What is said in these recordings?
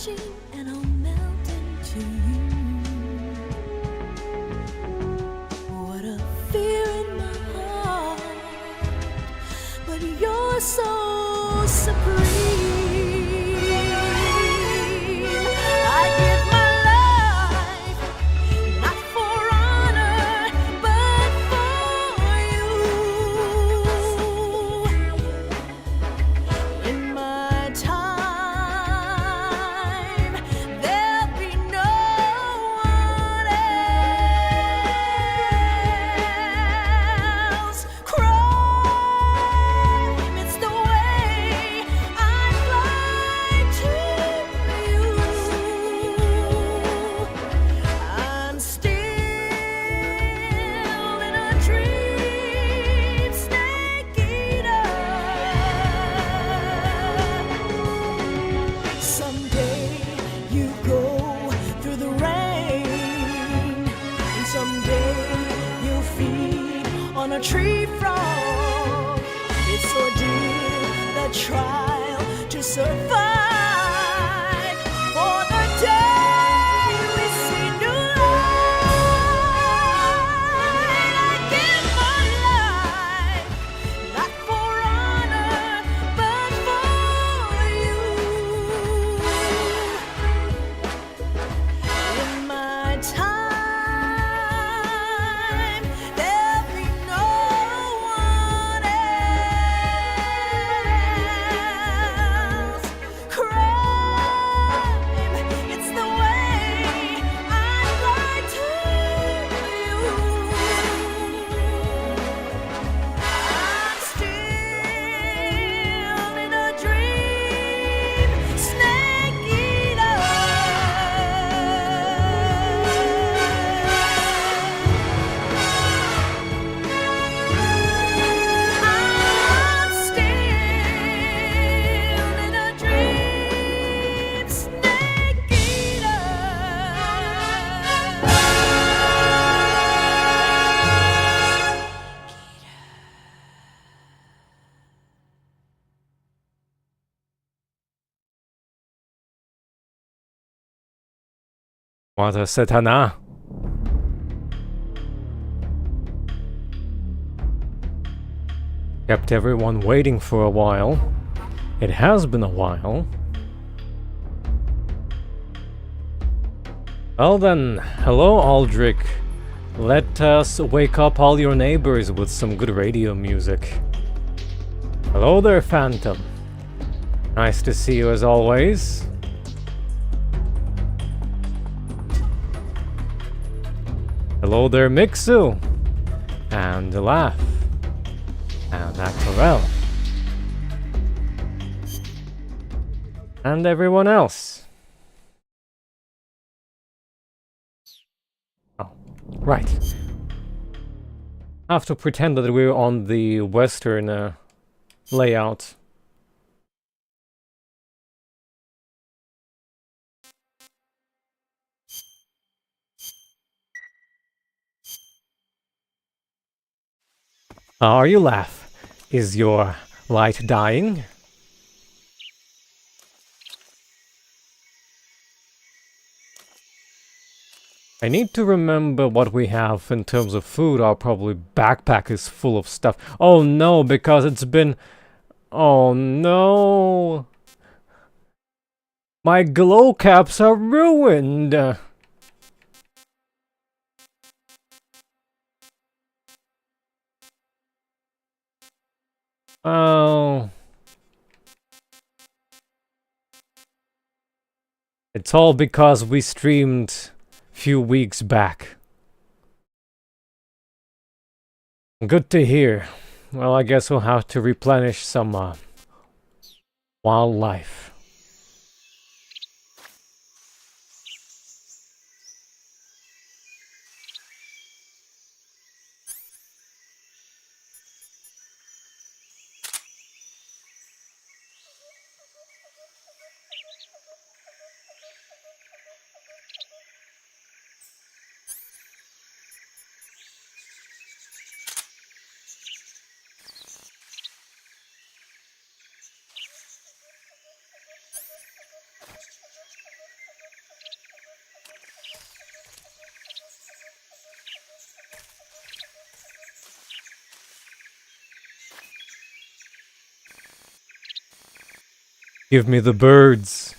touching and I'll melt into you. What a fear in my heart, but you're so supreme. I give my life, not for honor, but for you. In my time, there'll be no one else. Crime, it's the way I fly to you. I'm still in a dream, snake eater. Someday you go through the rain, and someday you'll feed on a tree frog. It's ordeal, the trial to survive. For the day we see new light, I give my life, not for honor, but for you. In my time, there'll be no one else. Crime, it's the way I fly to you. I'm still in a dream, snake eater. I'm still in a dream, snake eater. What a satana. Kept everyone waiting for a while. It has been a while. Well then, hello Alduric. Let us wake up all your neighbors with some good radio music. Hello there, Phantom. Nice to see you as always. Hello there, Mixu. And Laff. And Aquarel. And everyone else. Oh, right. I have to pretend that we're on the Western layout. Are you, Laff? Is your light dying? I need to remember what we have in terms of food. Our probably backpack is full of stuff. Oh no, because it's been... Oh no! My glow caps are ruined! Oh... It's all because we streamed few weeks back. Good to hear. Well, I guess we'll have to replenish some wildlife. Give me the birds.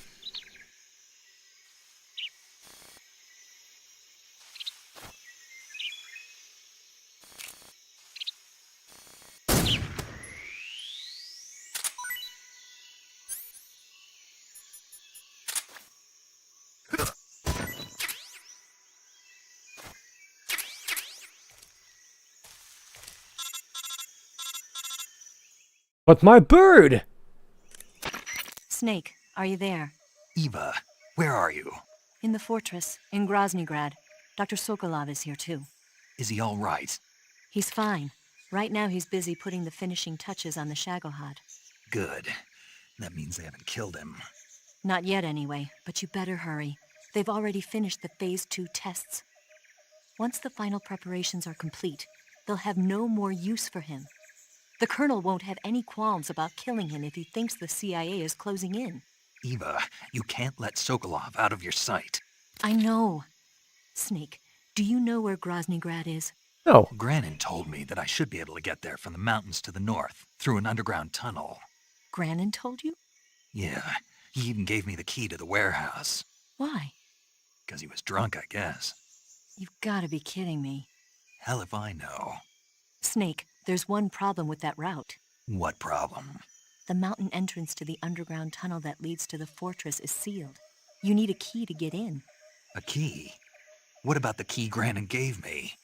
But my bird! Snake, are you there? Eva, where are you? In the fortress, in Groznyj. Dr. Sokolov is here too. Is he all right? He's fine. Right now he's busy putting the finishing touches on the Shagohod. Good. That means they haven't killed him. Not yet anyway, but you better hurry. They've already finished the Phase 2 tests. Once the final preparations are complete, they'll have no more use for him. The Colonel won't have any qualms about killing him if he thinks the CIA is closing in. Eva, you can't let Sokolov out of your sight. I know. Snake, do you know where Groznyj is? No. Granin told me that I should be able to get there from the mountains to the north, through an underground tunnel. Granin told you? Yeah, he even gave me the key to the warehouse. Why? 'Cause he was drunk, I guess. You've gotta be kidding me. Hell if I know. Snake, there's one problem with that route. What problem? The mountain entrance to the underground tunnel that leads to the fortress is sealed. You need a key to get in. A key? What about the key Granin gave me?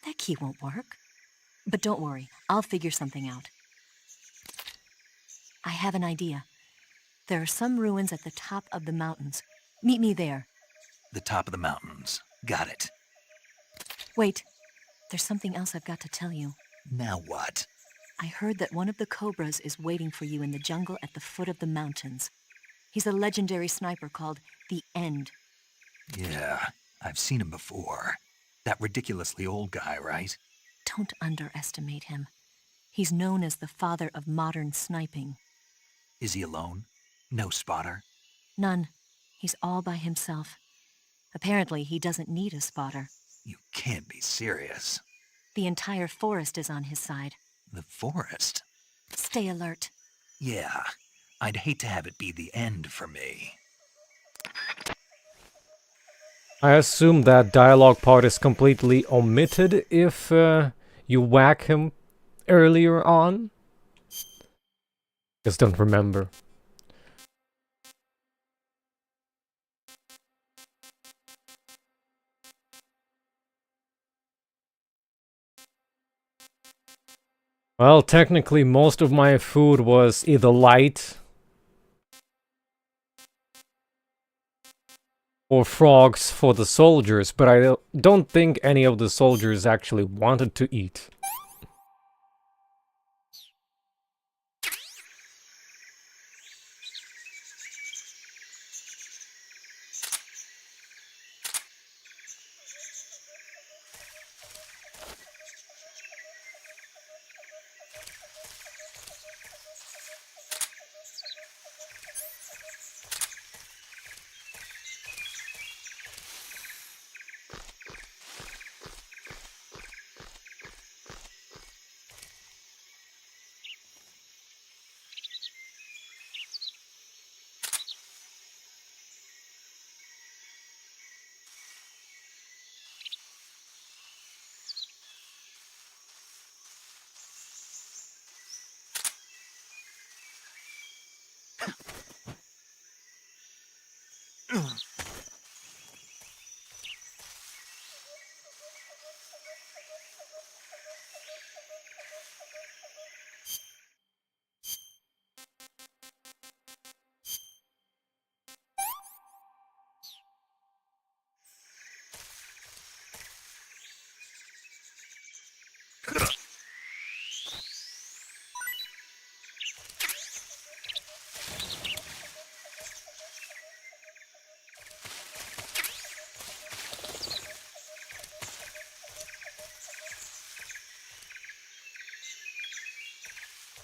That key won't work. But don't worry, I'll figure something out. I have an idea. There are some ruins at the top of the mountains. Meet me there. The top of the mountains. Got it. Wait, there's something else I've got to tell you. Now what? I heard that one of the Cobras is waiting for you in the jungle at the foot of the mountains. He's a legendary sniper called the End. Yeah, I've seen him before. That ridiculously old guy, right? Don't underestimate him. He's known as the father of modern sniping. Is he alone? No spotter? None. He's all by himself. Apparently, he doesn't need a spotter. You can't be serious. The entire forest is on his side. The forest? Stay alert. Yeah, I'd hate to have it be the end for me. I assume that dialogue part is completely omitted if you whack him earlier on. Just don't remember. Well, technically most of my food was either light or frogs for the soldiers, but I don't think any of the soldiers actually wanted to eat.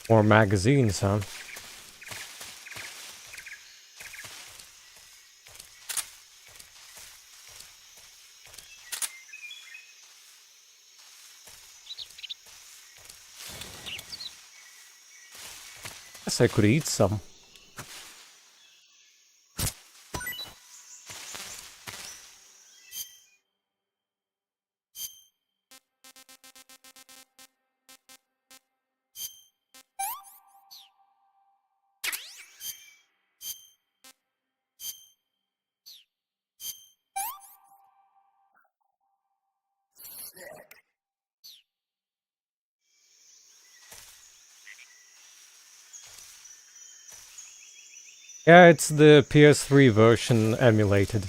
More magazines, huh? Guess I could eat some. Yeah, it's the PS3 version emulated.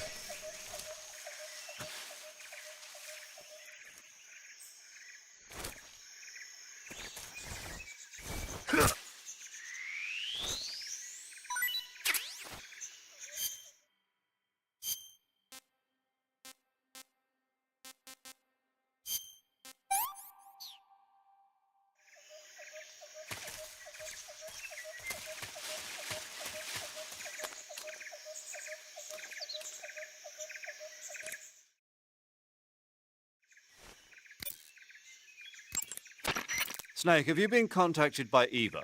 Snake, have you been contacted by Eva?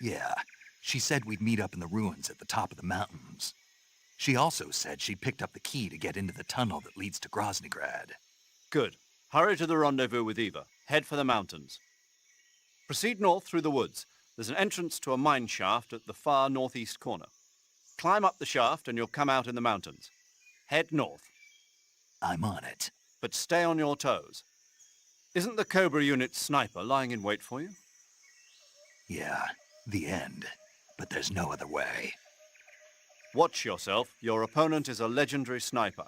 Yeah, she said we'd meet up in the ruins at the top of the mountains. She also said she picked up the key to get into the tunnel that leads to Groznyj. Good. Hurry to the rendezvous with Eva. Head for the mountains. Proceed north through the woods. There's an entrance to a mine shaft at the far northeast corner. Climb up the shaft and you'll come out in the mountains. Head north, I'm on it. but stay on your toes. Isn't the Cobra unit sniper lying in wait for you? Yeah, the end. But there's no other way. Watch yourself. Your opponent is a legendary sniper.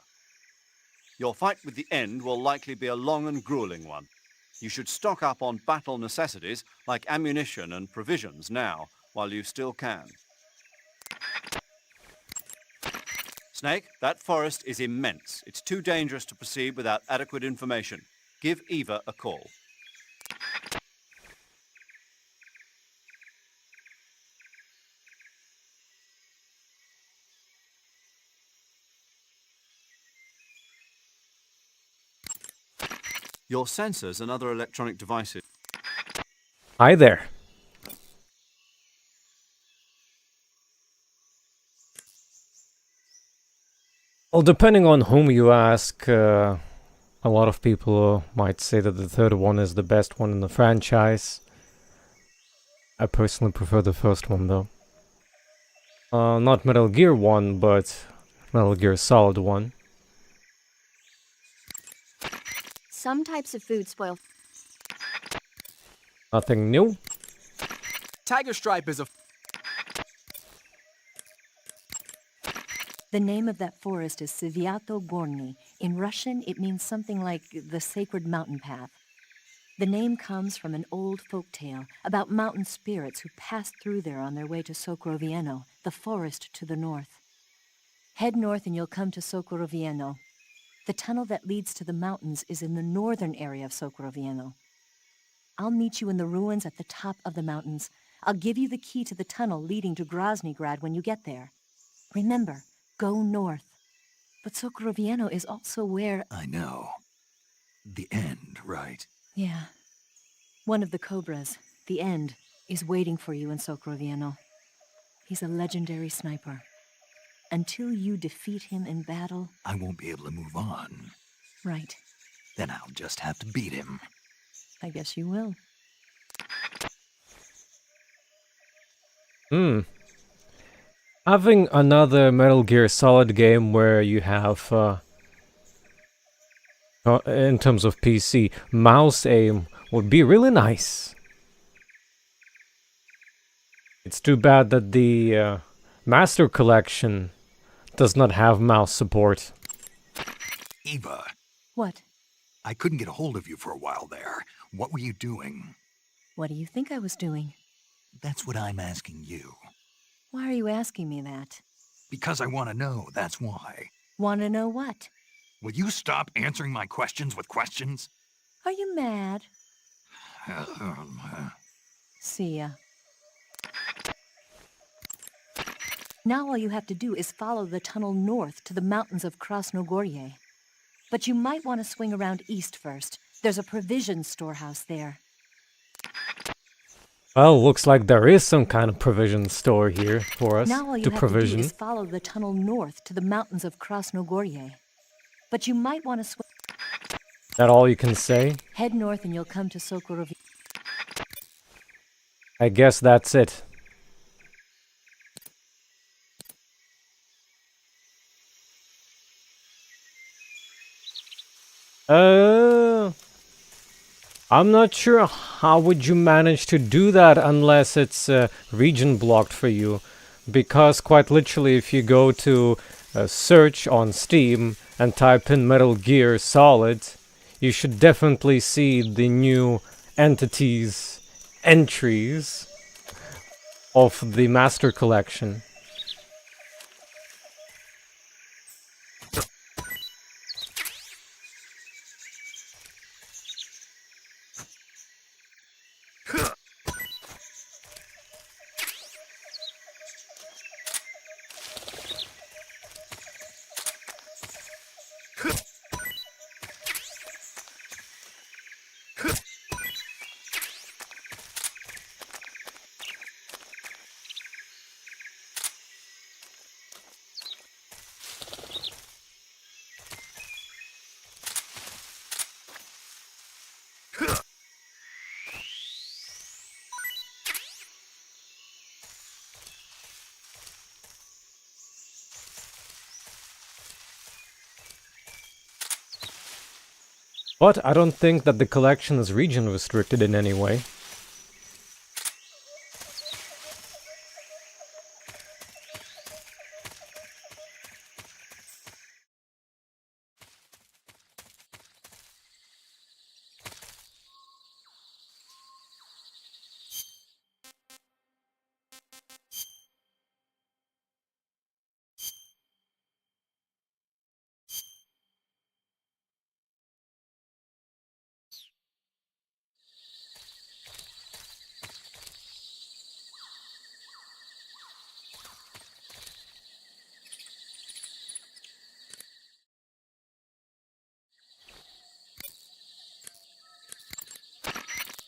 Your fight with the End will likely be a long and grueling one. You should stock up on battle necessities like ammunition and provisions now, while you still can. Snake, that forest is immense. It's too dangerous to proceed without adequate information. Give Eva a call. Your sensors and other electronic devices. Hi there. Well, depending on whom you ask, a lot of people might say that the third one is the best one in the franchise. I personally prefer the first one, though. Not Metal Gear 1, but Metal Gear Solid 1. Some types of food spoil. Nothing new. Tiger Stripe is a... The name of that forest is Sviato Gorny. In Russian, it means something like the sacred mountain path. The name comes from an old folk tale about mountain spirits who passed through there on their way to Sokrovenno, the forest to the north. Head north and you'll come to Sokrovenno. The tunnel that leads to the mountains is in the northern area of Sokrovenno. I'll meet you in the ruins at the top of the mountains. I'll give you the key to the tunnel leading to Groznyj when you get there. Remember, go north. But Sokrovenno is also where... I know. The end, right? Yeah. One of the Cobras, the End, is waiting for you in Sokrovenno. He's a legendary sniper. Until you defeat him in battle... I won't be able to move on. Right. Then I'll just have to beat him. I guess you will. Having another Metal Gear Solid game where you have, in terms of PC, mouse aim would be really nice. It's too bad that the Master Collection does not have mouse support. Eva, What? I couldn't get a hold of you for a while there. What were you doing? What do you think I was doing? That's what I'm asking you. Why are you asking me that? Because I want to know, that's why. Want to know what? Will you stop answering my questions with questions? Are you mad? See ya. Now all you have to do is follow the tunnel north to the mountains of Krasnogorye. But you might want to swing around east first. There's a provision storehouse there. Well, looks like there is some kind of provision store here for us Now all you to have provision. to do is follow the tunnel north to the mountains of Krasnogorye. But you might want to swing... That all you can say? Head north and you'll come to Sokrovenno. I guess that's it. I'm not sure how would you manage to do that unless it's region blocked for you. because quite literally if you go to search on Steam and type in Metal Gear Solid, you should definitely see the new entities entries of the Master Collection. But I don't think that the collection is region restricted in any way.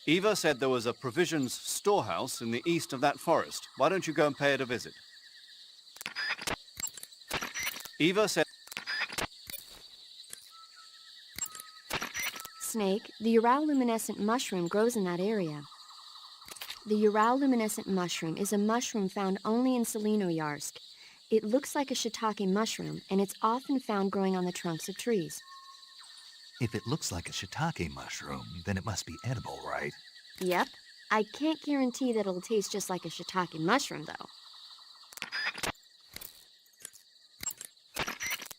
Eva said there was a provisions storehouse in the east of that forest. Why don't you go and pay it a visit? Eva said... Snake, the uralluminescent mushroom grows in that area. The uralluminescent mushroom is a mushroom found only in Selenoyarsk. It looks like a shiitake mushroom, and it's often found growing on the trunks of trees. If it looks like a shiitake mushroom, then it must be edible, right? Yep. I can't guarantee that it'll taste just like a shiitake mushroom, though.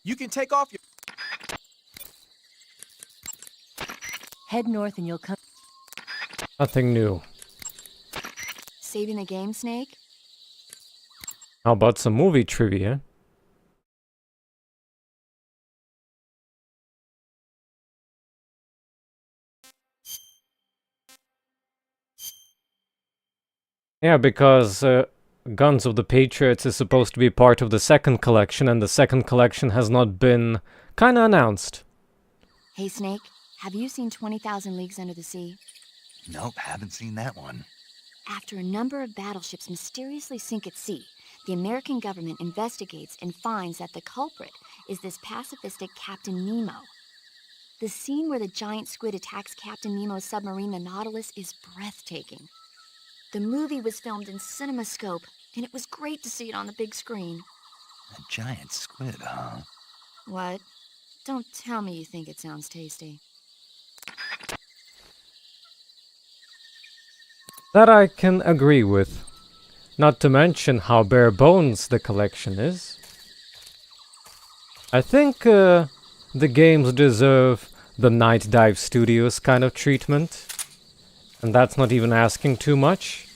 You can take off your... Head north and you'll come. Nothing new. Saving the game, Snake? How about some movie trivia? Yeah, because Guns of the Patriots is supposed to be part of the second collection, and the second collection has not been kinda announced. Hey, Snake, have you seen 20,000 Leagues Under the Sea? Nope, haven't seen that one. After a number of battleships mysteriously sink at sea, the American government investigates and finds that the culprit is this pacifistic Captain Nemo. The scene where the giant squid attacks Captain Nemo's submarine, the Nautilus, is breathtaking. The movie was filmed in CinemaScope, and it was great to see it on the big screen. A giant squid, huh? What? Don't tell me you think it sounds tasty. That I can agree with. Not to mention how bare bones the collection is. I think the games deserve the Night Dive Studios kind of treatment. And that's not even asking too much.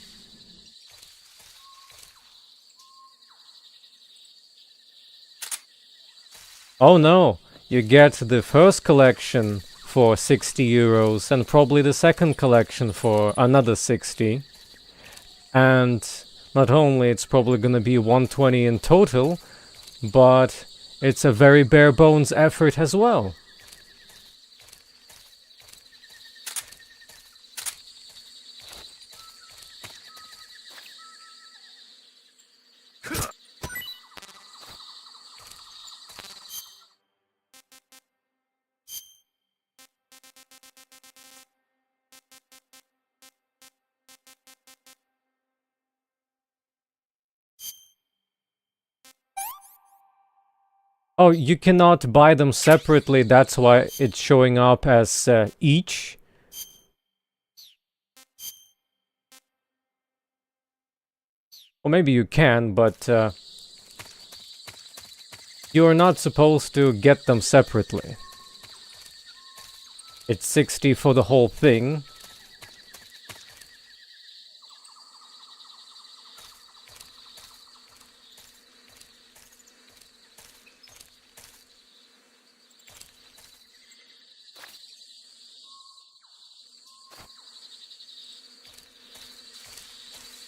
Oh no, you get the first collection for 60 euros and probably the second collection for another 60. And not only it's probably gonna be 120 in total, but it's a very bare bones effort as well. Oh, you cannot buy them separately, that's why it's showing up as each. Or maybe you can, but you're not supposed to get them separately. It's 60 for the whole thing.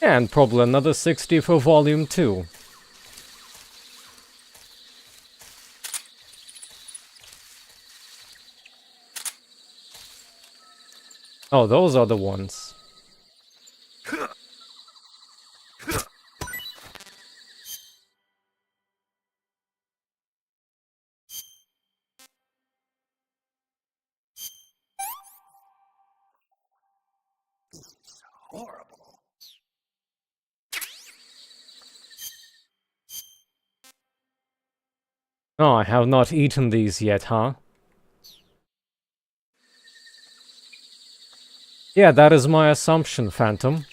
And probably another 60 for volume 2. Oh, those are the ones. Horrible. Oh, I have not eaten these yet, huh? Yeah, that is my assumption, Phantom.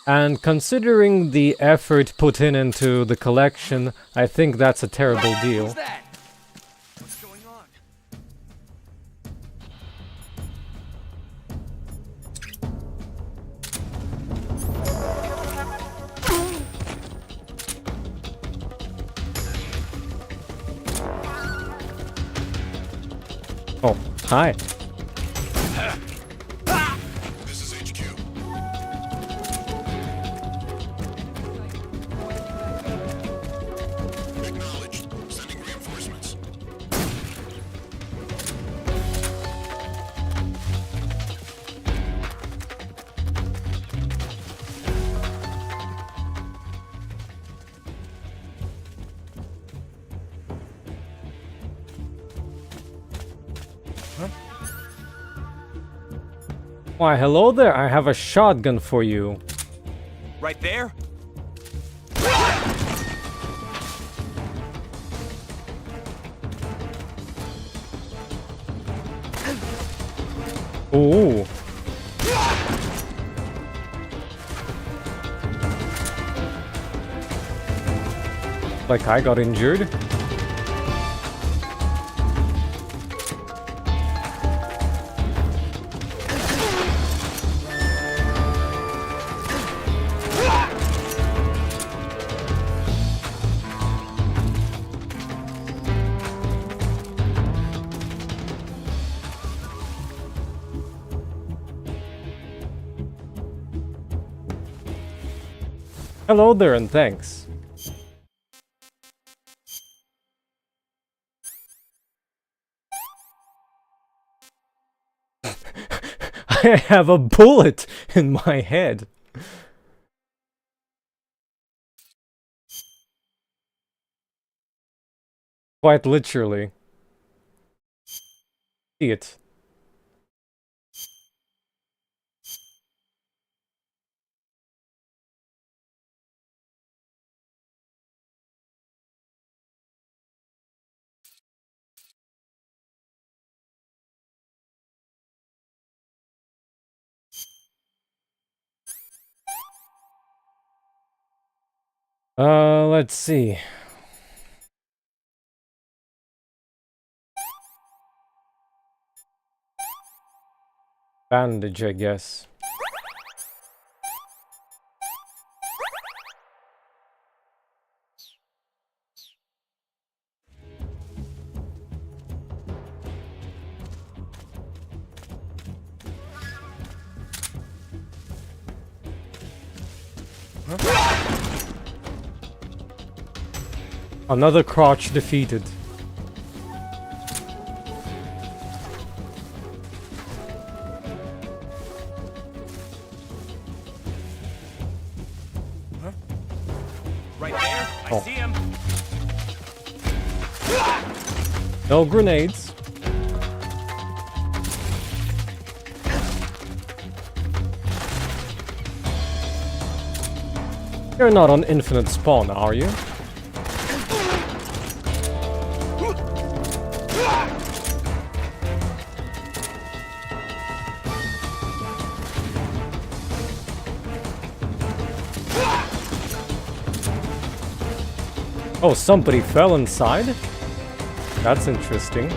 And considering the effort put into the collection, I think that's a terrible deal. Who's that? What's going on? Oh, hi. This is HQ. Acknowledged. Sending reinforcements. Why, hello there, I have a shotgun for you. Right there? Ooh. Like I got injured. Hello there and thanks. I have a bullet in my head. Quite literally. See it. Let's see. Bandage, I guess. Another crotch defeated. Right there? I see him. No grenades. You're not on infinite spawn, are you? Oh, somebody fell inside? That's interesting.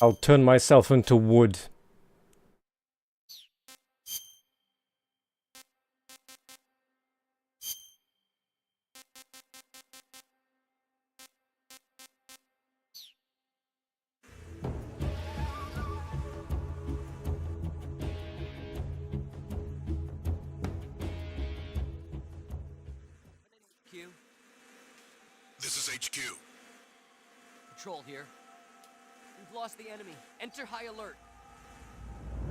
I'll turn myself into wood. Q, This is HQ. patrol here. We've lost the enemy. Enter high alert.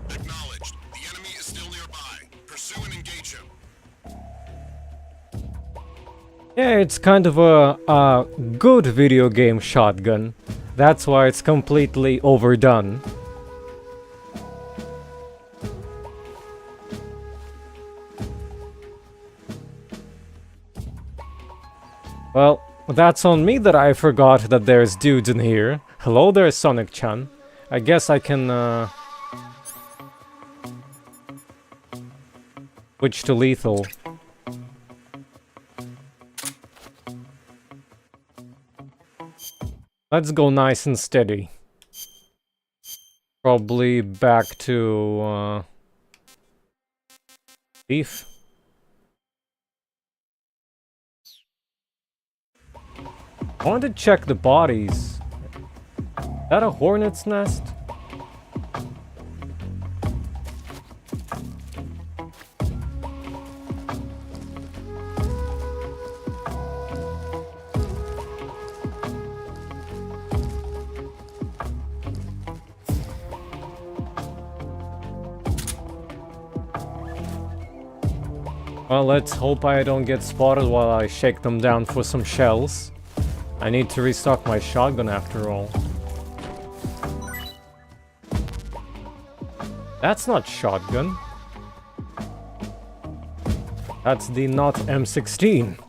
Acknowledged. The enemy is still nearby. Pursue and engage him. Yeah, it's kind of a good video game shotgun. That's why it's completely overdone. Well, that's on me that I forgot that there's dudes in here. Hello there, Sonic-chan. I guess I can, switch to lethal. Let's go nice and steady. Probably back to, Thief. I want to check the bodies. Is that a hornet's nest? Well, let's hope I don't get spotted while I shake them down for some shells. I need to restock my shotgun after all. That's not shotgun. That's the not M16.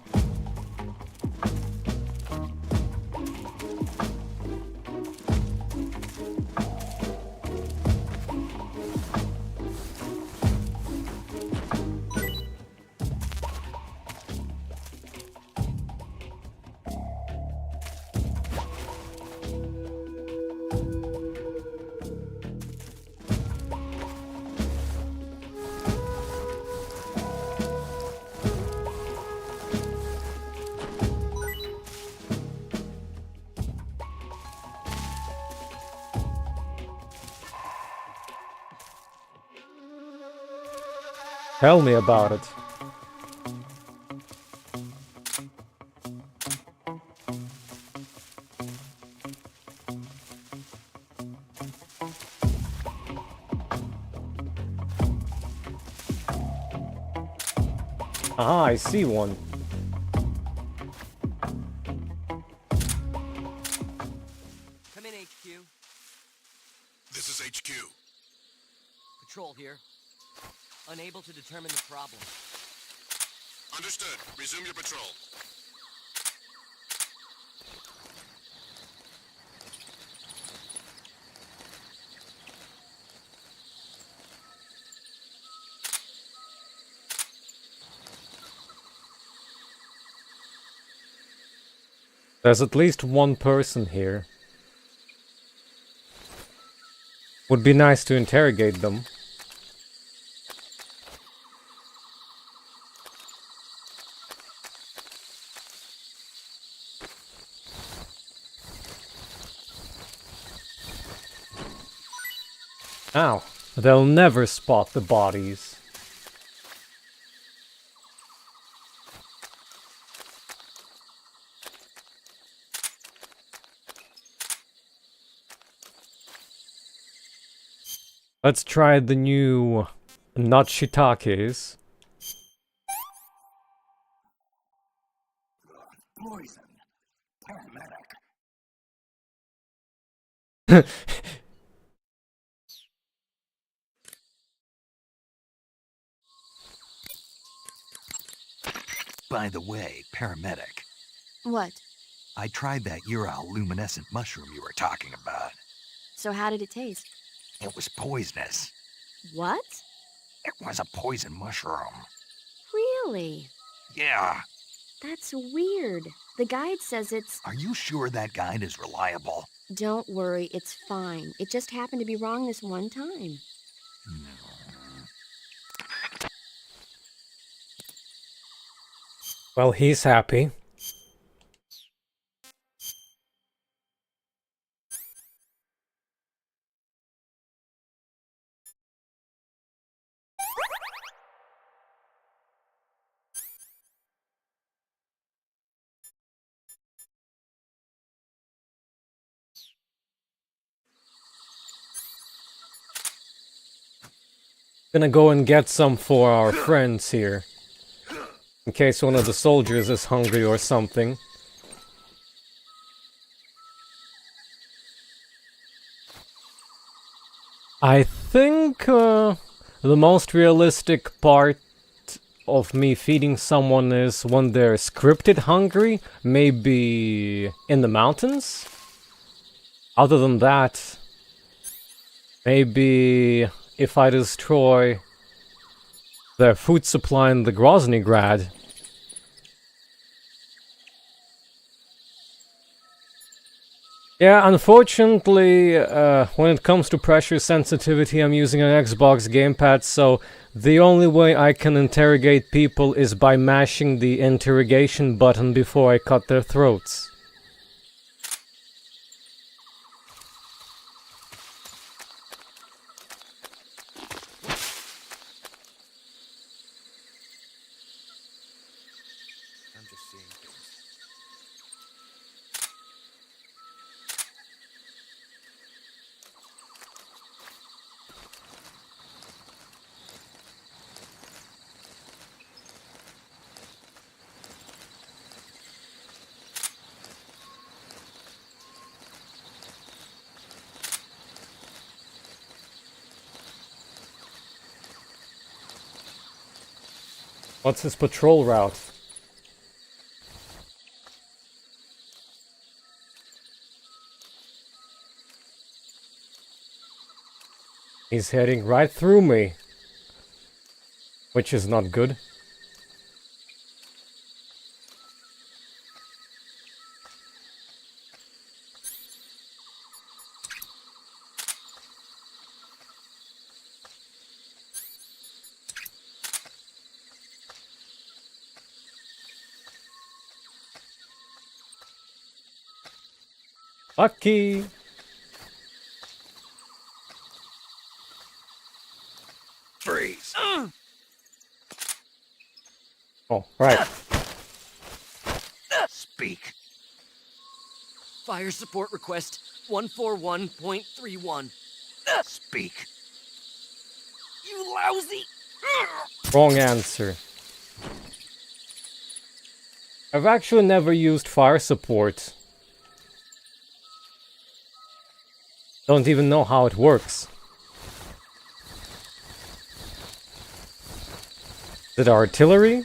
Tell me about it. Ah, I see one. Come in, HQ. This is HQ. Patrol here. Unable to determine the problem. Understood. Resume your patrol. There's at least one person here. Would be nice to interrogate them. Ow, they'll never spot the bodies. Let's try the new not shiitakes. Poison. Paramedic. By the way, paramedic, What? I tried that Ural luminescent mushroom you were talking about. So how did it taste? It was poisonous. What? It was a poison mushroom. Really? Yeah. That's weird. The guide says it's... Are you sure that guide is reliable? Don't worry, it's fine. It just happened to be wrong this one time. Well, he's happy. Gonna go and get some for our friends here. In case one of the soldiers is hungry or something. I think the most realistic part of me feeding someone is when they're scripted hungry, maybe in the mountains. Other than that, maybe if I destroy their food supply in the Groznyj Grad. Yeah, unfortunately, when it comes to pressure sensitivity, I'm using an Xbox gamepad, so the only way I can interrogate people is by mashing the interrogation button before I cut their throats. I'm just seeing things. What's his patrol route? He's heading right through me, which is not good. Lucky! Freeze! Oh, right. Speak. Fire support request 141.31. Speak. You lousy! Wrong answer. I've actually never used fire support. Don't even know how it works. Is it artillery?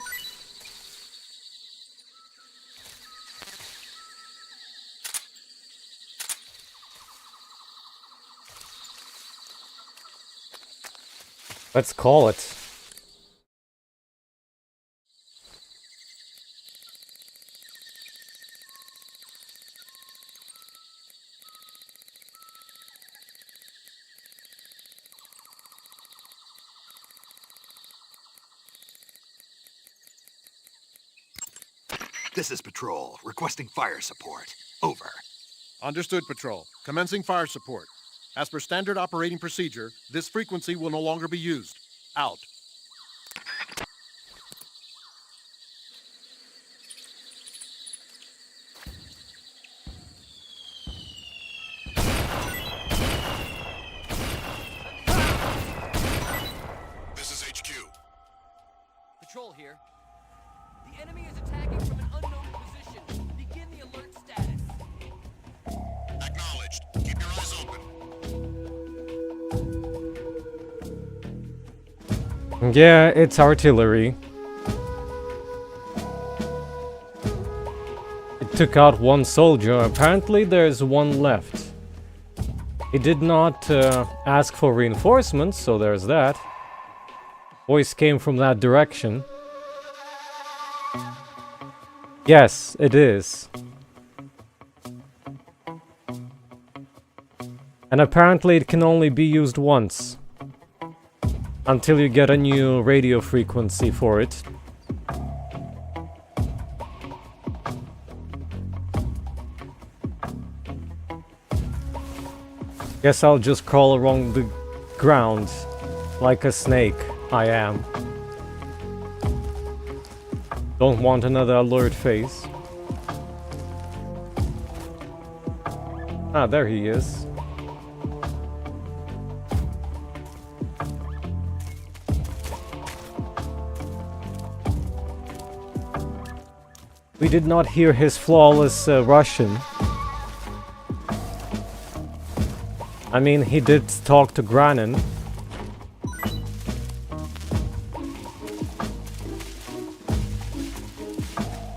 Let's call it. This is Patrol, requesting fire support. Over. Understood, Patrol. Commencing fire support. As per standard operating procedure, this frequency will no longer be used. Out. This is HQ. Patrol here. The enemy is attacking from an unknown position. Begin the alert status. Acknowledged. Keep your eyes open. Yeah, it's artillery. It took out one soldier. Apparently there's one left. He did not ask for reinforcements, so there's that. Voice came from that direction. Yes, it is. And apparently it can only be used once. Until you get a new radio frequency for it. Guess I'll just crawl along the ground like a snake. I am. Don't want another alert face. Ah, there he is. We did not hear his flawless Russian. I mean, he did talk to Granin.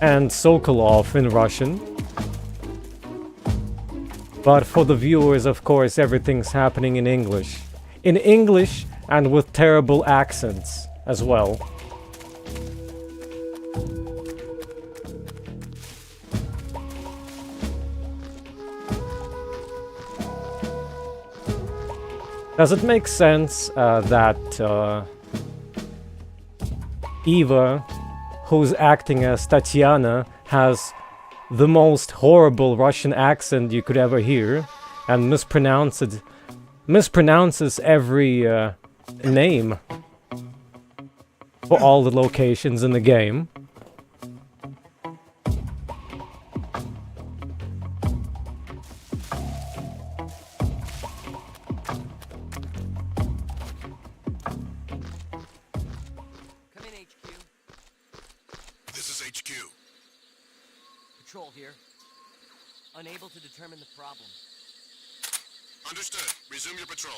And Sokolov in Russian. But for the viewers, of course, everything's happening in English. In English and with terrible accents as well. Does it make sense that Eva, who's acting as Tatiana, has the most horrible Russian accent you could ever hear, and mispronounces every name for all the locations in the game? Patrol here. Unable to determine the problem. Understood. Resume your patrol.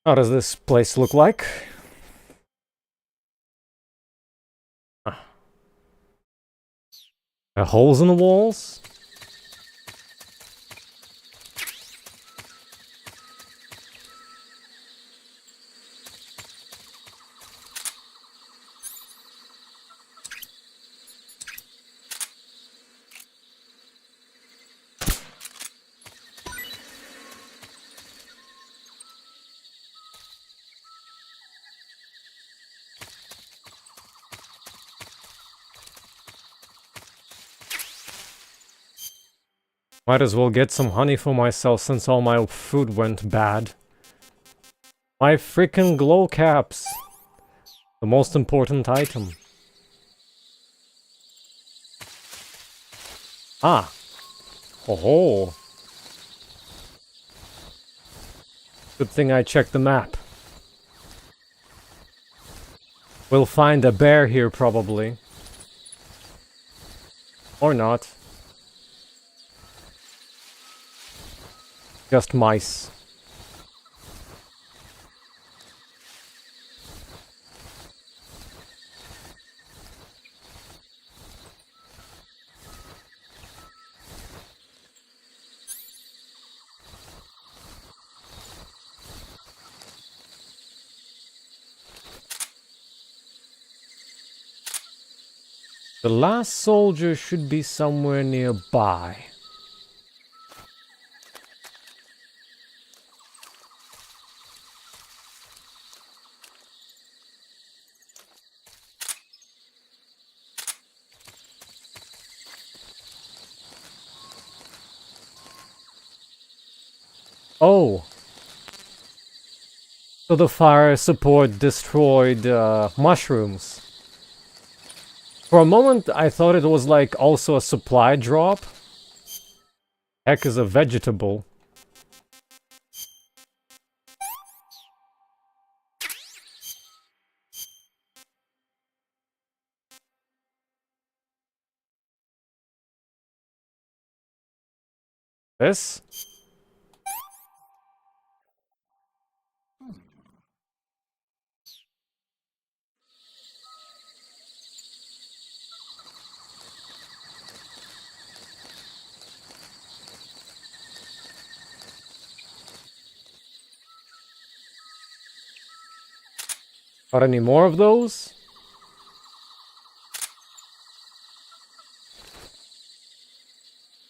How does this place look like? Holes in the walls? Might as well get some honey for myself since all my food went bad. My freaking glow caps! The most important item. Ah! Oh-ho! Good thing I checked the map. We'll find a bear here probably. Or not. Just mice. The last soldier should be somewhere nearby. Oh. So the fire support destroyed mushrooms. For a moment I thought it was like also a supply drop. Heck is a vegetable. This? Got any more of those?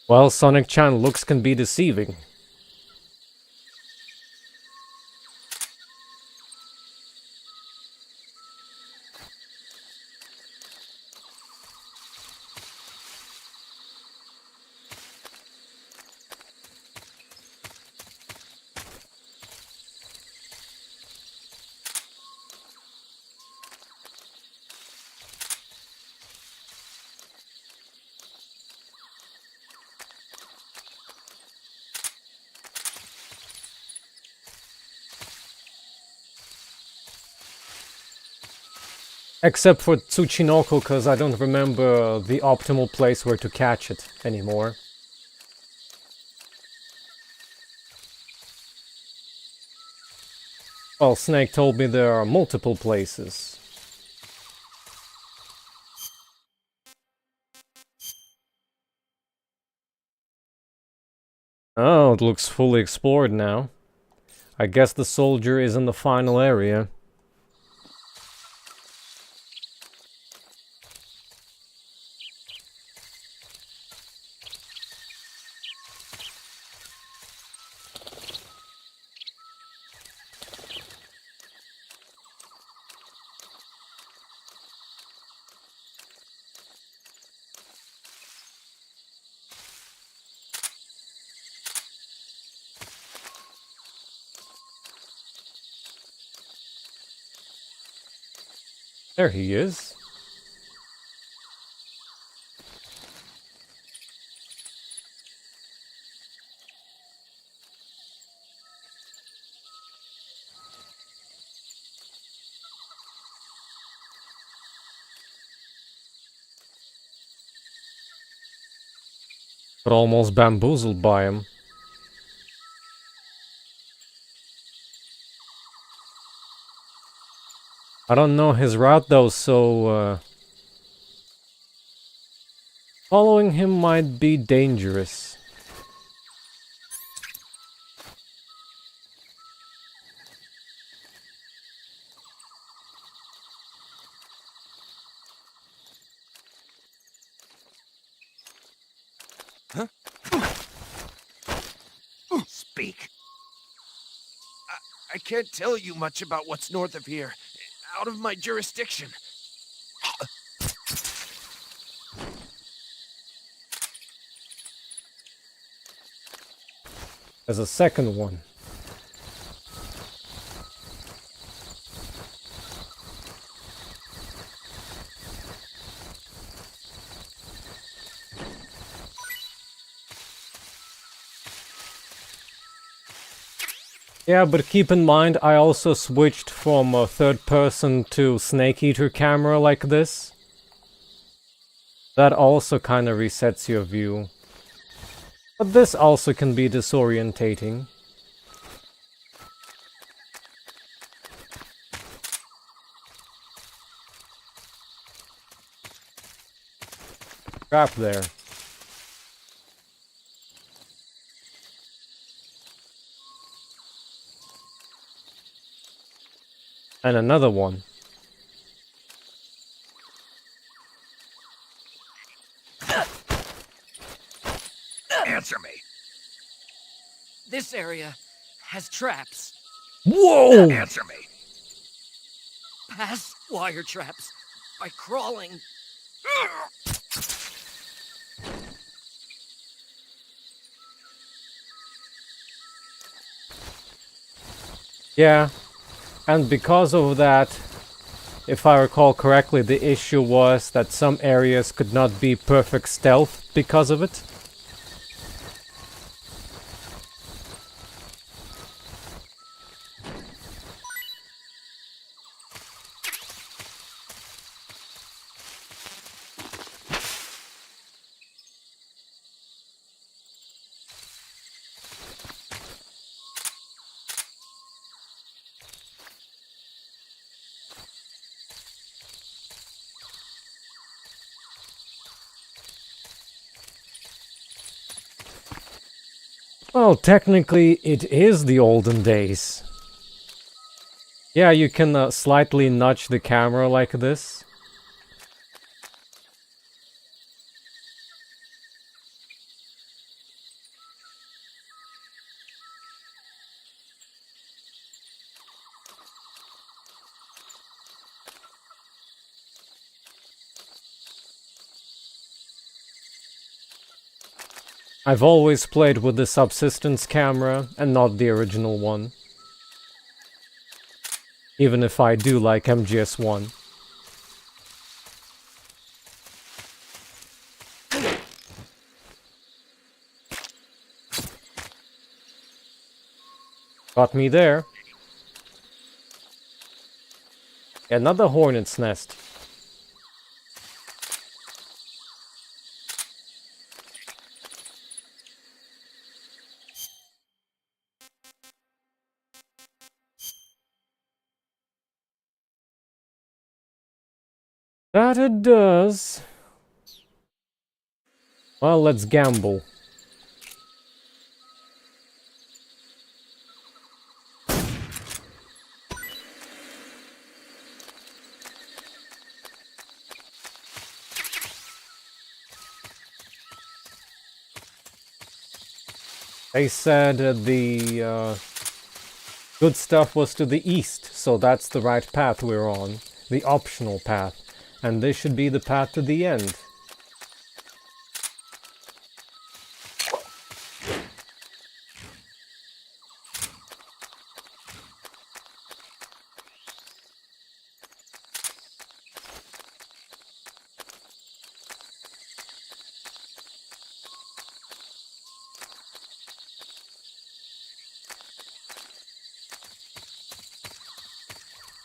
Well, Sonic-chan, looks can be deceiving. Except for Tsuchinoko, because I don't remember the optimal place where to catch it anymore. Well, Snake told me there are multiple places. Oh, it looks fully explored now. I guess the soldier is in the final area. There he is. But almost bamboozled by him. I don't know his route though, so following him might be dangerous. Speak. I can't tell you much about what's north of here. Out of my jurisdiction. There's a second one. Yeah, but keep in mind, I also switched from a third person to Snake Eater camera like this. That also kind of resets your view. But this also can be disorientating. Trap there. And another one. Answer me. This area has traps. Whoa! Answer me. Pass wire traps by crawling. Yeah. And because of that, if I recall correctly, the issue was that some areas could not be perfect stealth because of it. Well, technically, it is the olden days. Yeah, you can slightly nudge the camera like this. I've always played with the subsistence camera and not the original one. Even if I do like MGS1. Got me there. Another hornet's nest. That it does. Well, let's gamble. They said the good stuff was to the east, so that's the right path we're on. The optional path. And this should be the path to the end.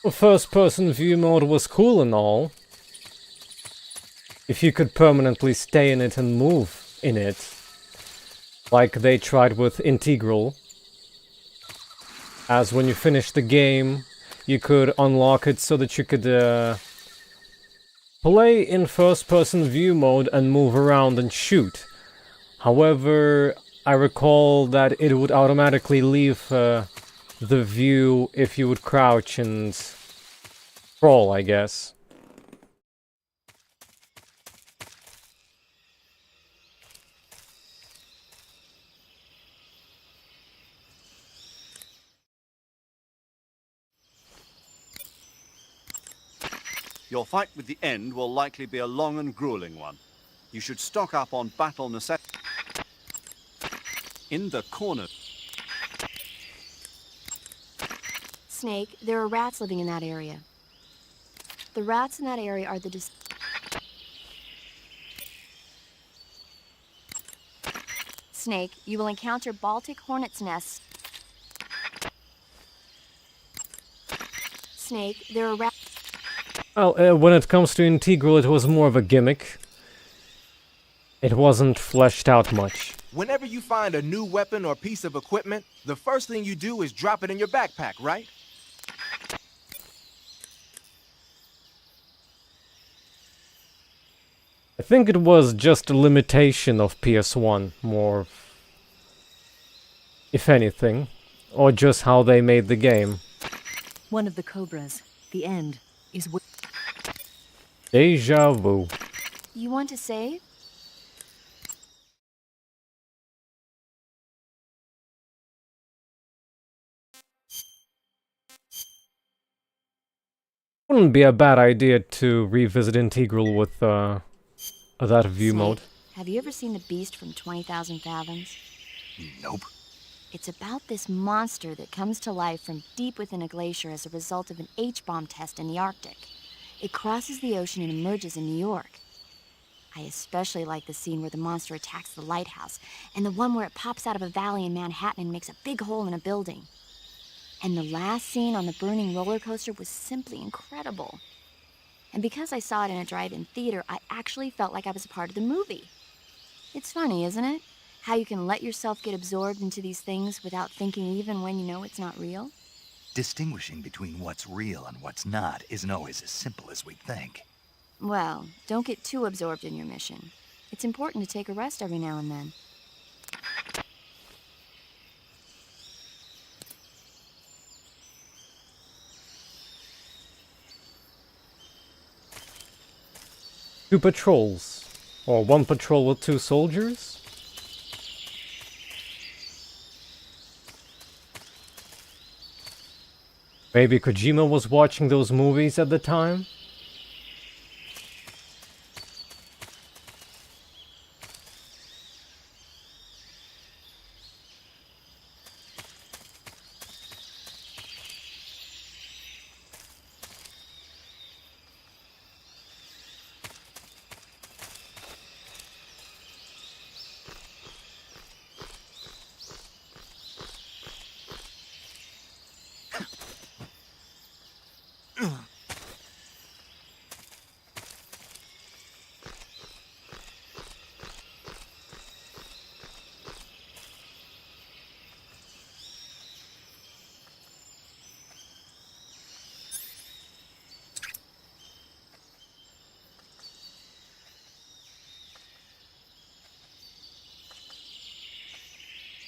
Well, first-person view mode was cool and all. If you could permanently stay in it and move in it. Like they tried with Integral. As when you finish the game, you could unlock it so that you could play in first-person view mode and move around and shoot. However, I recall that it would automatically leave the view if you would crouch and crawl, I guess. Your fight with the End will likely be a long and grueling one. You should stock up on battle necessities. In the corner. Snake, there are rats living in that area. The rats in that area are the Snake, you will encounter Baltic hornets' nests. Snake, there are rats. Well, when it comes to Integral, it was more of a gimmick. It wasn't fleshed out much. Whenever you find a new weapon or piece of equipment, the first thing you do is drop it in your backpack, right? I think it was just a limitation of PS1, more, if anything, or just how they made the game. One of the cobras, the End, is Deja vu. You want to save? Wouldn't be a bad idea to revisit Integral with that view Snake, mode. have you ever seen The Beast from 20,000 Fathoms? Nope. It's about this monster that comes to life from deep within a glacier as a result of an H-bomb test in the Arctic. It crosses the ocean and emerges in New York. I especially like the scene where the monster attacks the lighthouse, and the one where it pops out of a valley in Manhattan and makes a big hole in a building. And the last scene on the burning roller coaster was simply incredible. And because I saw it in a drive-in theater, I actually felt like I was a part of the movie. It's funny, isn't it? How you can let yourself get absorbed into these things without thinking even when you know it's not real? Distinguishing between what's real and what's not isn't always as simple as we think. Well, don't get too absorbed in your mission. It's important to take a rest every now and then. 2 patrols. Or 1 patrol with 2 soldiers? Maybe Kojima was watching those movies at the time?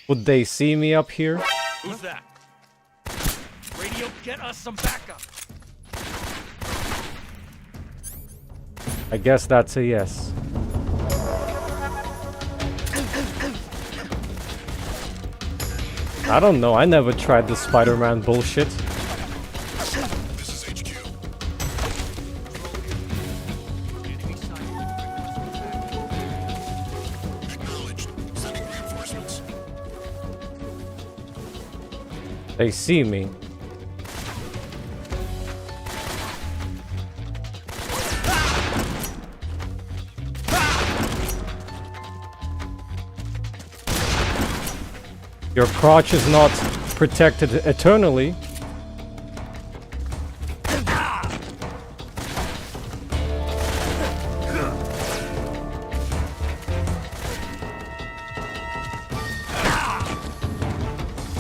Would they see me up here? Who's that? Radio, get us some backup. I guess that's a yes. I don't know, I never tried the Spider-Man bullshit. This is HQ. Acknowledged. Sending reinforcements. They see me. Your crotch is not protected eternally.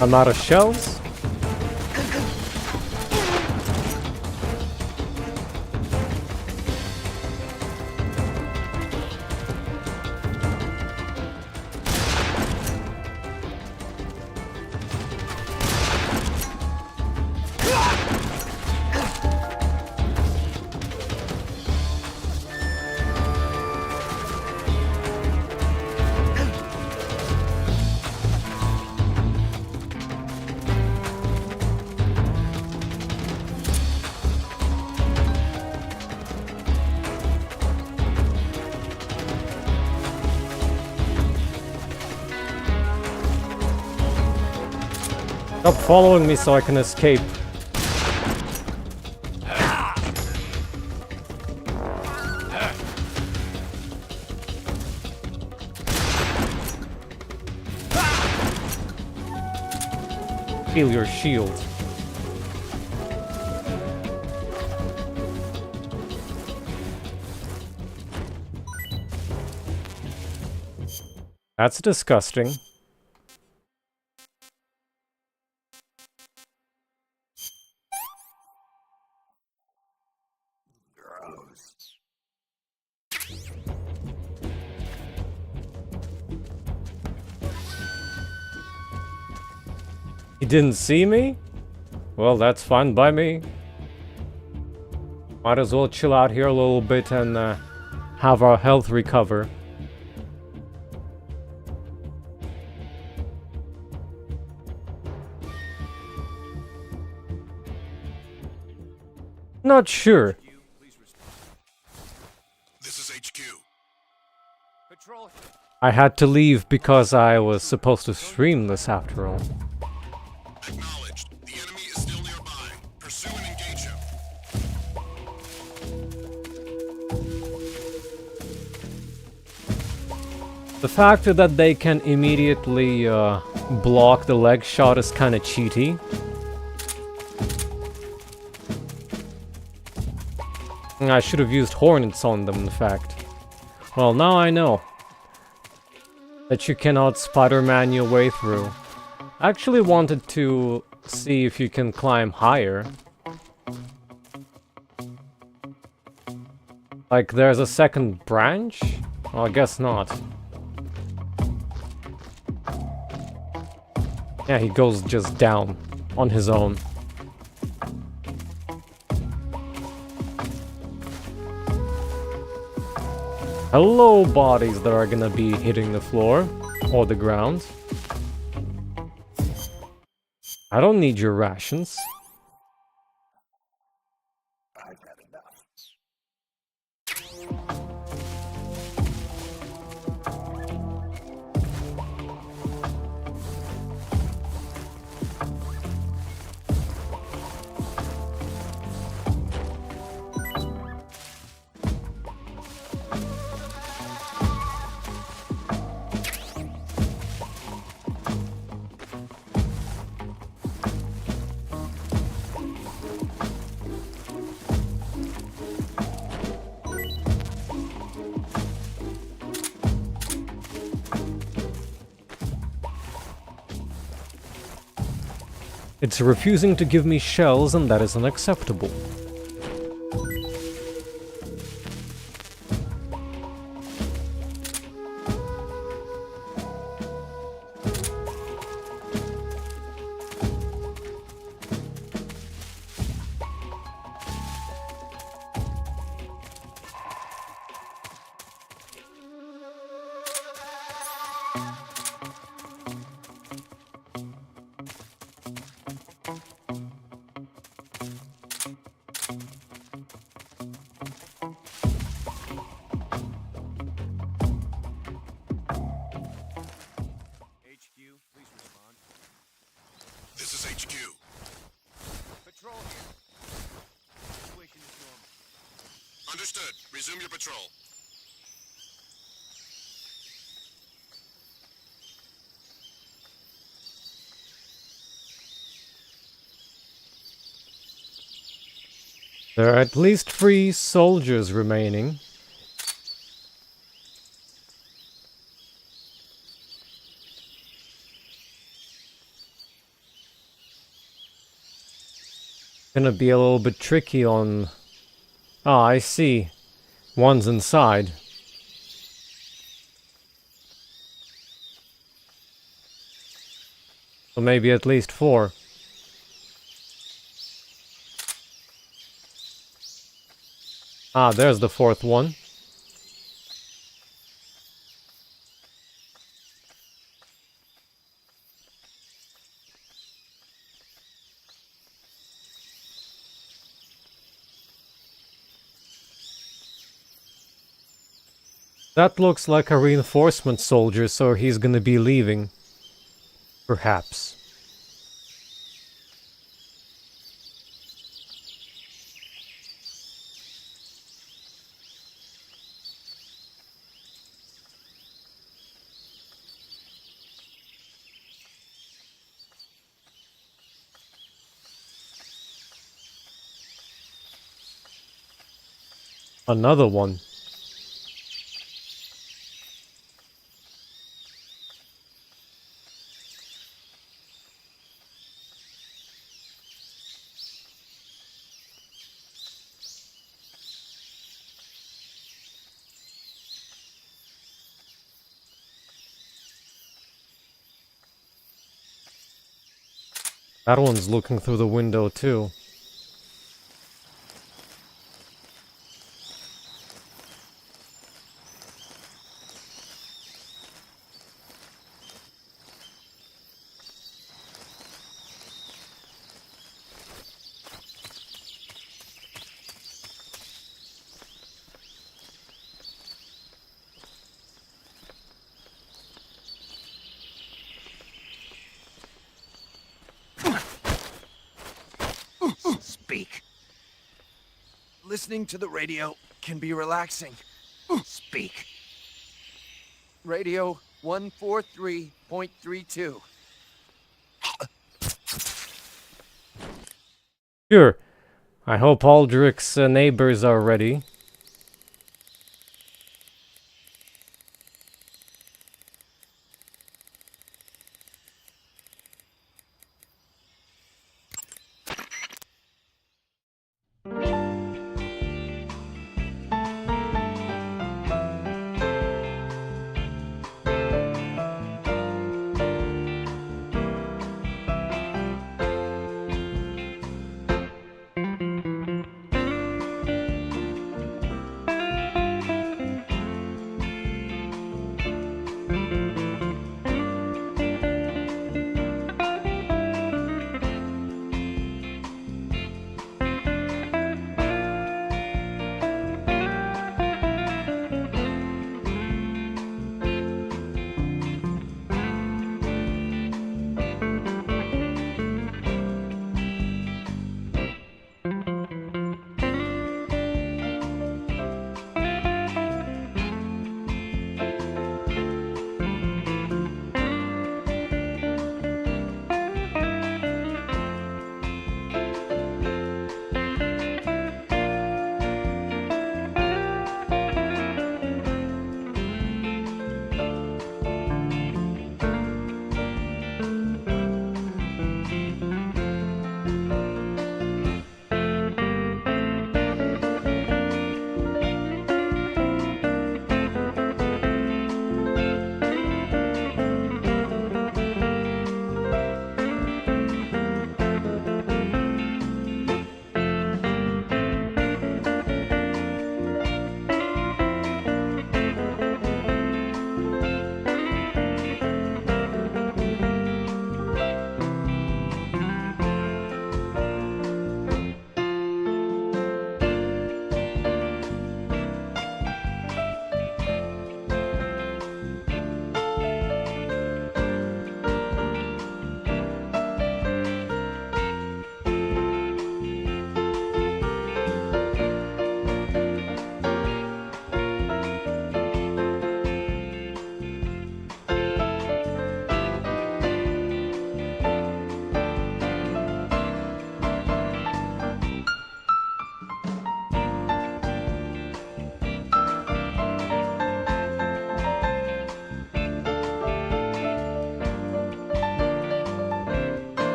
I'm out of shells. Stop following me so I can escape. Heal your shield. That's disgusting. He didn't see me? Well, that's fine by me. Might as well chill out here a little bit and have our health recover. Not sure. This is HQ. Patrol. I had to leave because I was supposed to stream this after all. Acknowledged. The enemy is still nearby. Pursue and engage him. The fact that they can immediately block the leg shot is kind of cheaty. I should have used hornets on them, in fact. Well, now I know that you cannot Spider-Man your way through. I actually wanted to see if you can climb higher. Like, there's a second branch? Well, I guess not. Yeah, he goes just down on his own. Hello, bodies that are gonna be hitting the floor or the ground. I don't need your rations. It's refusing to give me shells, and that is unacceptable. This is HQ. Patrol here. Situation is normal. Understood. Resume your patrol. There are at least 3 soldiers remaining. Gonna be a little bit tricky on... Ah, I see. One's inside. So maybe at least 4. Ah, there's the 4th one. That looks like a reinforcement soldier, so he's gonna be leaving. Perhaps. Another one. That one's looking through the window too. Speak. Listening to the radio can be relaxing. Speak. Radio 143.32. Sure. I hope Alduric's neighbors are ready.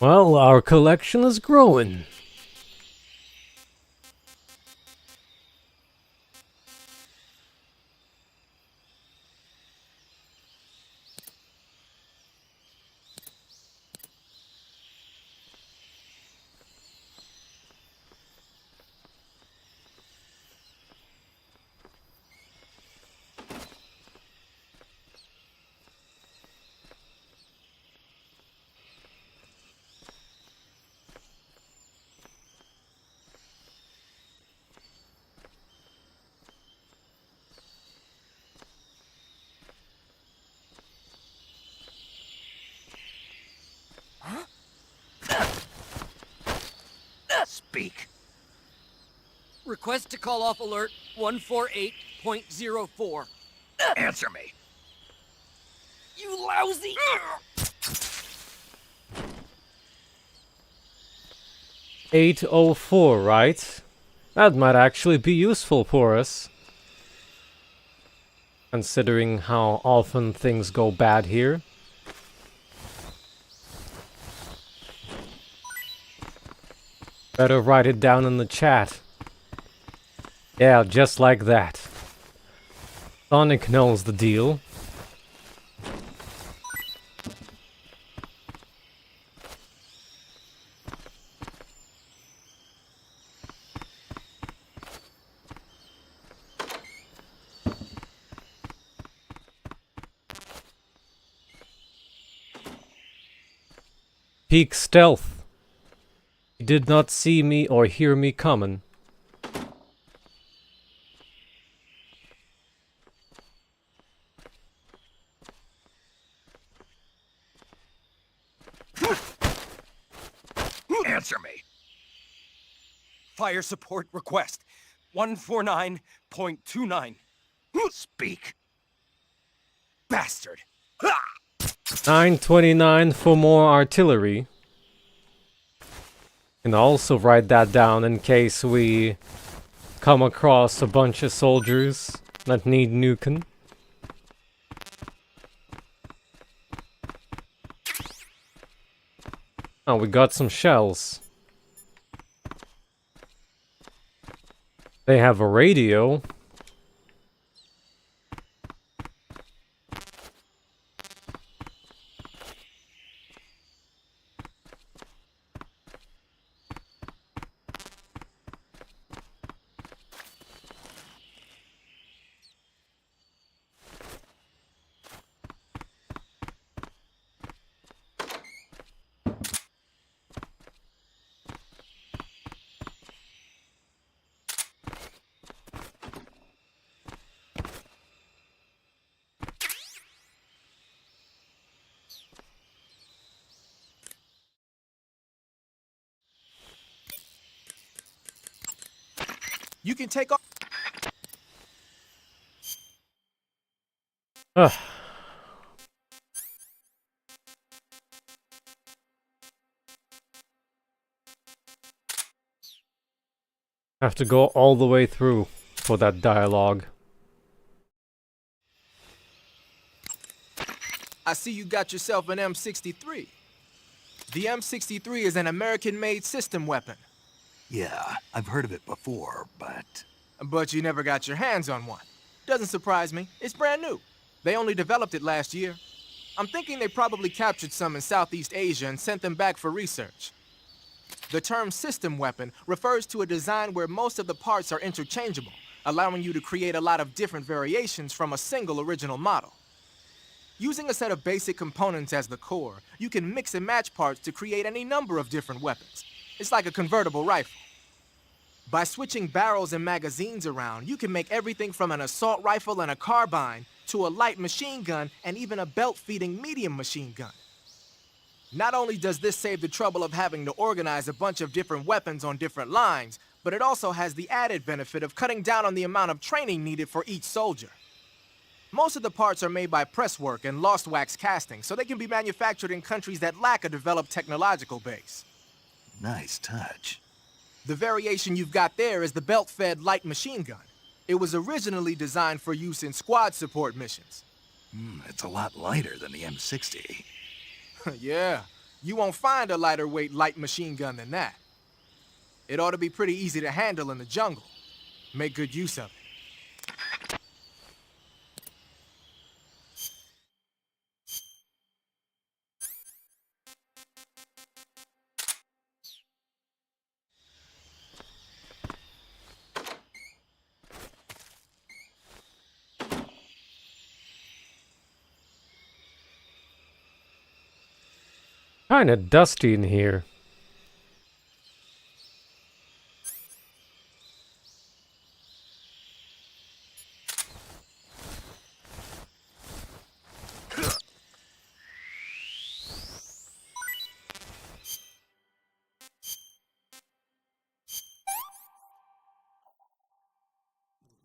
Well, our collection is growing. Speak. Request to call off alert 148.04. Answer me. You lousy! 804, right? That might actually be useful for us. Considering how often things go bad here. Better write it down in the chat. Yeah, just like that. Sonic knows the deal. Peak stealth. He did not see me or hear me coming. Answer me. Fire support request 149.29. Speak. Bastard. 929 for more artillery. Can also write that down in case we come across a bunch of soldiers that need nuking. Oh, we got some shells. They have a radio. You can take off. Ugh. Have to go all the way through for that dialogue. I see you got yourself an M63. The M63 is an American-made system weapon. Yeah, I've heard of it before, but... But you never got your hands on one. Doesn't surprise me. It's brand new. They only developed it last year. I'm thinking they probably captured some in Southeast Asia and sent them back for research. The term system weapon refers to a design where most of the parts are interchangeable, allowing you to create a lot of different variations from a single original model. Using a set of basic components as the core, you can mix and match parts to create any number of different weapons. It's like a convertible rifle. By switching barrels and magazines around, you can make everything from an assault rifle and a carbine to a light machine gun and even a belt-feeding medium machine gun. Not only does this save the trouble of having to organize a bunch of different weapons on different lines, but it also has the added benefit of cutting down on the amount of training needed for each soldier. Most of the parts are made by presswork and lost wax casting, so they can be manufactured in countries that lack a developed technological base. Nice touch. The variation you've got there is the belt-fed light machine gun. It was originally designed for use in squad support missions. It's a lot lighter than the M60. Yeah, You won't find a lighter weight light machine gun than that. It ought to be pretty easy to handle in the jungle. Make good use of it. Kinda dusty in here.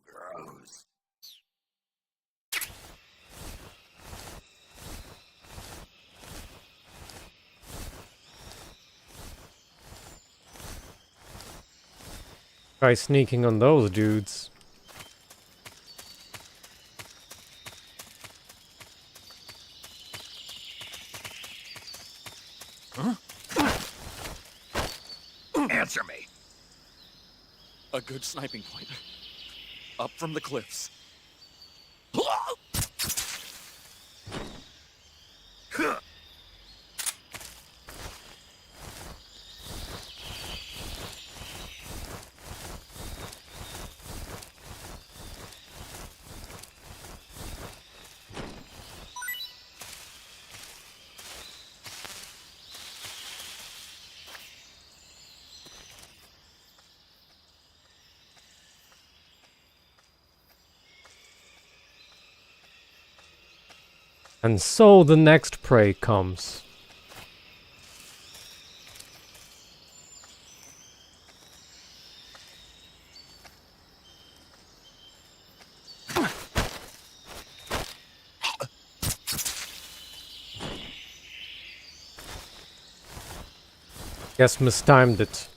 Gross. Try sneaking on those dudes. Answer me. A good sniping point. Up from the cliffs. And so the next prey comes. Guess mistimed it.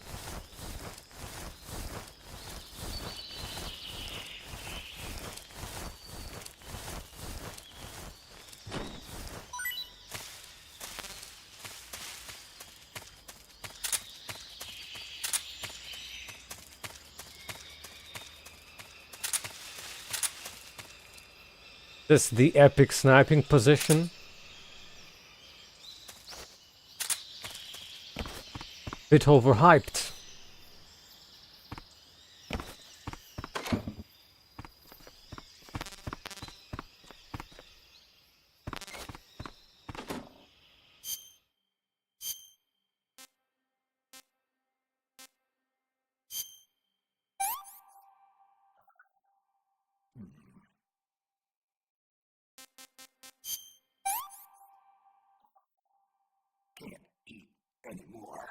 This the epic sniping position? Bit overhyped. Can't eat anymore.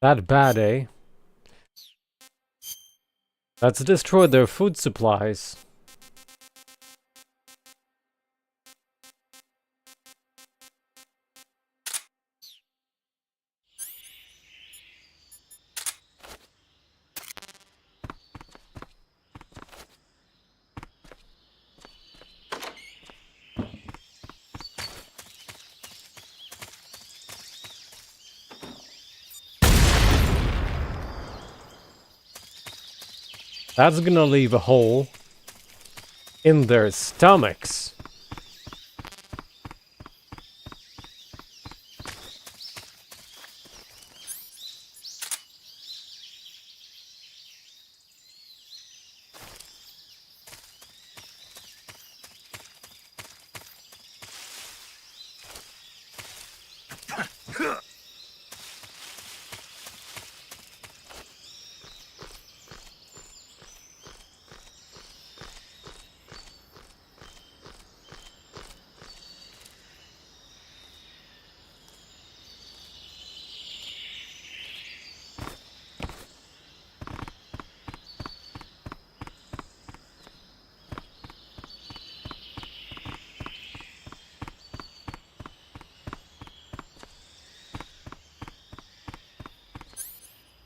That bad, eh? Let's destroy their food supplies. That's gonna leave a hole in their stomachs.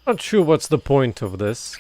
Not sure what's the point of this.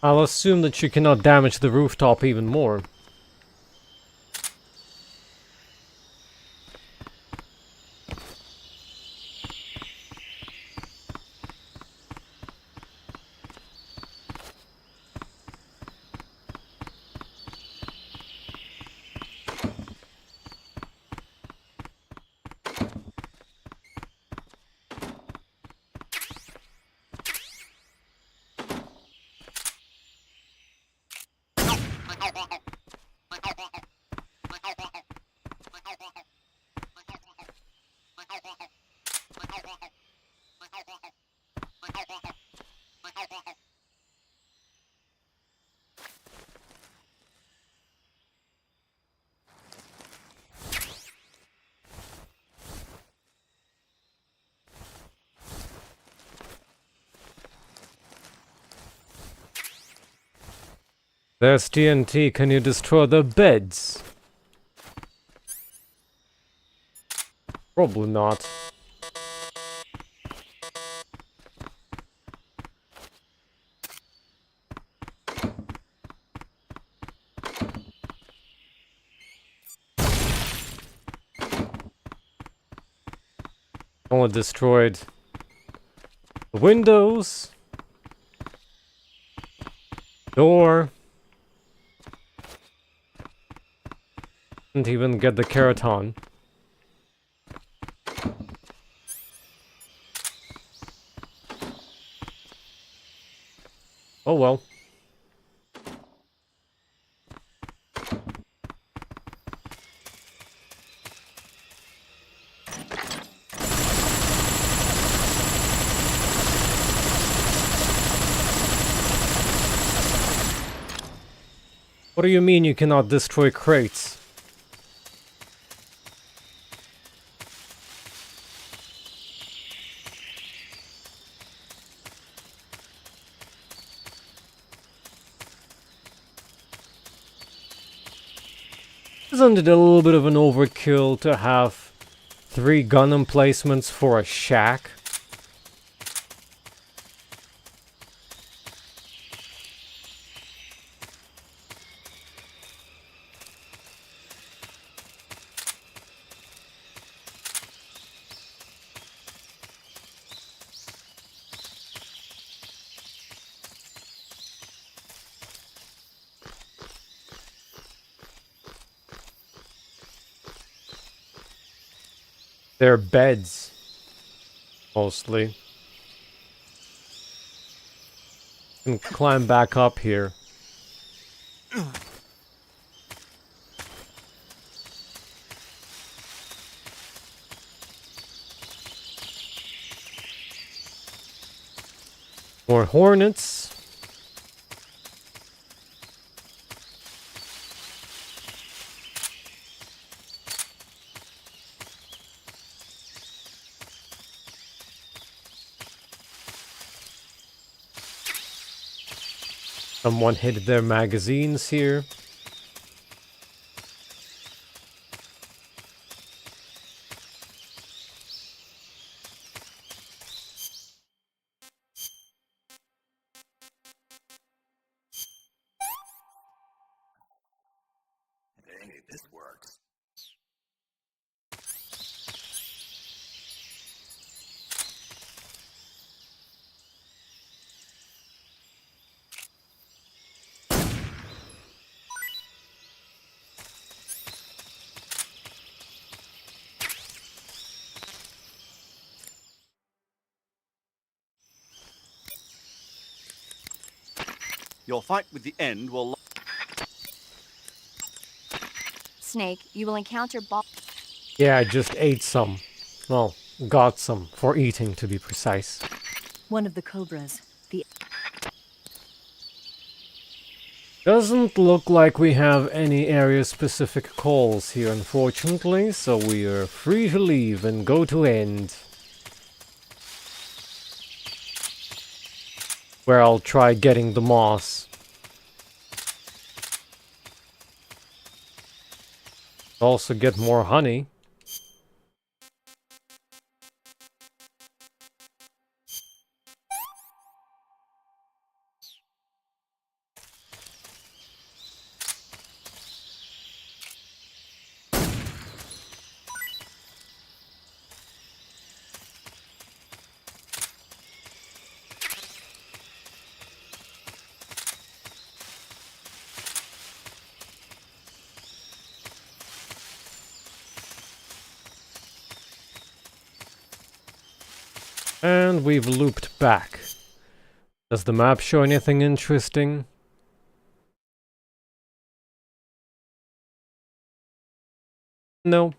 I'll assume that you cannot damage the rooftop even more. There's TNT, can you destroy the beds? Probably not. Only destroyed the windows, door. Didn't even get the keratin. Oh well. What do you mean you cannot destroy crates? Isn't it a little bit of an overkill to have 3 gun emplacements for a shack? They're beds, mostly. And climb back up here. More hornets. Someone hid their magazines here. Hey, this works. Your fight with the end will... Snake, you will encounter Yeah, I just ate some. Well, got some, for eating to be precise. One of the Cobras. The Doesn't look like we have any area-specific calls here, unfortunately, so we are free to leave and go to End. Where I'll try getting the moss. Also get more honey. And we've looped back. Does the map show anything interesting? No.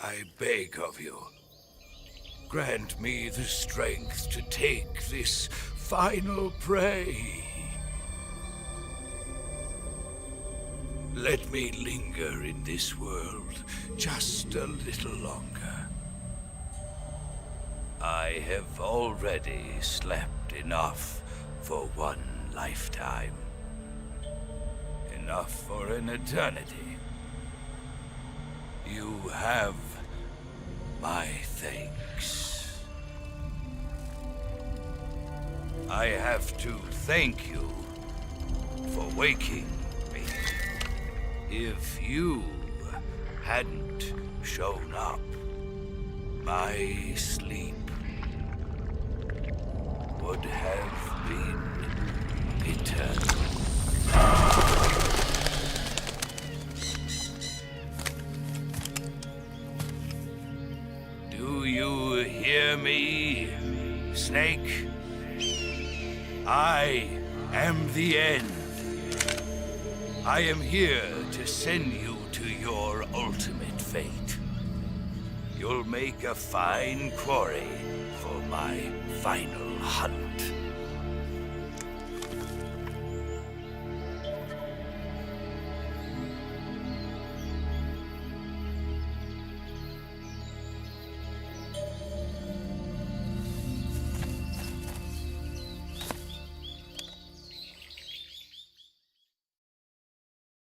I beg of you, grant me the strength to take this final prey. Let me linger in this world just a little longer. I have already slept enough for one lifetime. Enough for an eternity. You have my thanks. I have to thank you for waking me. If you hadn't shown up, my sleep would have been eternal. Do you hear me, Snake? I am the end. I am here to send you to your ultimate fate. You'll make a fine quarry for my final hunt.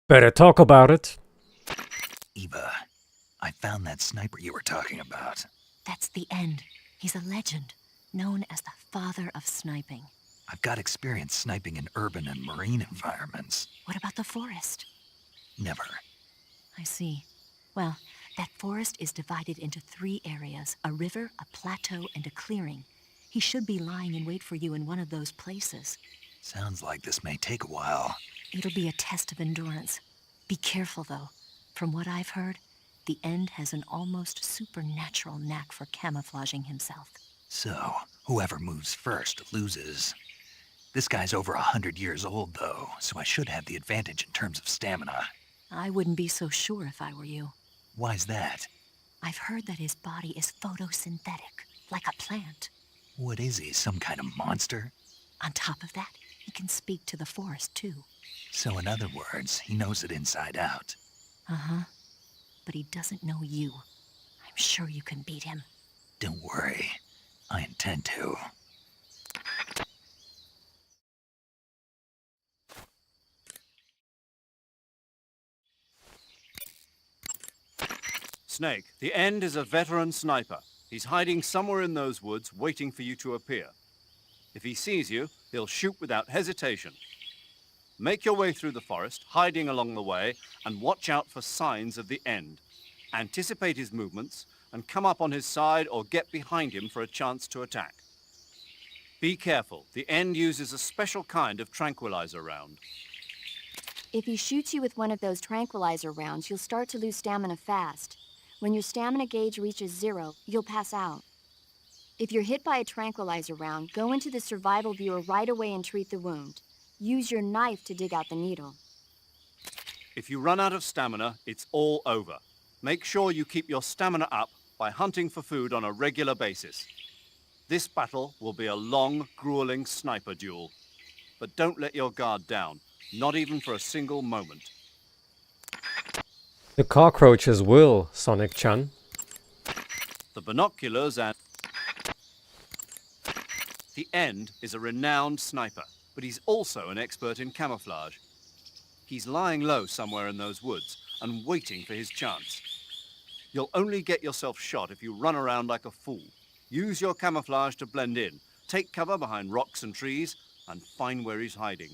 Better talk about it. Eva, I found that sniper you were talking about. That's the End. He's a legend, known as the father of sniping. I've got experience sniping in urban and marine environments. What about the forest? Never. I see. Well, that forest is divided into 3 areas, a river, a plateau, and a clearing. He should be lying in wait for you in one of those places. Sounds like this may take a while. It'll be a test of endurance. Be careful, though. From what I've heard, the End has an almost supernatural knack for camouflaging himself. So, whoever moves first loses. This guy's over 100 years old, though, so I should have the advantage in terms of stamina. I wouldn't be so sure if I were you. Why's that? I've heard that his body is photosynthetic, like a plant. What is he, some kind of monster? On top of that, he can speak to the forest, too. So in other words, he knows it inside out. Uh-huh. But he doesn't know you. I'm sure you can beat him. Don't worry. I intend to. Snake, the End is a veteran sniper. He's hiding somewhere in those woods, waiting for you to appear. If he sees you, he'll shoot without hesitation. Make your way through the forest, hiding along the way, and watch out for signs of the End. Anticipate his movements, and come up on his side or get behind him for a chance to attack. Be careful. The End uses a special kind of tranquilizer round. If he shoots you with one of those tranquilizer rounds, you'll start to lose stamina fast. When your stamina gauge reaches 0, you'll pass out. If you're hit by a tranquilizer round, go into the survival viewer right away and treat the wound. Use your knife to dig out the needle. If you run out of stamina, it's all over. Make sure you keep your stamina up by hunting for food on a regular basis. This battle will be a long, grueling sniper duel. But don't let your guard down, not even for a single moment. The cockroaches will, Sonic-chan. The binoculars and... The End is a renowned sniper, but he's also an expert in camouflage. He's lying low somewhere in those woods and waiting for his chance. You'll only get yourself shot if you run around like a fool. Use your camouflage to blend in, take cover behind rocks and trees, and find where he's hiding.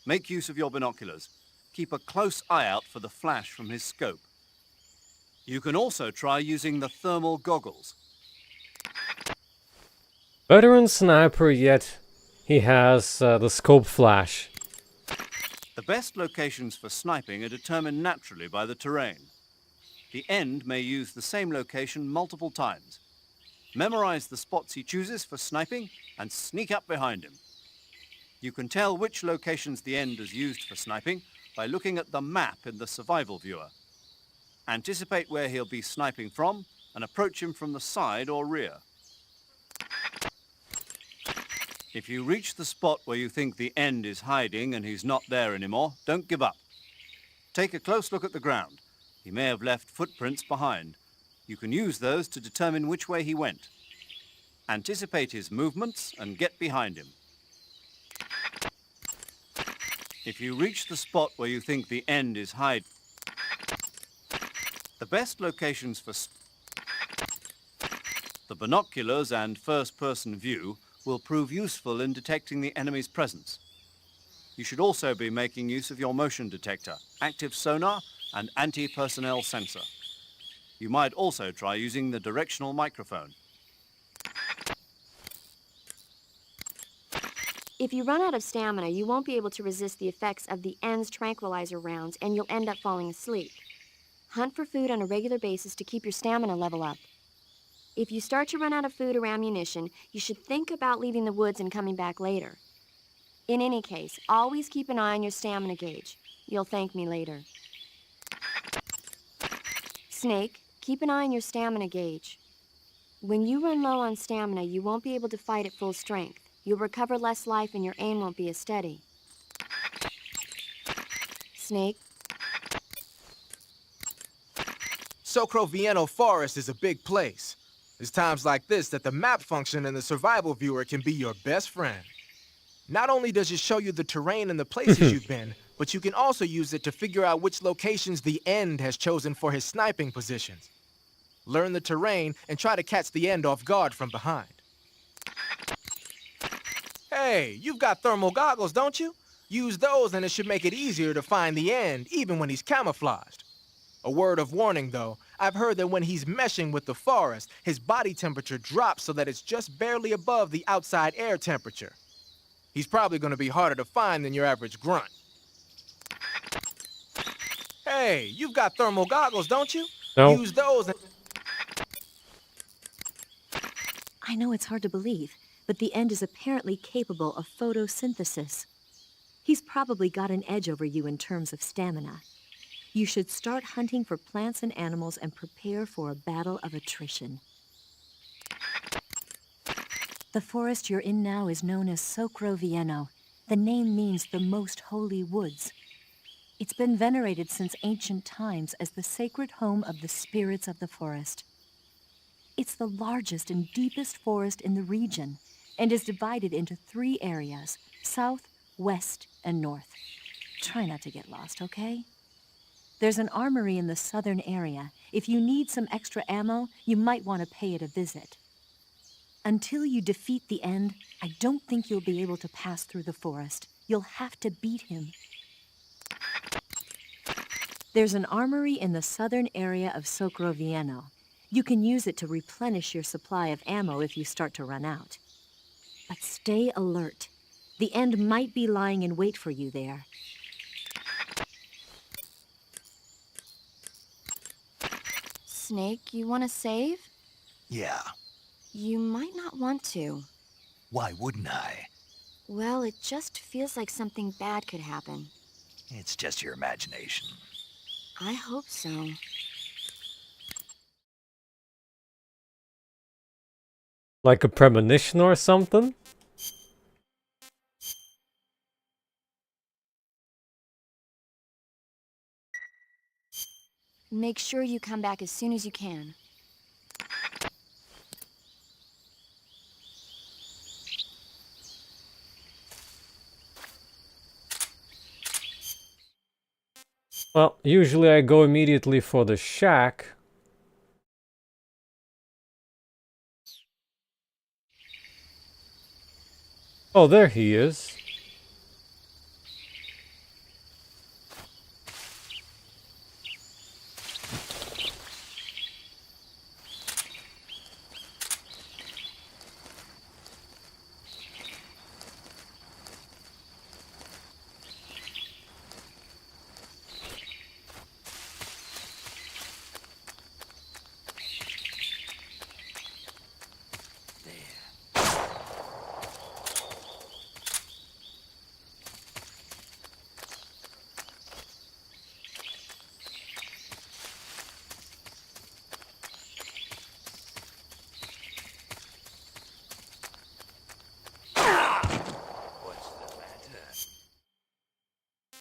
Make use of your binoculars. Keep a close eye out for the flash from his scope. You can also try using the thermal goggles. Veteran sniper, yet he has the scope flash. The best locations for sniping are determined naturally by the terrain. The End may use the same location multiple times. Memorize the spots he chooses for sniping and sneak up behind him. You can tell which locations the End has used for sniping by looking at the map in the survival viewer. Anticipate where he'll be sniping from and approach him from the side or rear. If you reach the spot where you think the End is hiding and he's not there anymore, don't give up. Take a close look at the ground. He may have left footprints behind. You can use those to determine which way he went. Anticipate his movements and get behind him. If you reach the spot where you think the End is hiding, the best locations for the binoculars and first-person view will prove useful in detecting the enemy's presence. You should also be making use of your motion detector, active sonar, and anti-personnel sensor. You might also try using the directional microphone. If you run out of stamina, you won't be able to resist the effects of the End's tranquilizer rounds, and you'll end up falling asleep. Hunt for food on a regular basis to keep your stamina level up. If you start to run out of food or ammunition, you should think about leaving the woods and coming back later. In any case, always keep an eye on your stamina gauge. You'll thank me later. Snake, keep an eye on your stamina gauge. When you run low on stamina, you won't be able to fight at full strength. You'll recover less life and your aim won't be as steady. Snake. Sokrovenno Forest is a big place. It's times like this that the map function in the survival viewer can be your best friend. Not only does it show you the terrain and the places you've been, but you can also use it to figure out which locations the End has chosen for his sniping positions. Learn the terrain and try to catch the End off guard from behind. Hey, you've got thermal goggles, don't you? Use those and it should make it easier to find the End, even when he's camouflaged. A word of warning, though. I've heard that when he's meshing with the forest, his body temperature drops so that it's just barely above the outside air temperature. He's probably going to be harder to find than your average grunt. Hey, you've got thermal goggles, don't you? No. Use those and... I know it's hard to believe, but the End is apparently capable of photosynthesis. He's probably got an edge over you in terms of stamina. You should start hunting for plants and animals and prepare for a battle of attrition. The forest you're in now is known as Sokrovenno. The name means the most holy woods. It's been venerated since ancient times as the sacred home of the spirits of the forest. It's the largest and deepest forest in the region and is divided into 3 areas: south, west, and north. Try not to get lost, okay? There's an armory in the southern area. If you need some extra ammo, you might want to pay it a visit. Until you defeat the End, I don't think you'll be able to pass through the forest. You'll have to beat him. There's an armory in the southern area of Sokrovenno. You can use it to replenish your supply of ammo if you start to run out. But stay alert. The End might be lying in wait for you there. Snake, you want to save? Yeah, You might not want to. why wouldn't I? Well, it just feels like something bad could happen. It's just your imagination. I hope so. Like a premonition or something? Make sure you come back as soon as you can. Well, usually I go immediately for the shack. Oh, there he is.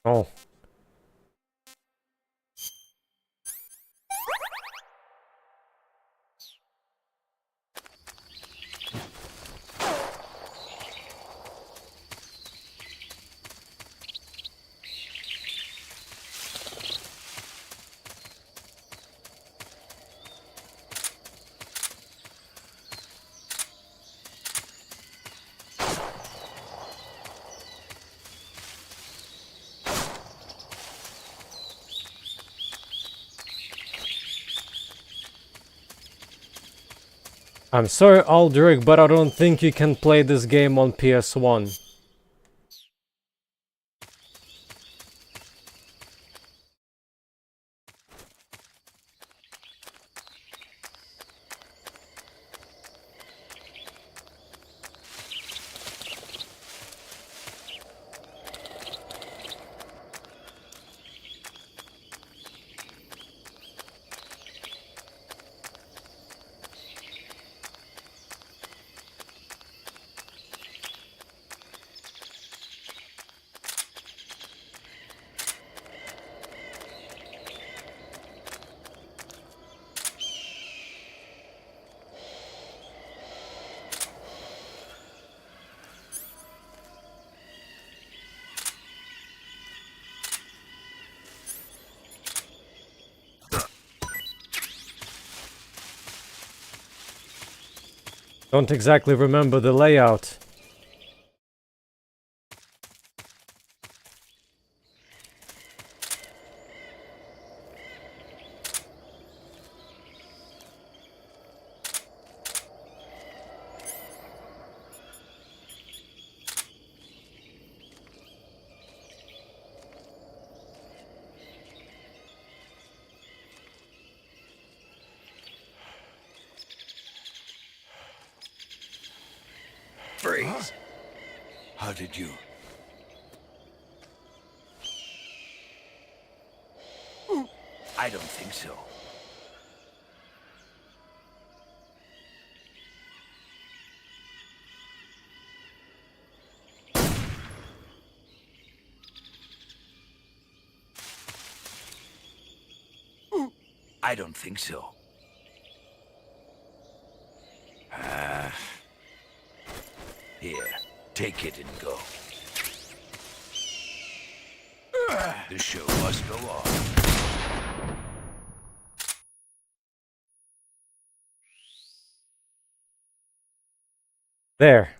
Oh. I'm sorry, Alduric, but I don't think you can play this game on PS1. Don't exactly remember the layout. Freeze. How did you... I don't think so. I don't think so. Here, take it and go. The show must go on. There.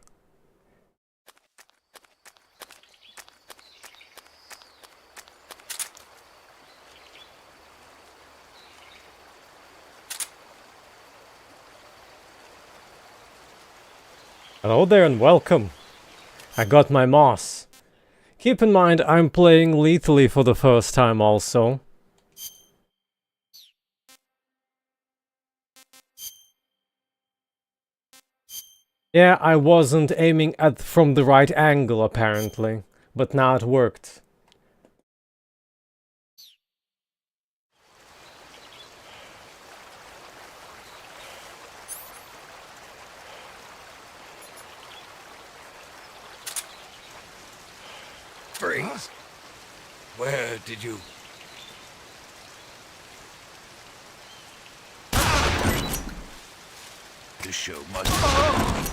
Hello there and welcome. I got my moss. Keep in mind I'm playing lethally for the first time also. Yeah, I wasn't aiming at from the right angle apparently, but now it worked. Freeze. Where did you... The show must go on.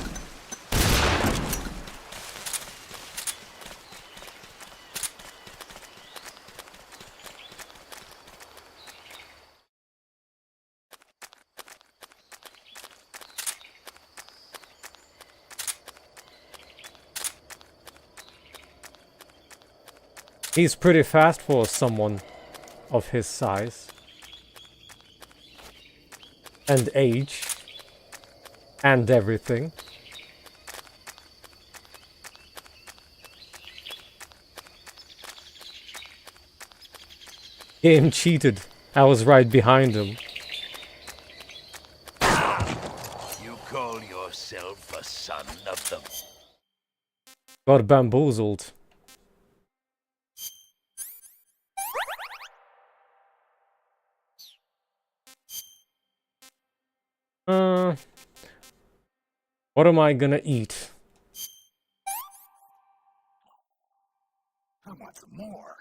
He's pretty fast for someone of his size. And age. And everything. Game cheated. I was right behind him. You call yourself a son of them? Got bamboozled. What am I gonna eat? I want some more.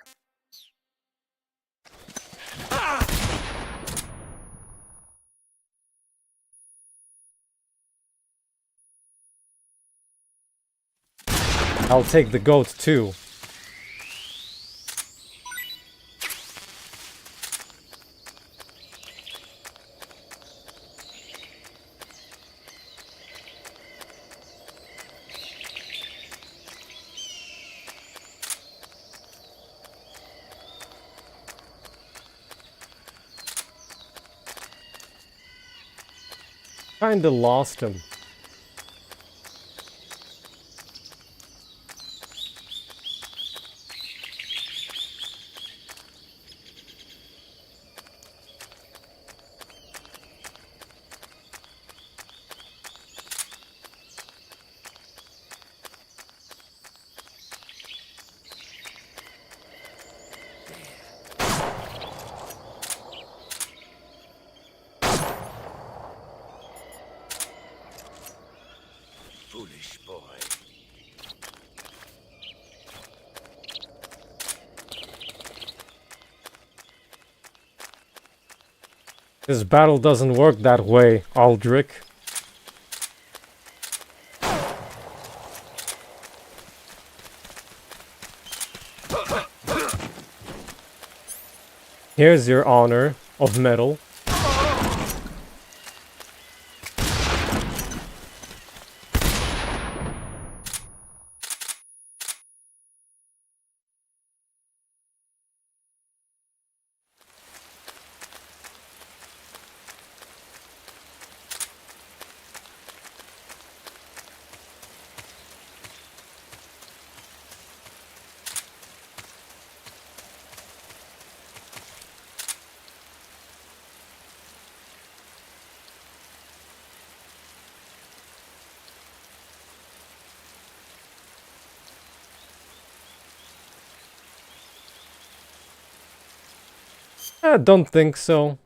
I'll take the goat too. Kinda lost him. Foolish boy. This battle doesn't work that way, Alduric. Here's your honor of metal. I don't think so.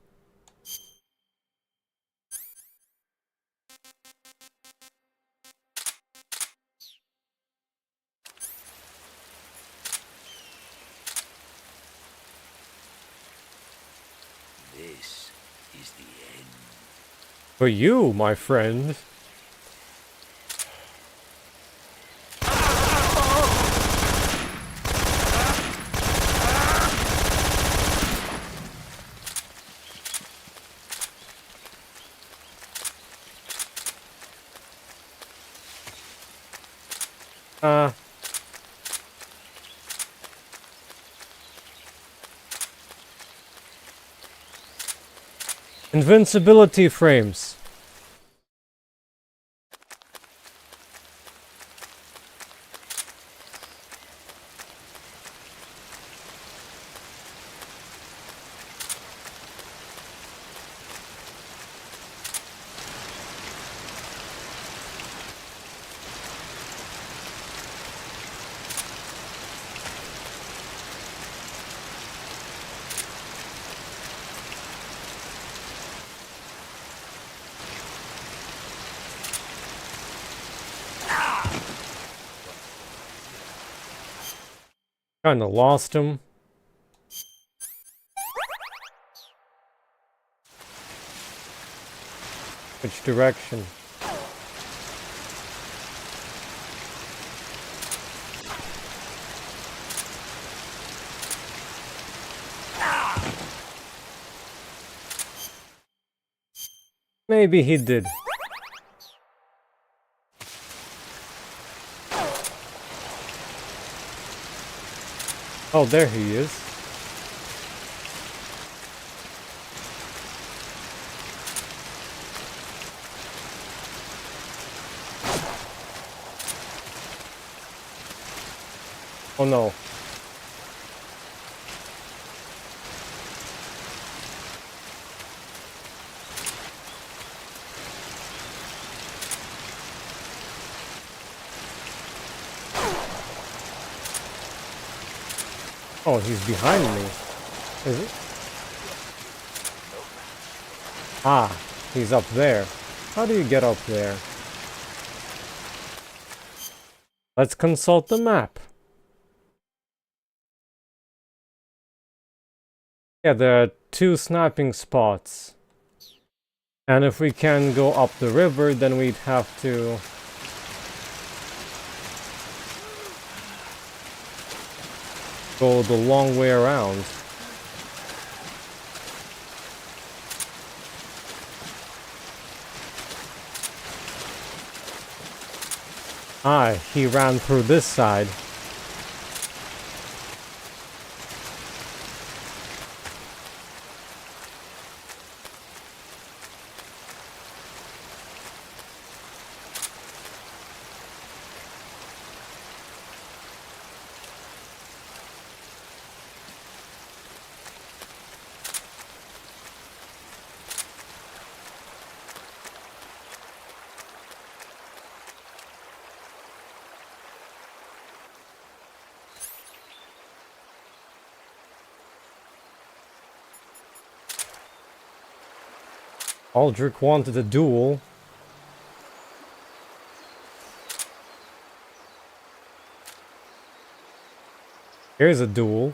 This is the end. For you, my friend. Invincibility frames. Kinda lost him. Which direction? Maybe he did. Oh, there he is. Oh no. Oh, he's behind me. Is it? Ah, he's up there. How do you get up there? Let's consult the map. Yeah, there are 2 sniping spots. And if we can go up the river, then we'd have to... go the long way around. Ah, he ran through this side. Alduric wanted a duel. Here's a duel.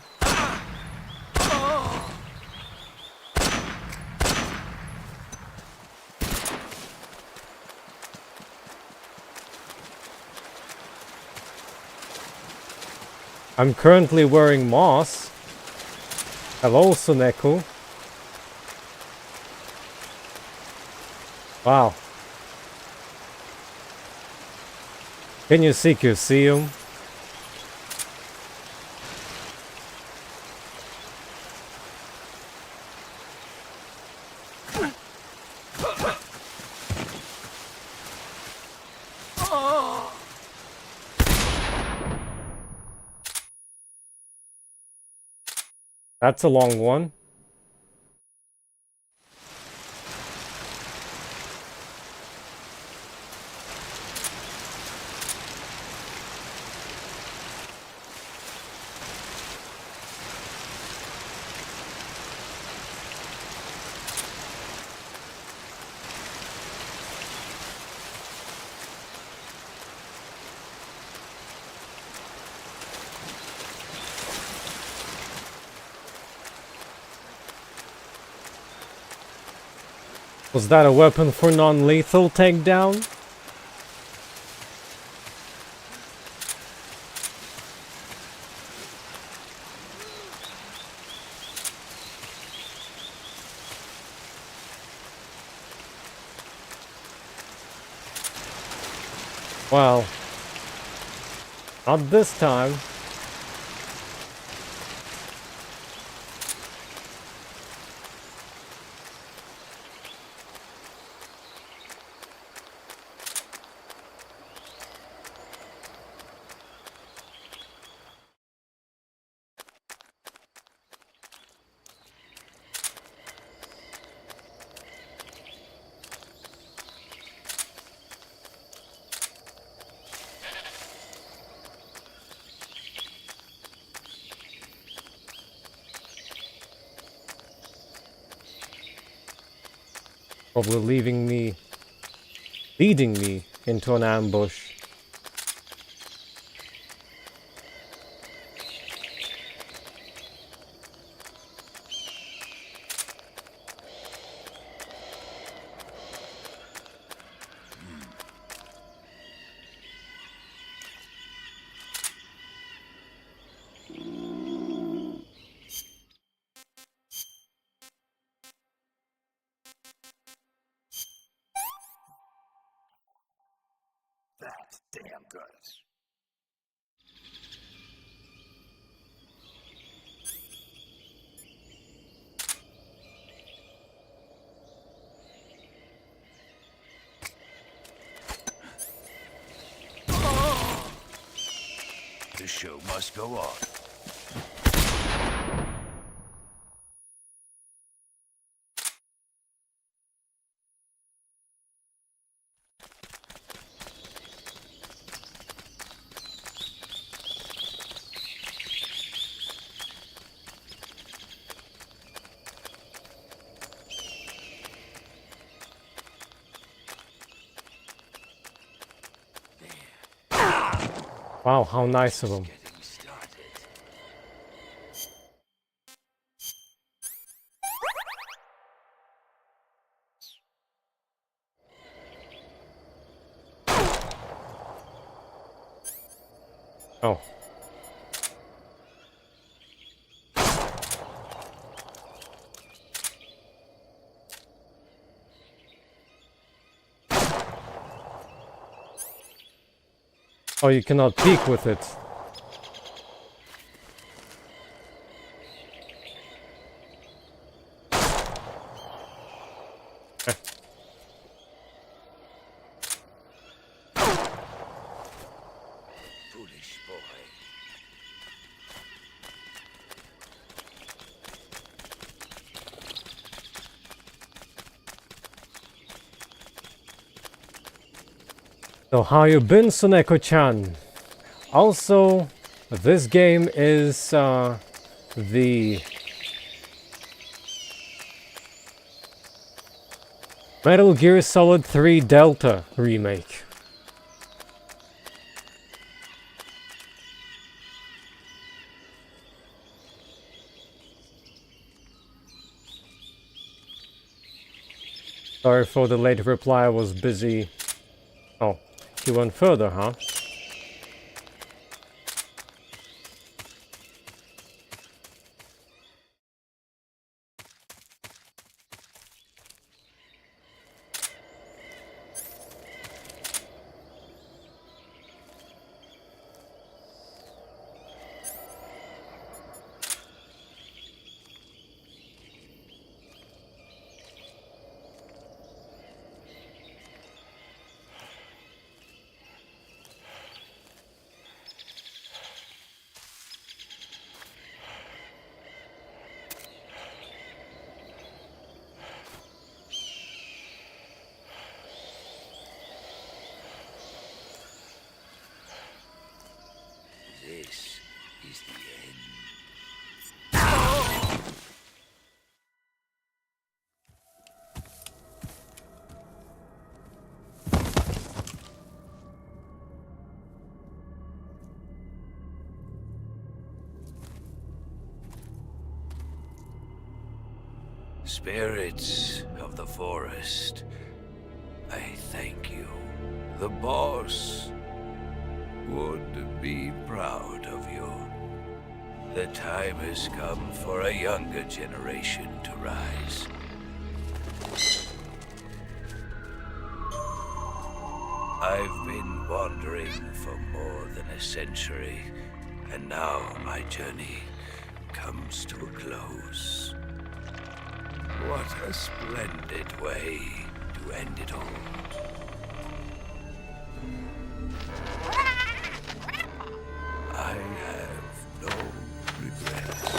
I'm currently wearing moss. Hello, Soneku. Wow. Can you see him? That's a long one. Was that a weapon for non-lethal takedown? Well, not this time. Probably leading me into an ambush. That's damn good. The show must go on. Wow, how nice of him. Oh. Oh, you cannot peek with it. Foolish boy. So how you been, Suneko-chan? Also, this game is the Metal Gear Solid 3 Delta remake. Sorry for the late reply, I was busy. Oh, he went further, huh? spirits of the forest, I thank you. The boss would be proud of you. The time has come for a younger generation to rise. I've been wandering for more than a century, and now my journey comes to a close. What a splendid way to end it all. I have no regrets.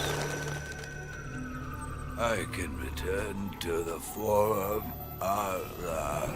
I can return to the form of the...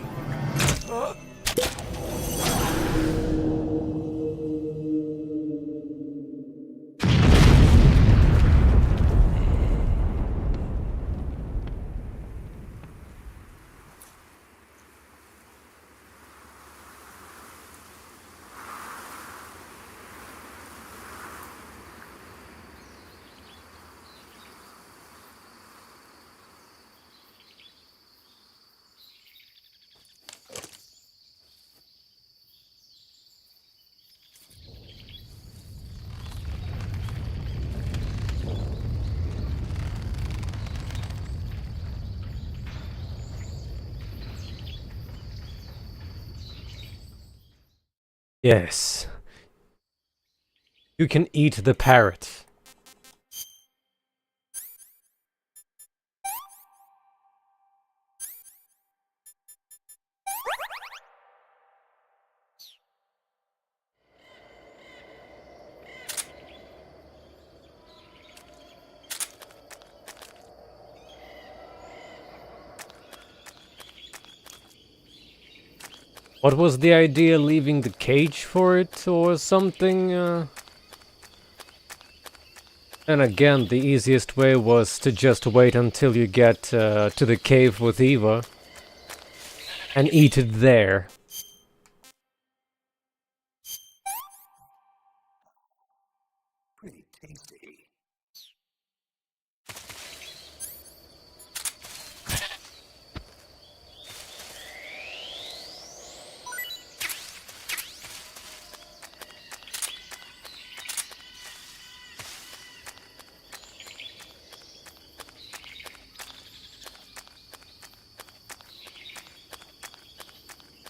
Yes. You can eat the parrot. What was the idea, leaving the cage for it or something? And again, the easiest way was to just wait until you get to the cave with Eva and eat it there. Pretty tasty.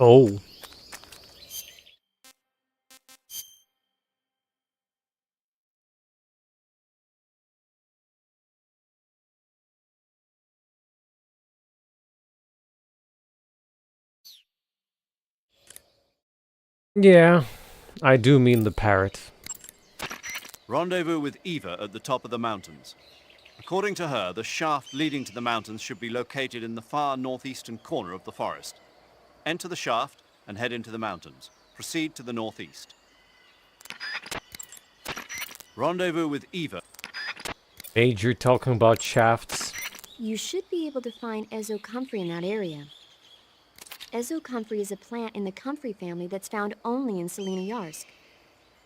Oh. Yeah, I do mean the parrot. Rendezvous with Eva at the top of the mountains. According to her, the shaft leading to the mountains should be located in the far northeastern corner of the forest. Enter the shaft and head into the mountains. Proceed to the northeast. Rendezvous with Eva. Major talking about shafts. You should be able to find Ezocomfrey in that area. Ezocomfrey is a plant in the comfrey family that's found only in Selena Yarsk.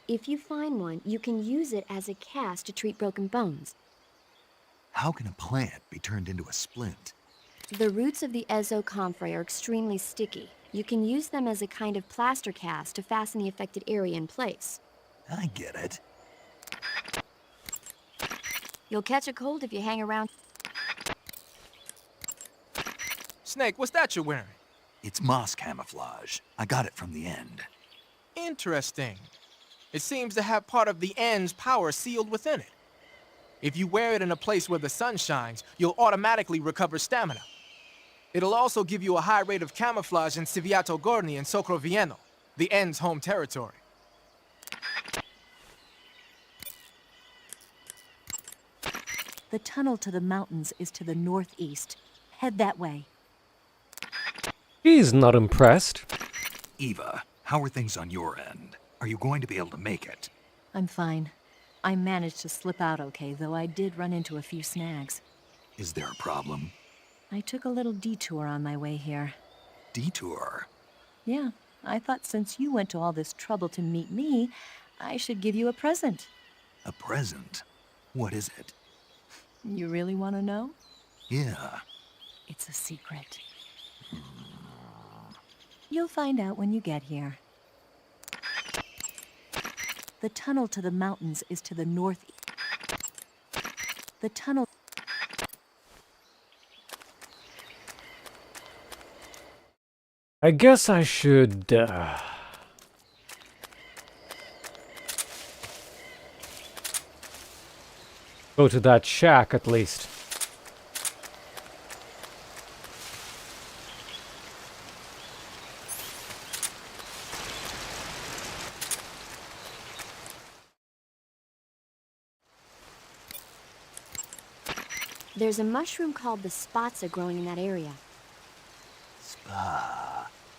If you find one, you can use it as a cast to treat broken bones. How can a plant be turned into a splint? The roots of the Ezocomfrey are extremely sticky. You can use them as a kind of plaster cast to fasten the affected area in place. I get it. You'll catch a cold if you hang around. Snake, what's that you're wearing? It's moss camouflage. I got it from the end. Interesting. It seems to have part of the end's power sealed within it. If you wear it in a place where the sun shines, you'll automatically recover stamina. It'll also give you a high rate of camouflage in Civiato Gorni and Sokrovenno, the end's home territory. The tunnel to the mountains is to the northeast. Head that way. He's not impressed. Eva, how are things on your end? Are you going to be able to make it? I'm fine. I managed to slip out okay, though I did run into a few snags. Is there a problem? I took a little detour on my way here. Detour? Yeah, I thought since you went to all this trouble to meet me, I should give you a present. A present? What is it? You really want to know? Yeah. It's a secret. You'll find out when you get here. The tunnel to the mountains is to the north. The tunnel... I guess I should... go to that shack at least. There's a mushroom called the spatza growing in that area.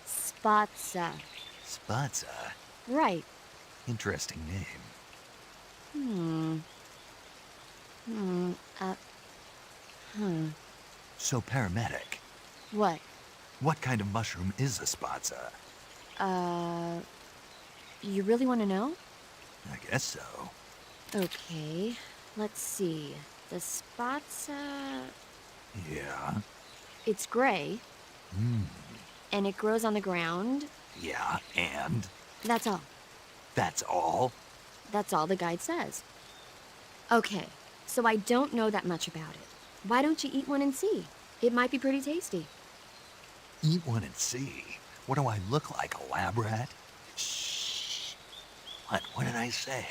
Spatza. Spatza? Right. Interesting name. So, paramedic, What? what kind of mushroom is a spatza? You really want to know? I guess so. Okay, let's see. The spatza... Yeah? It's gray, Hmm. and it grows on the ground. Yeah, and? That's all. That's all? That's all the guide says. Okay, so I don't know that much about it. Why don't you eat one and see? It might be pretty tasty. Eat one and see. What do I look like, a lab rat? Shh. What did I say?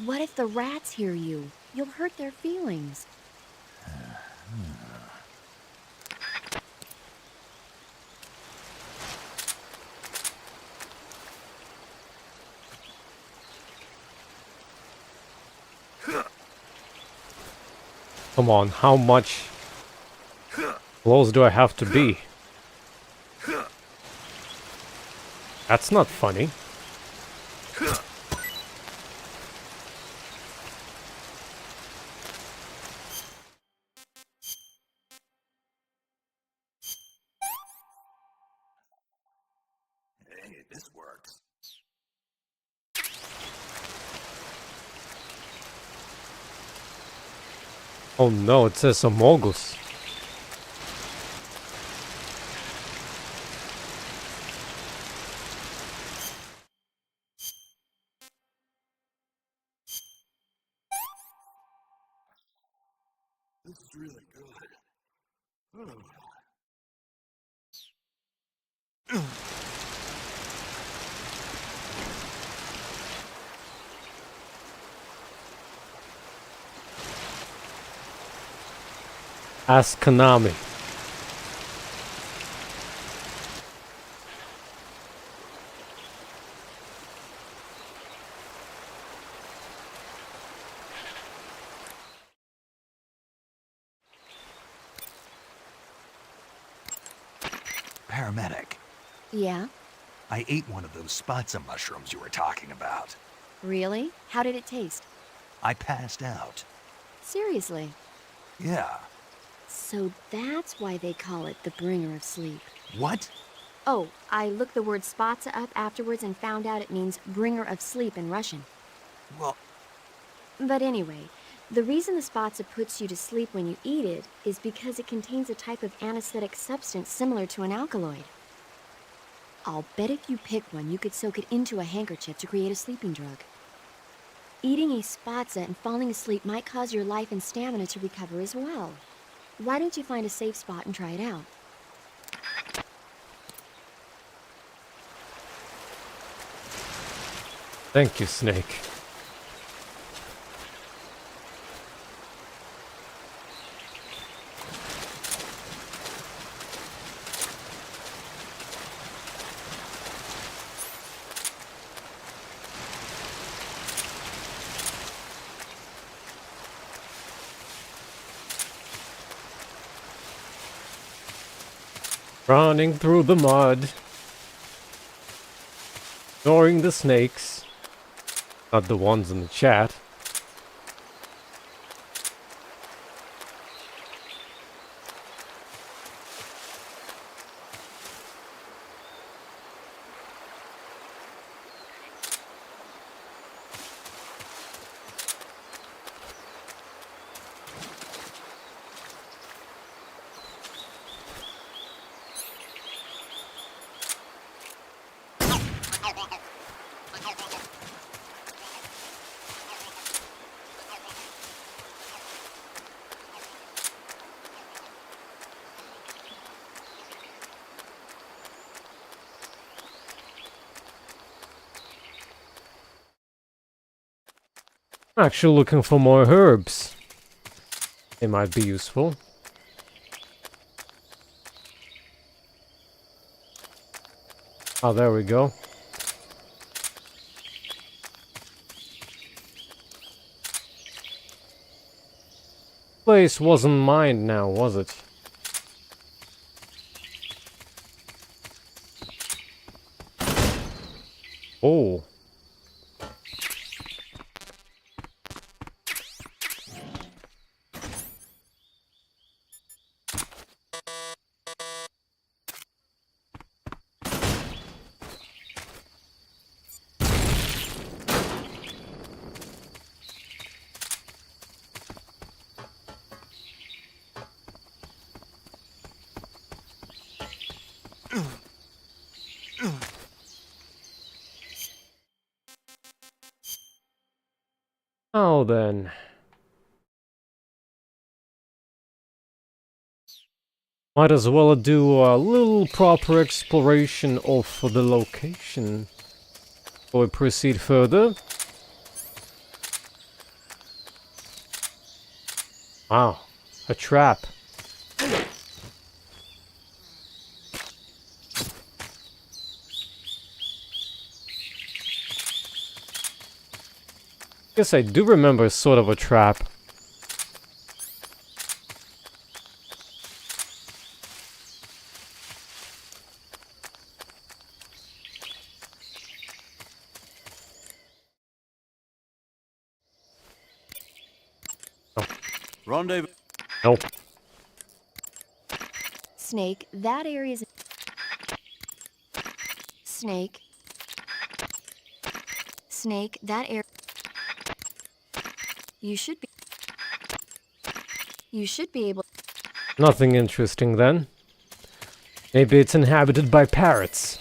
What if the rats hear you? You'll hurt their feelings. Come on, how much close do I have to be? That's not funny. Hey, this works. Oh no, it says Amogus. This is really good. Ask Konami. Paramedic, Yeah? I ate one of those spatza mushrooms you were talking about. Really? How did it taste? I passed out. Seriously? Yeah. So that's why they call it the bringer of sleep. What? Oh, I looked the word spatza up afterwards and found out it means bringer of sleep in Russian. Well, But anyway, the reason the spatza puts you to sleep when you eat it is because it contains a type of anesthetic substance similar to an alkaloid. I'll bet if you pick one, you could soak it into a handkerchief to create a sleeping drug. Eating a spatza and falling asleep might cause your life and stamina to recover as well. Why don't you find a safe spot and try it out? Thank you, Snake. Running through the mud. Ignoring the snakes. Not the ones in the chat. I'm actually looking for more herbs. They might be useful. Oh, there we go. Place wasn't mined now, was it? Oh. Now then. Might as well do a little proper exploration of the location before we proceed further. Wow, a trap. Guess I do remember sort of a trap. Rendezvous. Nope. Snake, that area's... Snake. Snake, that area... You should be able... Nothing interesting then. Maybe it's inhabited by parrots.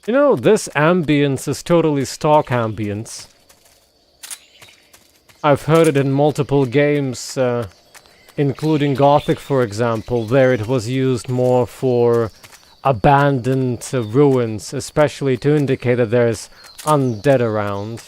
You know, this ambience is totally stock ambience. I've heard it in multiple games, including Gothic, for example. There it was used more for abandoned ruins, especially to indicate that there's undead around.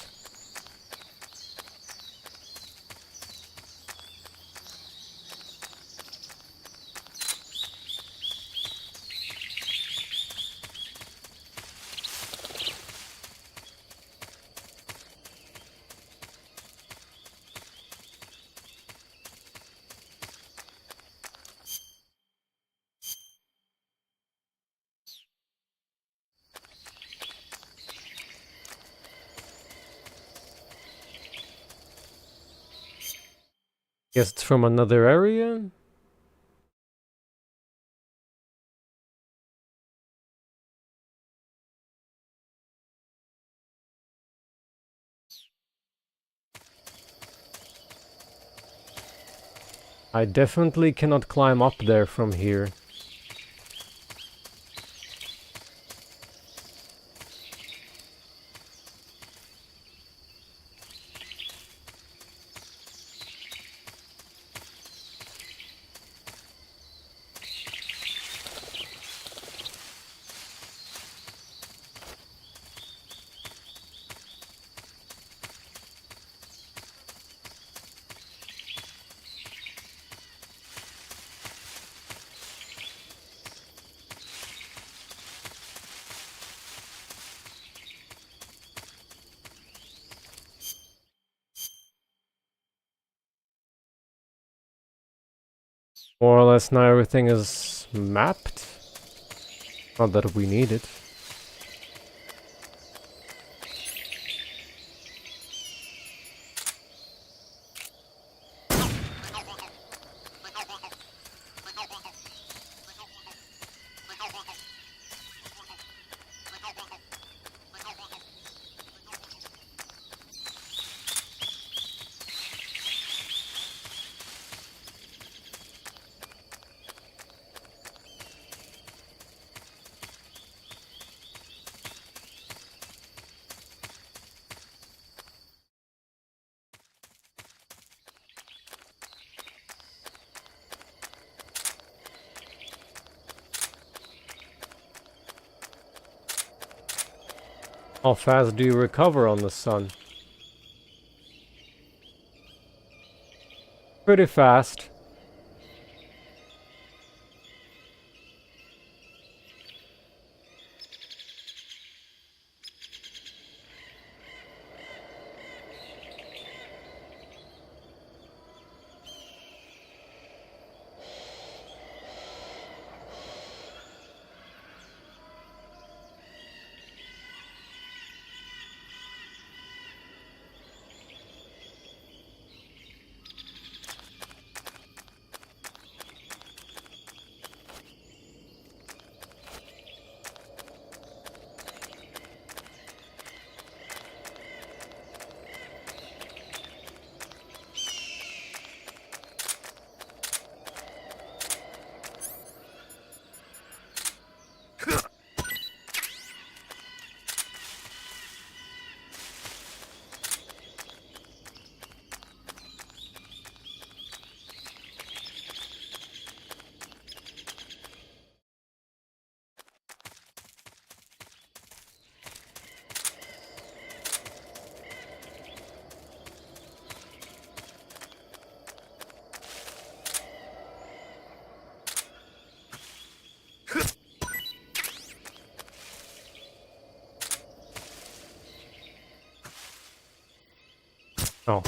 Guess it's from another area? I definitely cannot climb up there from here. More or less now everything is mapped. Not that we need it. How fast do you recover on the sun? Pretty fast. Oh.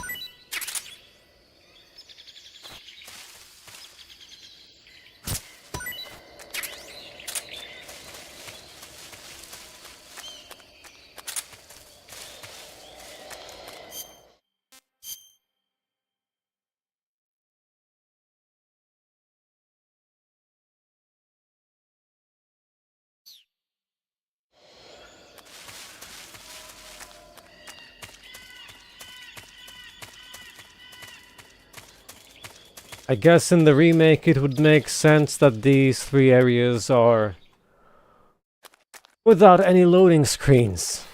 I guess in the remake it would make sense that these 3 areas are without any loading screens.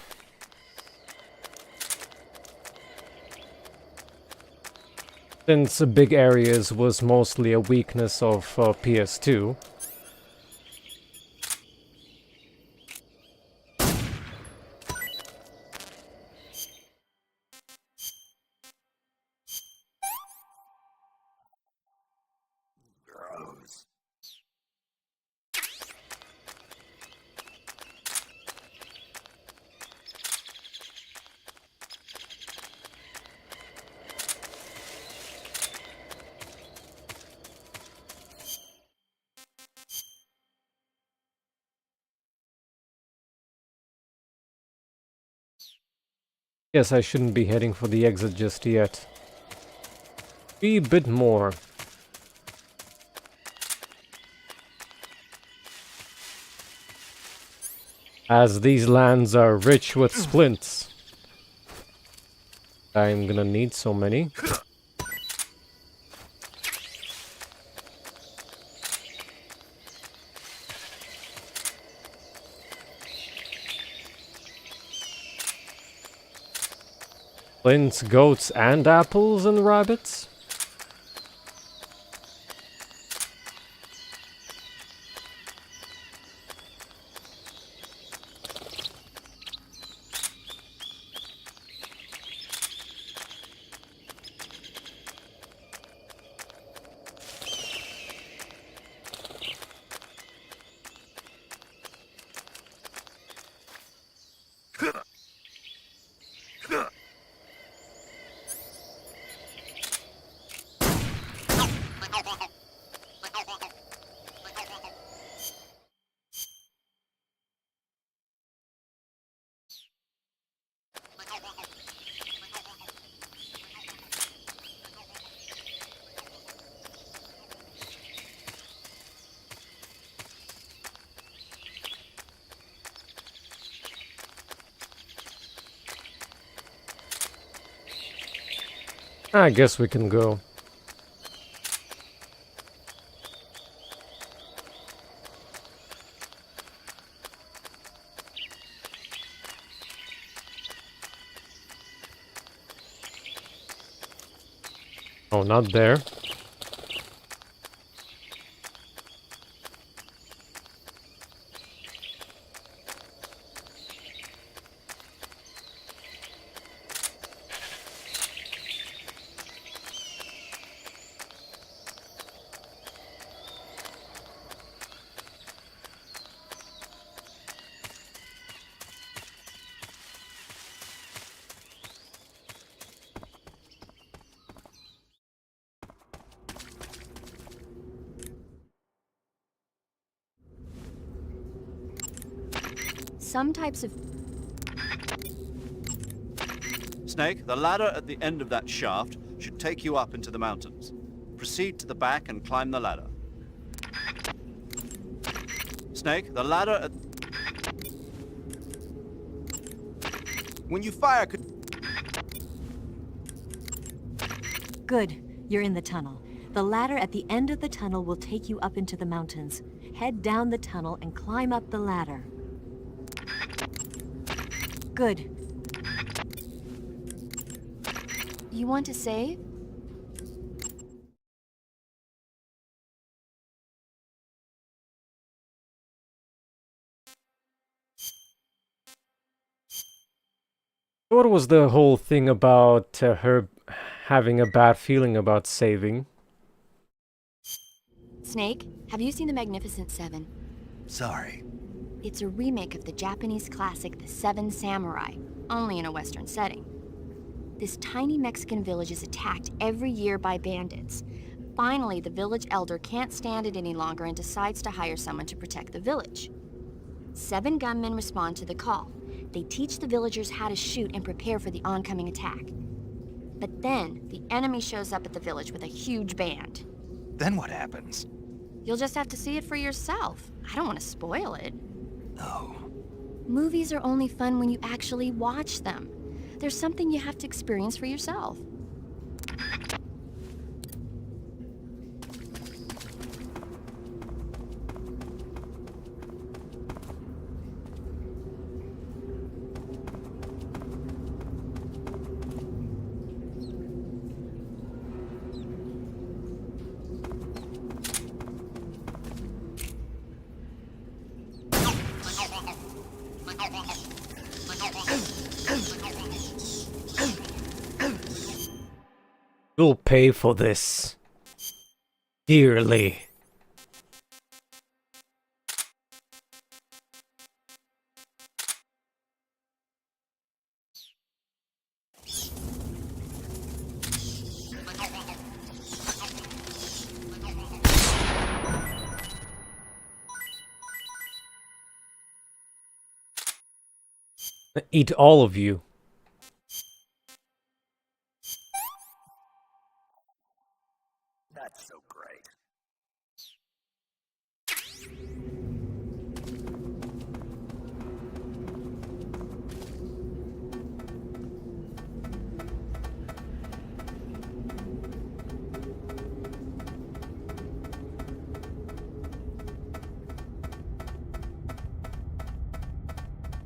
Since big areas was mostly a weakness of PS2. Yes, I shouldn't be heading for the exit just yet. Be a bit more. As these lands are rich with splints. I'm gonna need so many. Splints, goats, and apples and rabbits? I guess we can go. Oh, not there. Some types of... Snake, the ladder at the end of that shaft should take you up into the mountains. Proceed to the back and climb the ladder. Snake, the ladder at... When you fire, could... Good. You're in the tunnel. The ladder at the end of the tunnel will take you up into the mountains. Head down the tunnel and climb up the ladder. Good. You want to save? What was the whole thing about her having a bad feeling about saving? Snake, have you seen The Magnificent Seven? Sorry. It's a remake of the Japanese classic The Seven Samurai, only in a Western setting. This tiny Mexican village is attacked every year by bandits. Finally, the village elder can't stand it any longer and decides to hire someone to protect the village. 7 gunmen respond to the call. They teach the villagers how to shoot and prepare for the oncoming attack. But then, the enemy shows up at the village with a huge band. Then what happens? You'll just have to see it for yourself. I don't want to spoil it. Oh. Movies are only fun when you actually watch them. There's something you have to experience for yourself. You'll pay for this dearly. Eat all of you. That's so great.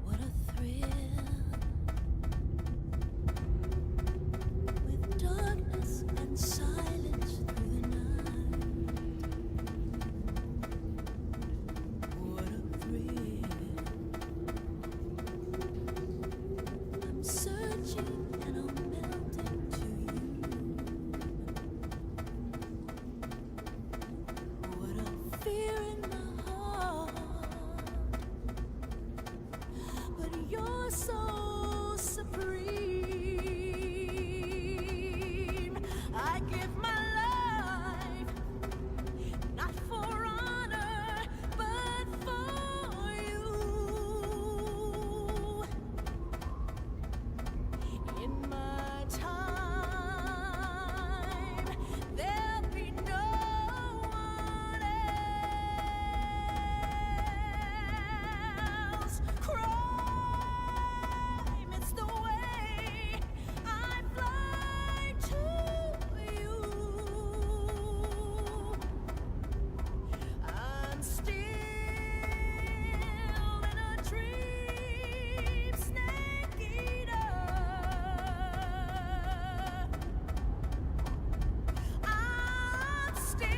What a thrill, with darkness and silence through the night. What a thrill. I'm searching and I'm melting to you. What a fear in my heart. But you're so supreme. I give my life, not for honor, but for you. In my time, there'll be no one else. It's the way I fly to you. I'm still in a dream, snake eater. I'm still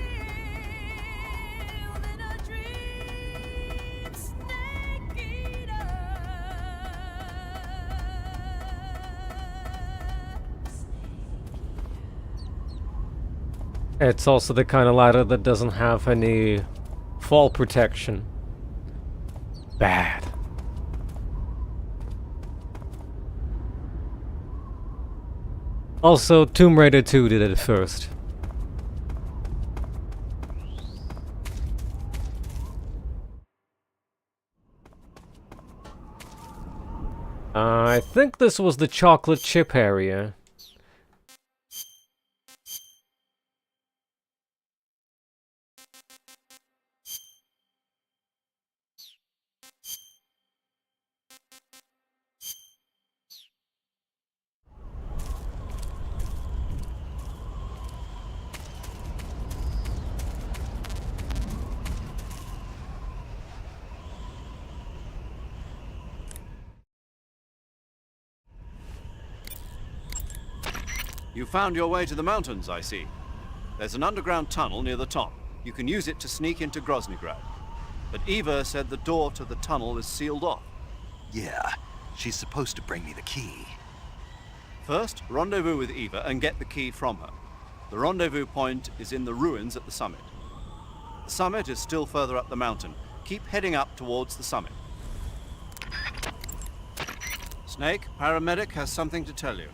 in a dream, snake eater. It's also the kind of ladder that doesn't have any fall protection. Bad. Also, Tomb Raider 2 did it first. I think this was the chocolate chip area. You found your way to the mountains, I see. There's an underground tunnel near the top. You can use it to sneak into Groznyj. But Eva said the door to the tunnel is sealed off. Yeah, she's supposed to bring me the key. First, rendezvous with Eva and get the key from her. The rendezvous point is in the ruins at the summit. The summit is still further up the mountain. Keep heading up towards the summit. Snake, paramedic has something to tell you.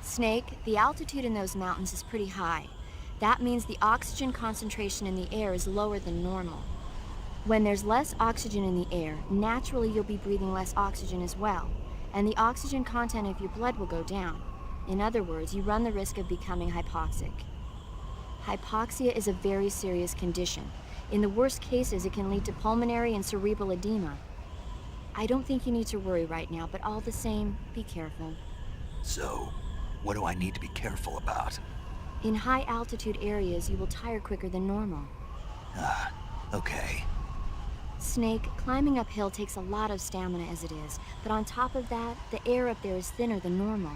Snake, the altitude in those mountains is pretty high. That means the oxygen concentration in the air is lower than normal. When there's less oxygen in the air, naturally you'll be breathing less oxygen as well, and the oxygen content of your blood will go down. In other words, you run the risk of becoming hypoxic. Hypoxia is a very serious condition. In the worst cases, it can lead to pulmonary and cerebral edema. I don't think you need to worry right now, but all the same, be careful. So, what do I need to be careful about? In high altitude areas, you will tire quicker than normal. Okay. Snake, climbing uphill takes a lot of stamina as it is, but on top of that, the air up there is thinner than normal.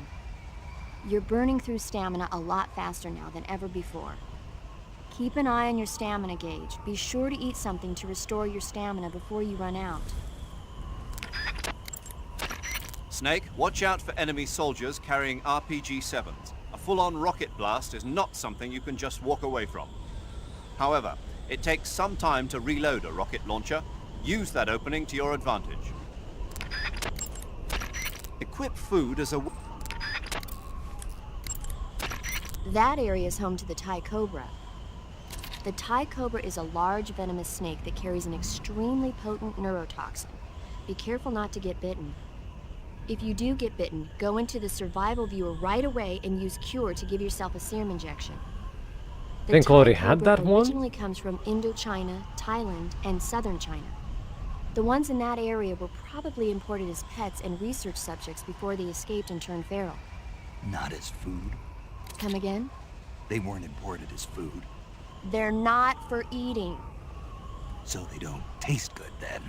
You're burning through stamina a lot faster now than ever before. Keep an eye on your stamina gauge. Be sure to eat something to restore your stamina before you run out. Snake, watch out for enemy soldiers carrying RPG-7s. A full-on rocket blast is not something you can just walk away from. However, it takes some time to reload a rocket launcher. Use that opening to your advantage. Equip food as a... That area is home to the Thai cobra. The Thai cobra is a large venomous snake that carries an extremely potent neurotoxin. Be careful not to get bitten. If you do get bitten, go into the survival viewer right away and use Cure to give yourself a serum injection. The Think Thai already had cobra that one? originally comes from Indochina, Thailand, and southern China. The ones in that area were probably imported as pets and research subjects before they escaped and turned feral. Not as food? Come again? They weren't imported as food, They're not for eating. so they don't taste good then.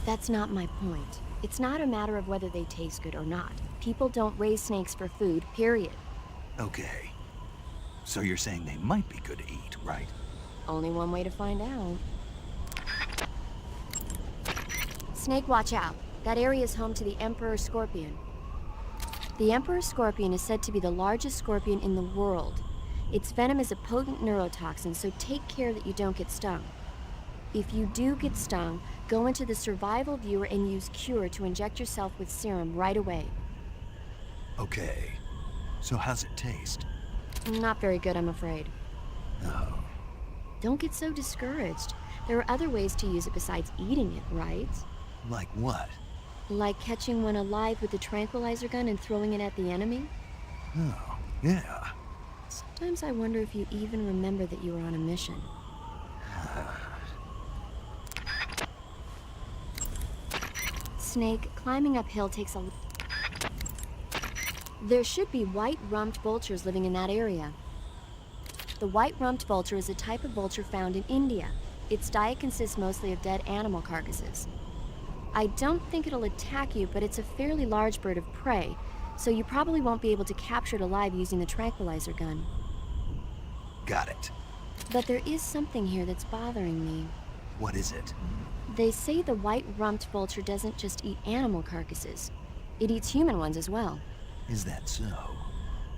That's not my point. It's not a matter of whether they taste good or not. People don't raise snakes for food, period. Okay. So you're saying they might be good to eat, right? Only one way to find out. Snake, watch out. That area is home to the Emperor Scorpion. The Emperor Scorpion is said to be the largest scorpion in the world. Its venom is a potent neurotoxin, so take care that you don't get stung. If you do get stung, go into the survival viewer and use Cure to inject yourself with serum right away. Okay. So how's it taste? Not very good, I'm afraid. Oh. Don't get so discouraged. There are other ways to use it besides eating it, right? Like what? Like catching one alive with the tranquilizer gun and throwing it at the enemy? Oh, yeah. Sometimes I wonder if you even remember that you were on a mission. Snake, climbing uphill takes a... There should be white-rumped vultures living in that area. The white-rumped vulture is a type of vulture found in India. Its diet consists mostly of dead animal carcasses. I don't think it'll attack you, but it's a fairly large bird of prey, so you probably won't be able to capture it alive using the tranquilizer gun. Got it. But there is something here that's bothering me. What is it? They say the white-rumped vulture doesn't just eat animal carcasses. It eats human ones as well. Is that so?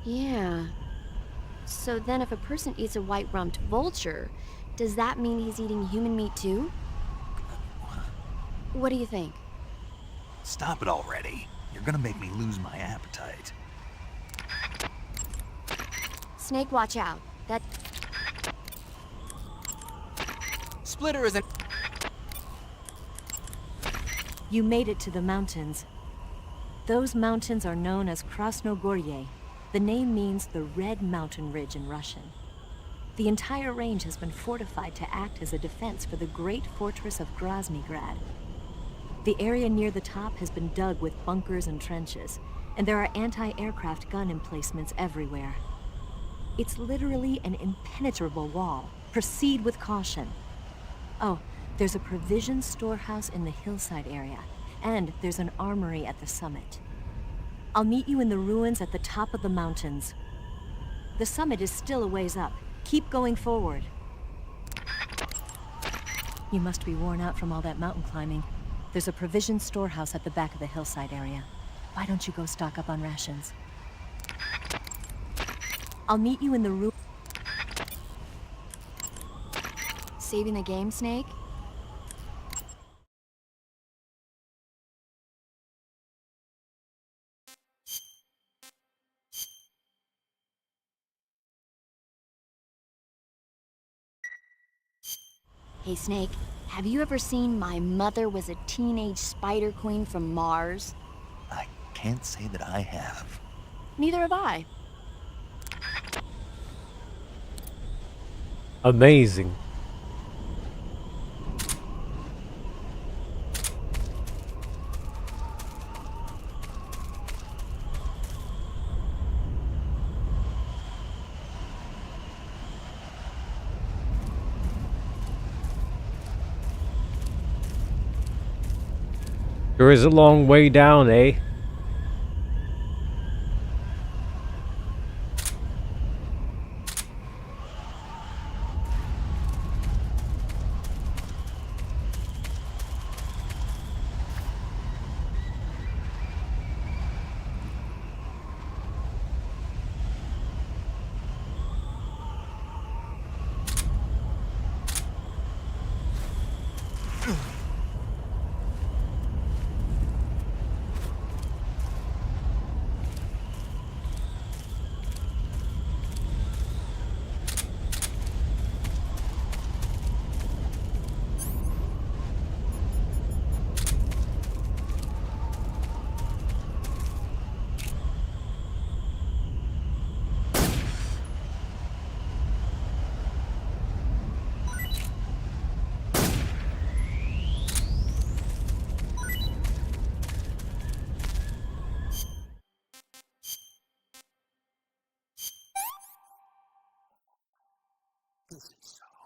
Yeah. So then if a person eats a white-rumped vulture, does that mean he's eating human meat too? What do you think? Stop it already. You're gonna make me lose my appetite. Snake, watch out. That... Splitter is an... You made it to the mountains. Those mountains are known as Krasnogorye. The name means the Red Mountain Ridge in Russian. The entire range has been fortified to act as a defense for the great fortress of Groznyj. The area near the top has been dug with bunkers and trenches, and there are anti-aircraft gun emplacements everywhere. It's literally an impenetrable wall. Proceed with caution. Oh, there's a provision storehouse in the hillside area, and there's an armory at the summit. I'll meet you in the ruins at the top of the mountains. The summit is still a ways up. Keep going forward. You must be worn out from all that mountain climbing. There's a provision storehouse at the back of the hillside area. Why don't you go stock up on rations? I'll meet you in the Saving the game, Snake? Hey, Snake, have you ever seen My Mother Was a Teenage Spider Queen from Mars? I can't say that I have. Neither have I. Amazing. There is a long way down, eh?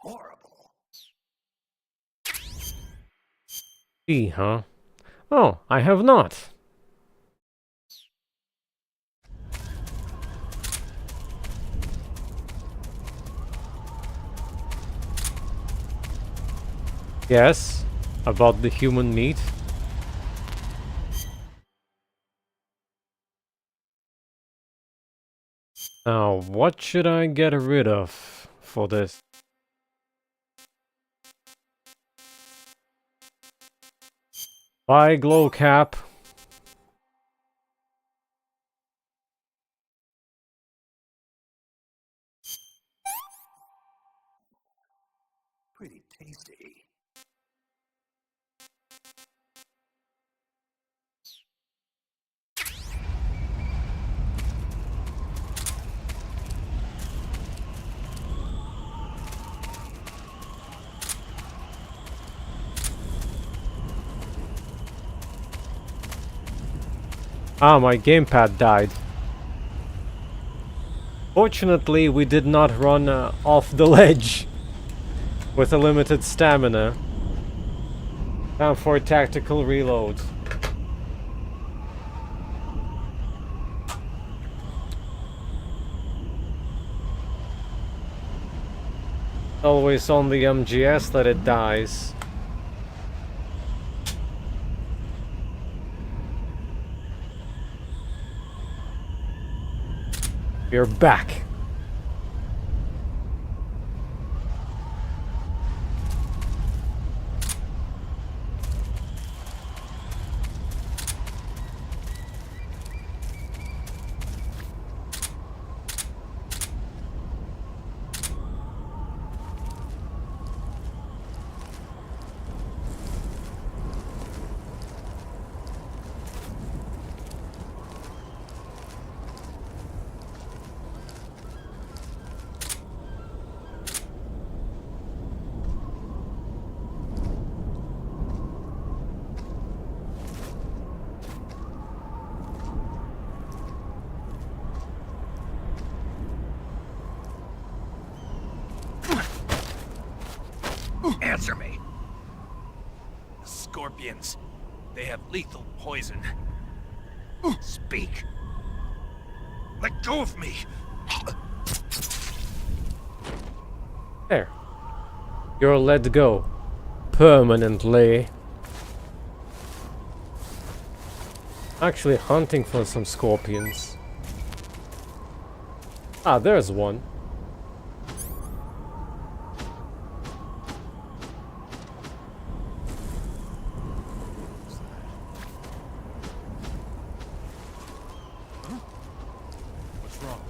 Horrible. Huh? Oh, I have not. Yes, about the human meat. Now, what should I get rid of for this? Buy glow cap. Pretty tasty. Ah, my gamepad died. Fortunately, we did not run off the ledge with a limited stamina. Time for a tactical reload. Always on the MGS that it dies. We're back. Answer me! Scorpions. They have lethal poison. Speak. Let go of me! There. You're let go. Permanently. Actually hunting for some scorpions. Ah, there's one. What's wrong?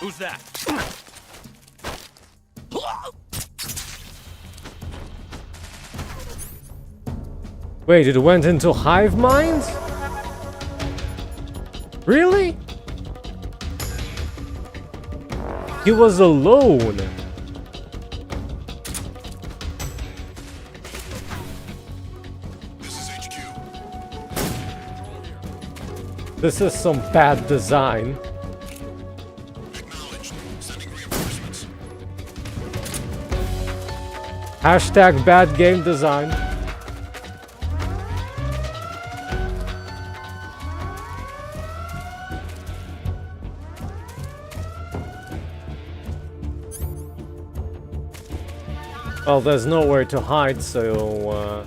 Who's that? Wait, it went into hive mind? Really? He was alone. This is HQ. This is some bad design. Acknowledged. Sending reinforcements. Hashtag bad game design. Well, there's nowhere to hide, so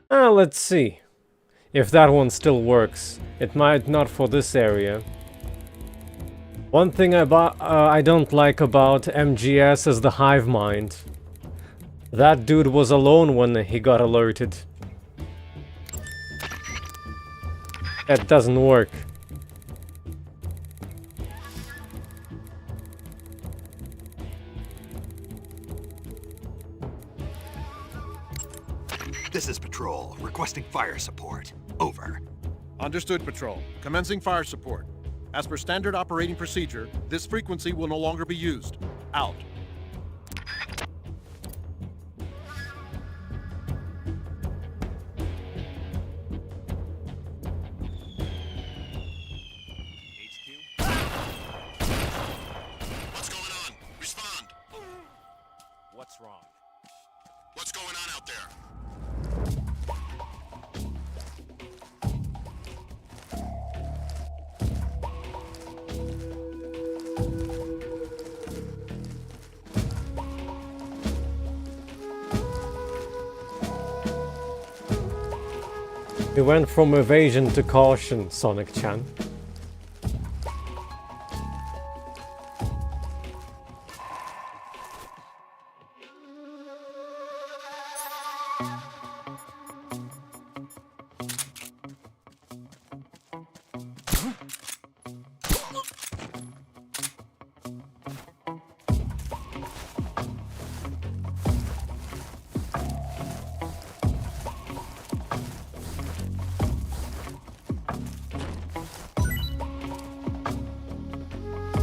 let's see if that one still works. It might not for this area. One thing I don't like about MGS is the hive mind. That dude was alone when he got alerted. That doesn't work. This is Patrol, requesting fire support. Over. Understood, Patrol. Commencing fire support. As per standard operating procedure, this frequency will no longer be used. Out. What's going on? Respond. What's wrong? What's going on out there? We went from evasion to caution, Sonic-chan.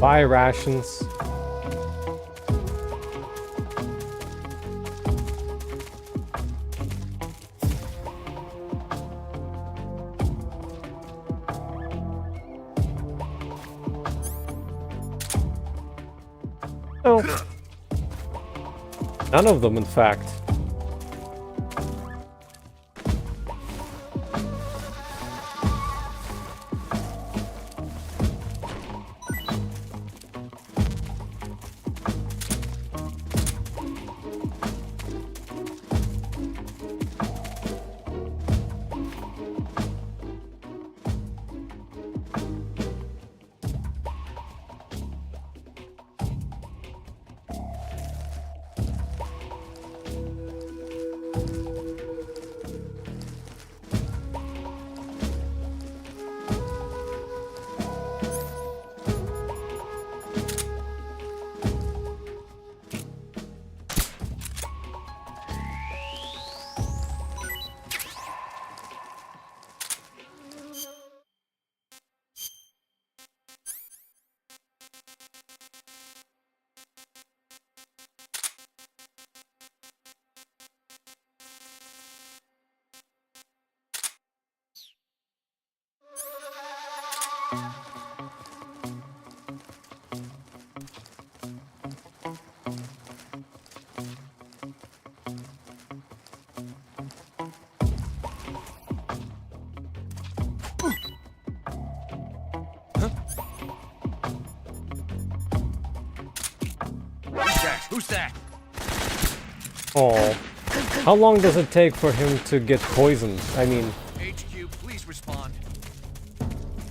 Buy rations. Oh. None of them, in fact. Who's that? Oh. How long does it take for him to get poisoned? I mean... HQ, please respond.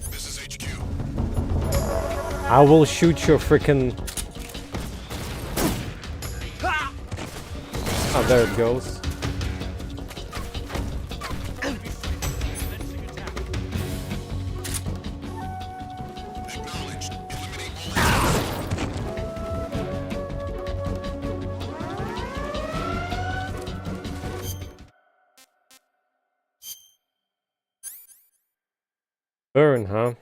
This is HQ. I will shoot your frickin'... Oh, there it goes. Acknowledged. Eliminate all Burn, huh?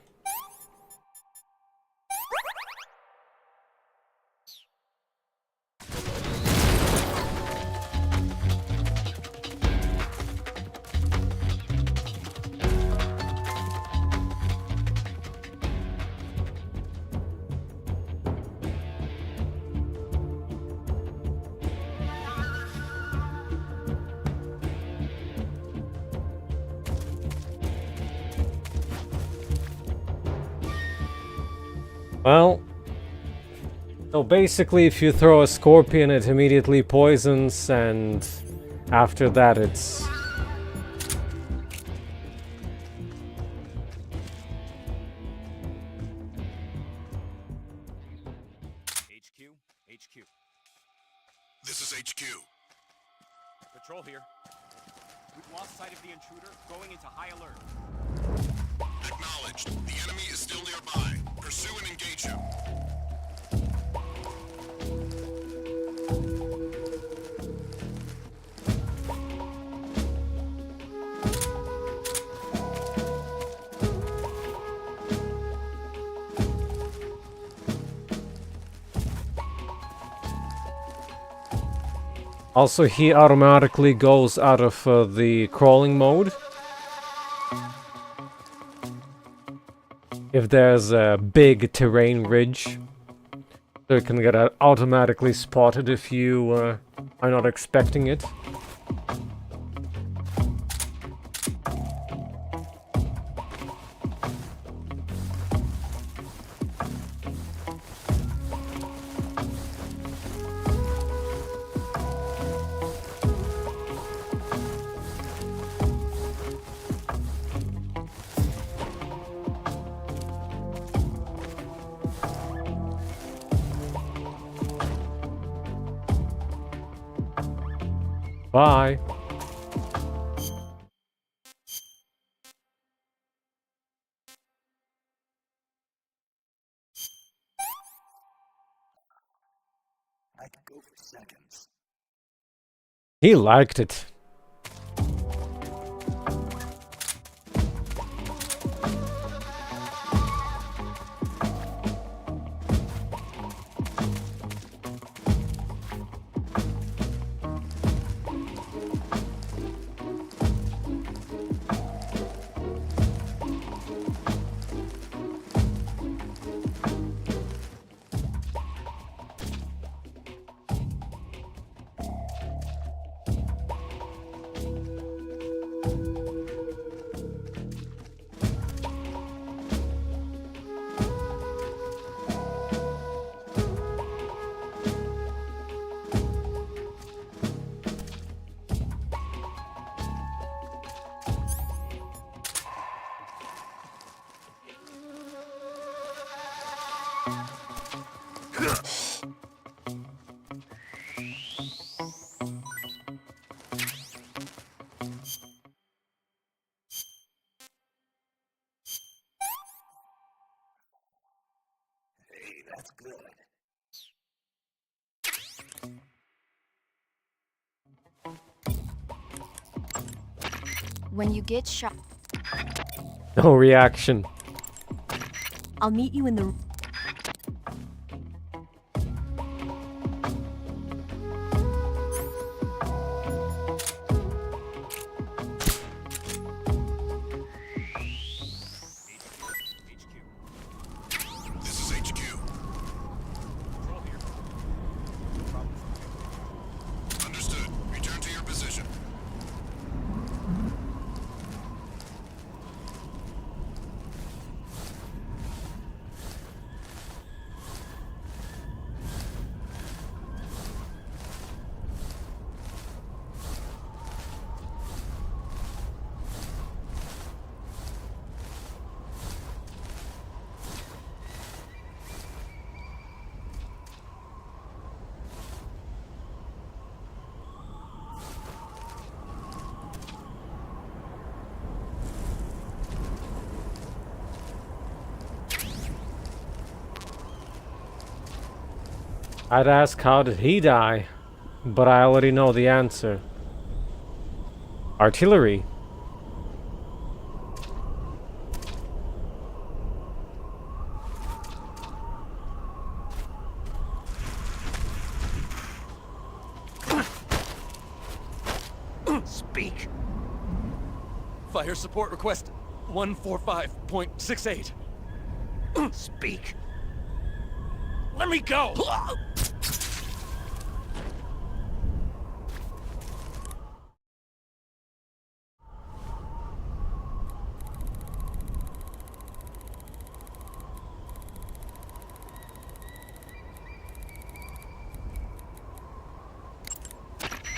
Well, so basically if you throw a scorpion it immediately poisons, and after that it's... HQ. This is HQ. Patrol here. We've lost sight of the intruder, going into high alert. Acknowledged. The enemy is still nearby. Pursue and engage him. Also, he automatically goes out of the crawling mode if there's a big terrain ridge. So it can get automatically spotted if you are not expecting it. Bye. I could go for seconds. He liked it. Hey, that's good. When you get shot, No reaction. I'll meet you in the... This is HQ. Patrol here. Understood. Return to your position. I'd ask how did he die, but I already know the answer. Artillery. Speak. Fire support request 145.68. Speak. Let me go!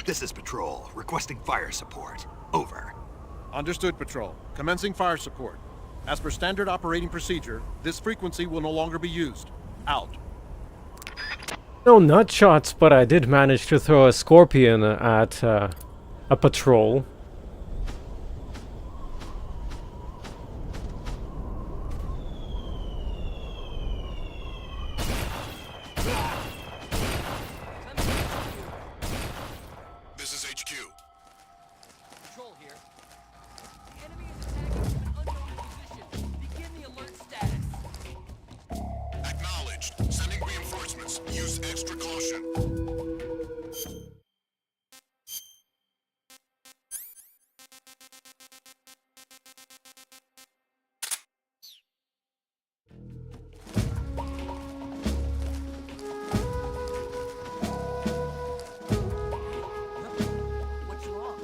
This is Patrol, requesting fire support. Over. Understood, Patrol. Commencing fire support. As per standard operating procedure, this frequency will no longer be used. Out. No nutshots, but I did manage to throw a scorpion at a patrol. This is HQ. Patrol here. The enemy is attacking from an unknown position. Begin the alert status. Acknowledged. Sending reinforcements. Use extra caution. What's wrong?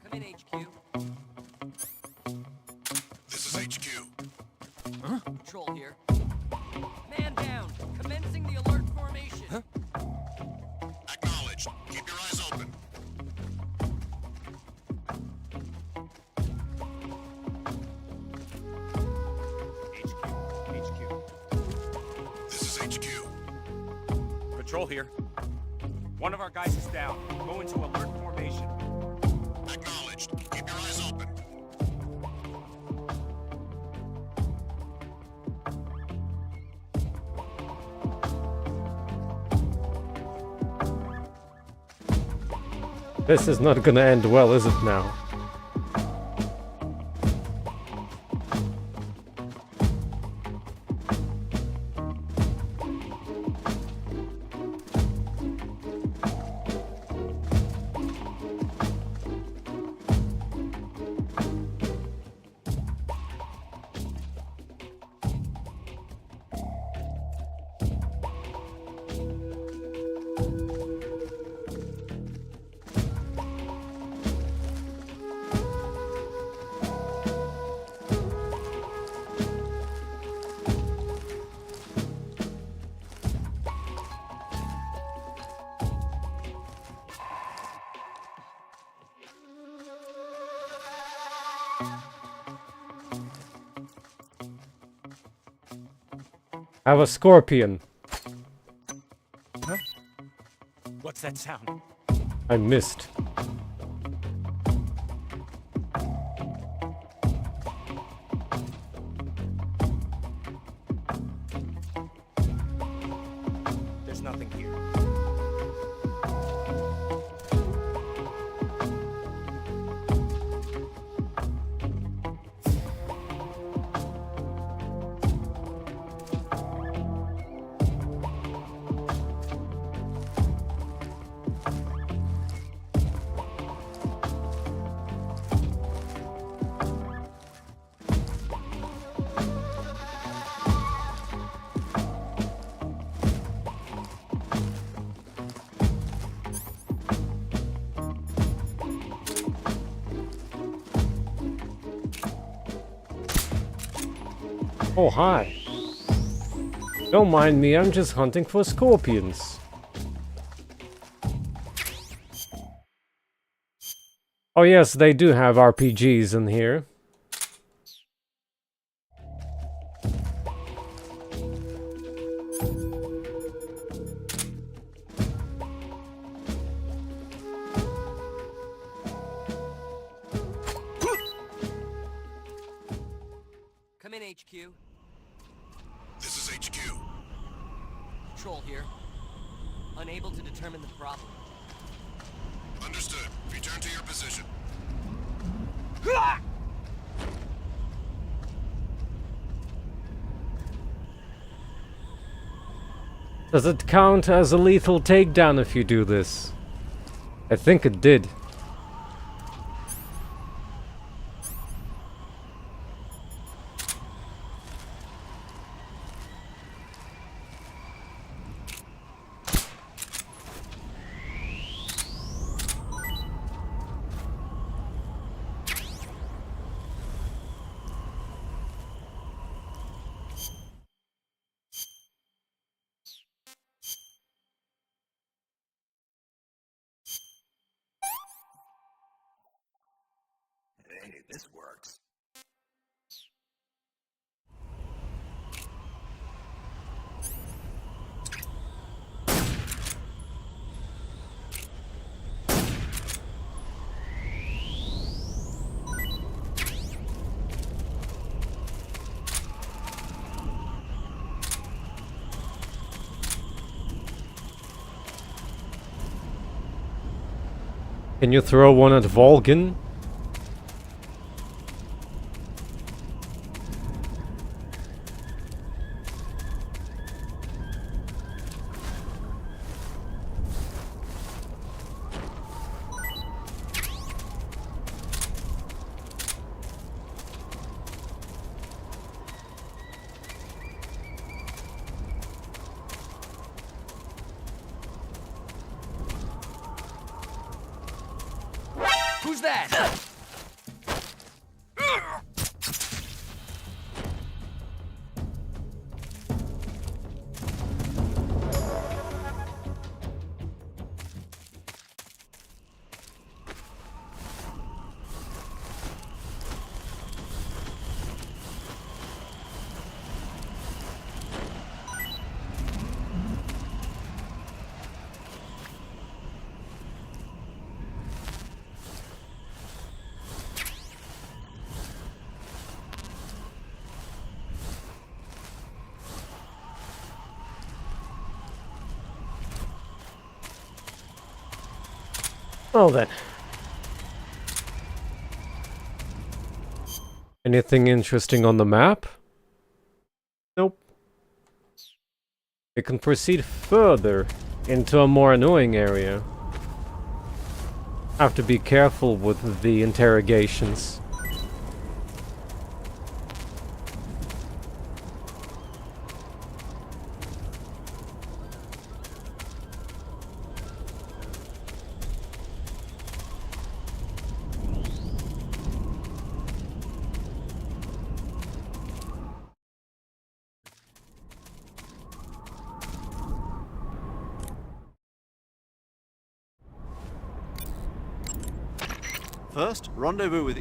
Come in, HQ. This is HQ. Patrol here. Man down. Commencing the alert formation. Acknowledged. Keep your eyes open. HQ. This is HQ. Patrol here. One of our guys is down. Go into alert formation. Acknowledged. Keep your eyes open. This is not gonna end well, is it now? I have a scorpion. What's that sound? I missed. There's nothing here. Oh, hi. Don't mind me, I'm just hunting for scorpions. Oh yes, they do have RPGs in here. HQ? This is HQ. Patrol here. Unable to determine the problem. Understood. Return to your position. Does it count as a lethal takedown if you do this? I think it did. Hey, this works. Can you throw one at Volgin? Who's that? Well then. Anything interesting on the map? Nope. We can proceed further into a more annoying area. Have to be careful with the interrogations. First, rendezvous with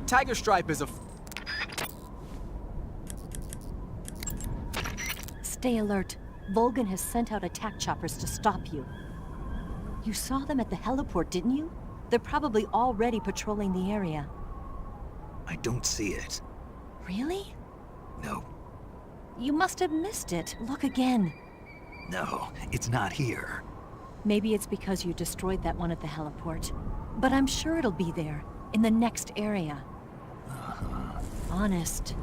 Tiger Stripe is a... Stay alert. Volgin has sent out attack choppers to stop you. You saw them at the heliport, didn't you? They're probably already patrolling the area. I don't see it. Really? No, You must have missed it. Look again. no, it's not here. Maybe it's because you destroyed that one at the heliport. But I'm sure it'll be there, in the next area. Honest.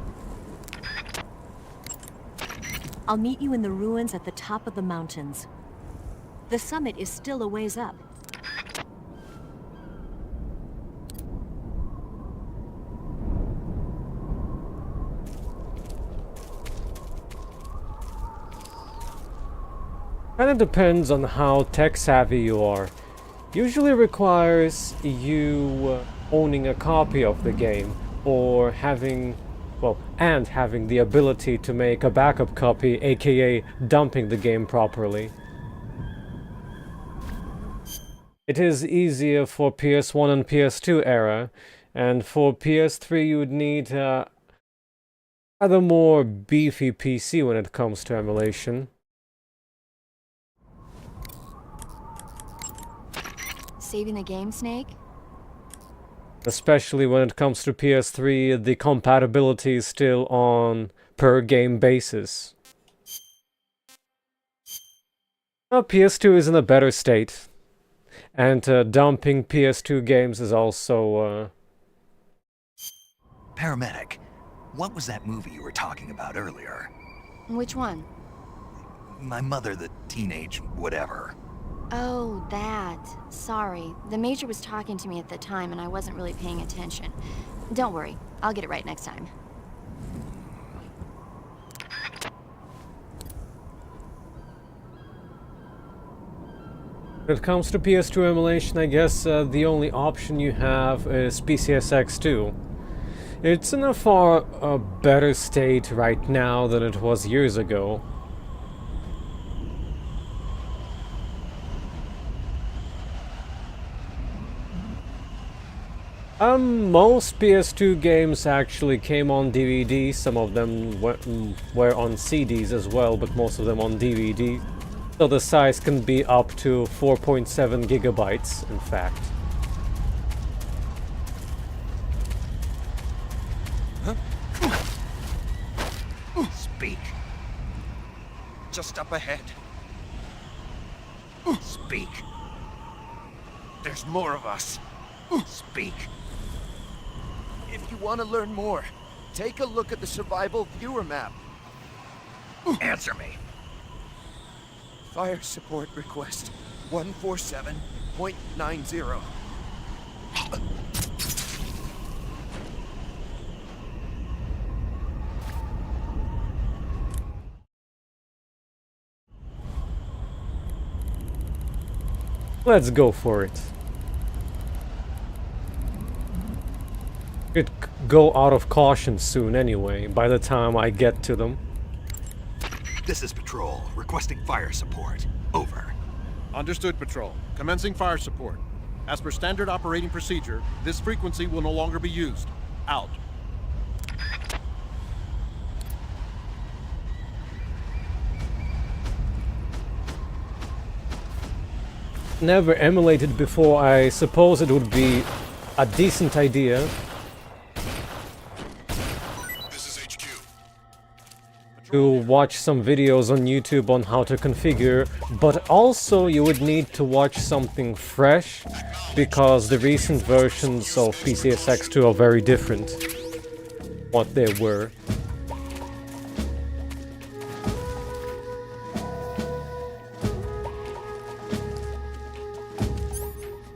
I'll meet you in the ruins at the top of the mountains. The summit is still a ways up. Kinda depends on how tech-savvy you are. Usually requires you owning a copy of the game, or having, well, and having the ability to make a backup copy, aka dumping the game properly. It is easier for PS1 and PS2 era, and for PS3 you would need a rather more beefy PC when it comes to emulation. Saving the game, Snake? Especially when it comes to PS3, the compatibility is still on per game basis. Now, PS2 is in a better state. And dumping PS2 games is also... Paramedic, what was that movie you were talking about earlier? Which one? My mother, the teenage whatever. Oh, that. Sorry. The Major was talking to me at the time and I wasn't really paying attention. Don't worry. I'll get it right next time. When it comes to PS2 emulation, I guess the only option you have is PCSX2. It's in a far better state right now than it was years ago. Most PS2 games actually came on DVD, some of them were on CDs as well, but most of them on DVD. So the size can be up to 4.7 gigabytes, in fact. Speak. Just up ahead. Speak. There's more of us. Speak. If you want to learn more, take a look at the survival viewer map. Answer me. Fire support request 147.90. Let's go for it. It go out of caution soon anyway, by the time I get to them. This is Patrol, requesting fire support. Over. Understood, Patrol. Commencing fire support. As per standard operating procedure, this frequency will no longer be used. Out. Never emulated before. I suppose it would be a decent idea. To watch some videos on YouTube on how to configure, but also you would need to watch something fresh, because the recent versions of PCSX2 are very different what they were.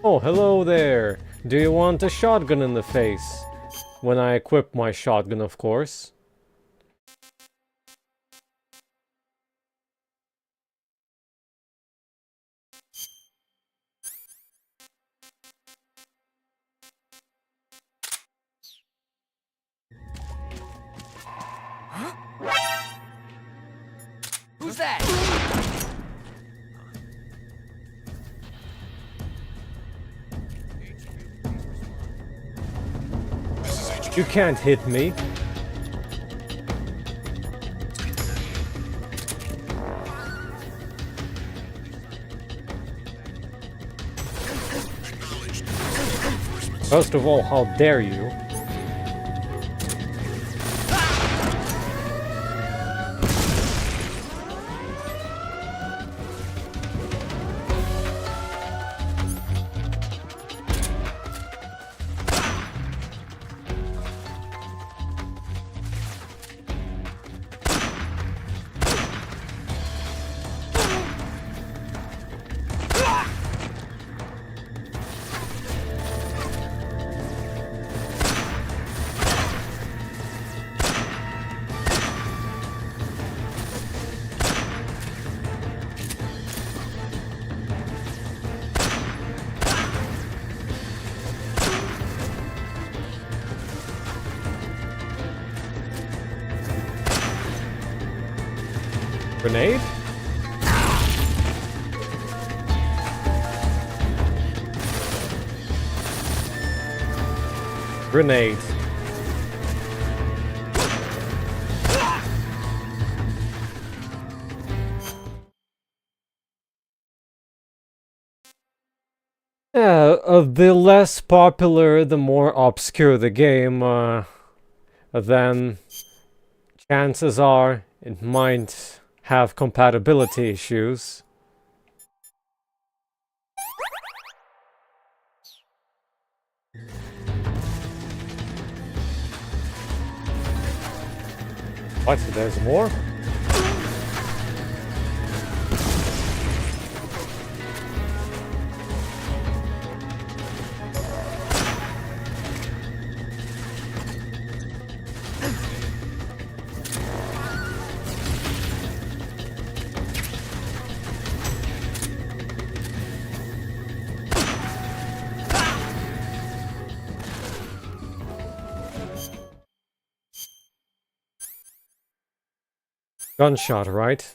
Oh, hello there! Do you want a shotgun in the face? When I equip my shotgun, of course. Who's that? You can't hit me. First of all, how dare you? Grenade? Grenade. Yeah, the less popular, the more obscure the game, then chances are it might have compatibility issues. What? There's more? Gunshot, right?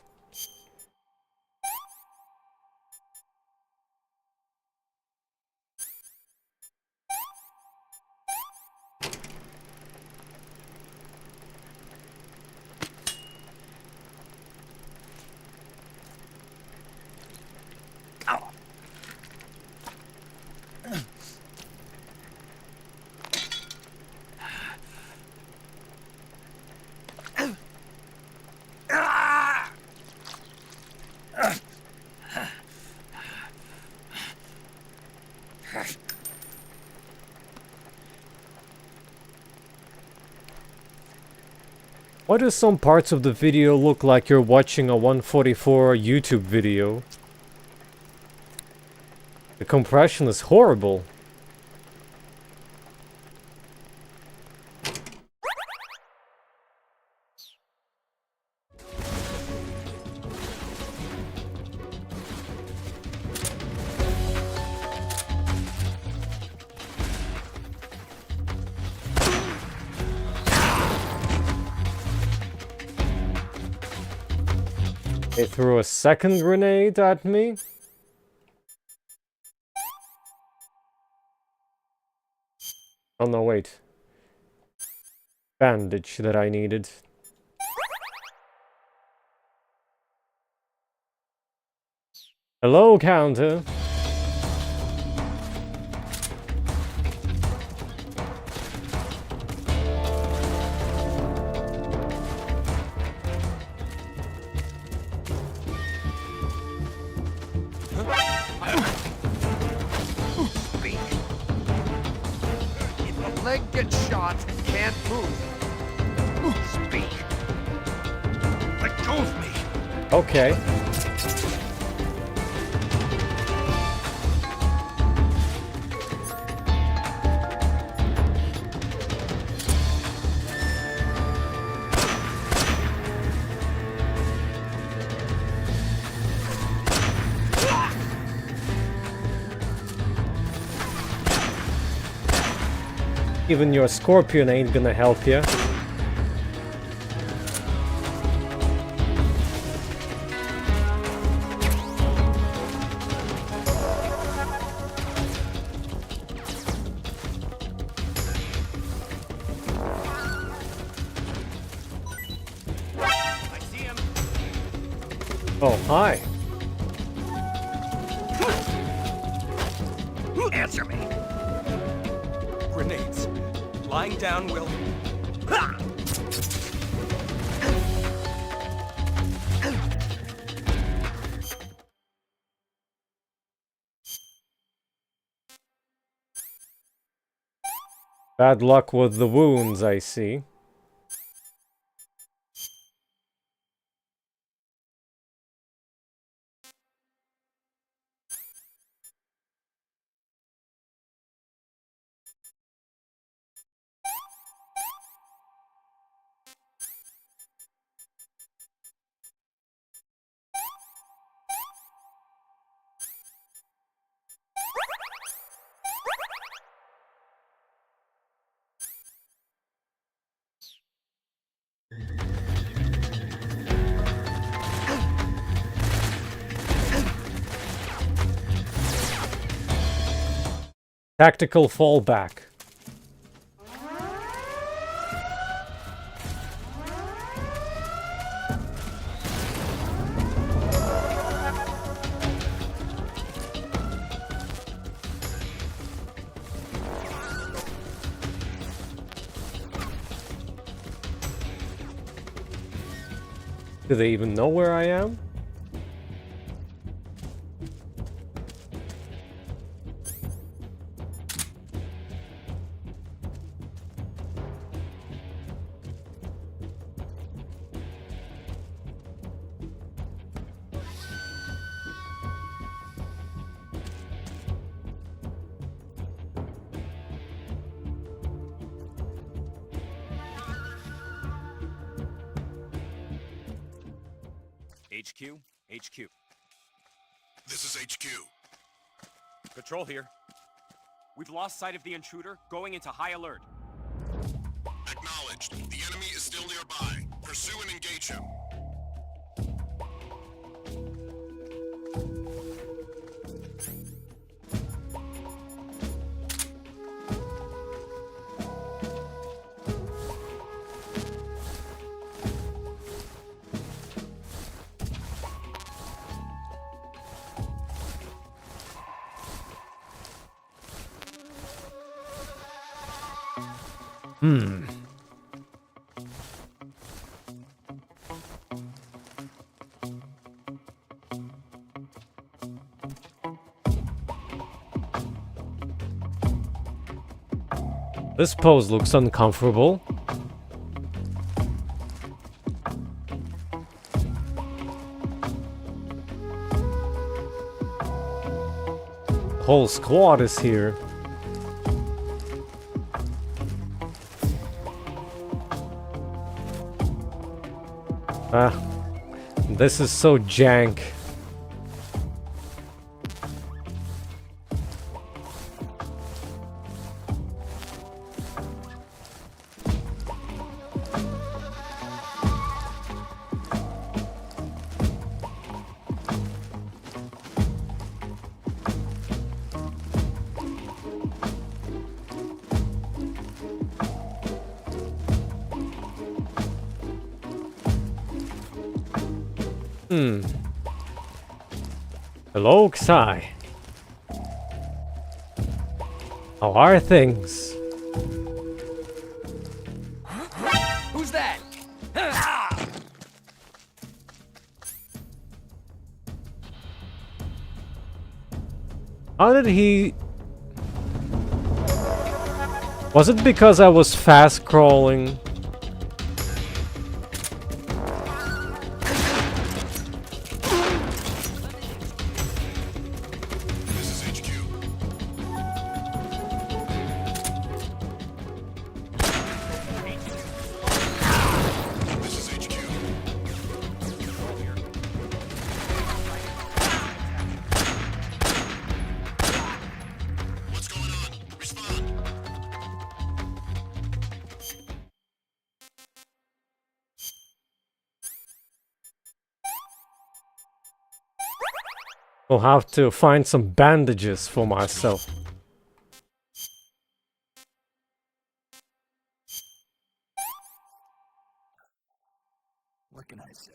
Why do some parts of the video look like you're watching a 144 YouTube video? The compression is horrible. They threw a second grenade at me? Oh no, wait. Bandage that I needed. Hello, counter. Leg gets shot and can't move. Speak. Let go of me. Okay. Even your scorpion ain't gonna help you. I see him. Oh, hi. Answer me. Grenades. Lying down will... Bad luck with the wounds, I see. Tactical fallback. Do they even know where I am? HQ, HQ. This is HQ. Patrol here. We've lost sight of the intruder, going into high alert. Acknowledged. The enemy is still nearby. Pursue and engage him. This pose looks uncomfortable. Whole squad is here. This is so jank. Hello, Xai. How are things? Who's that? How did he... Was it because I was fast scrolling? I'll have to find some bandages for myself. What can I say?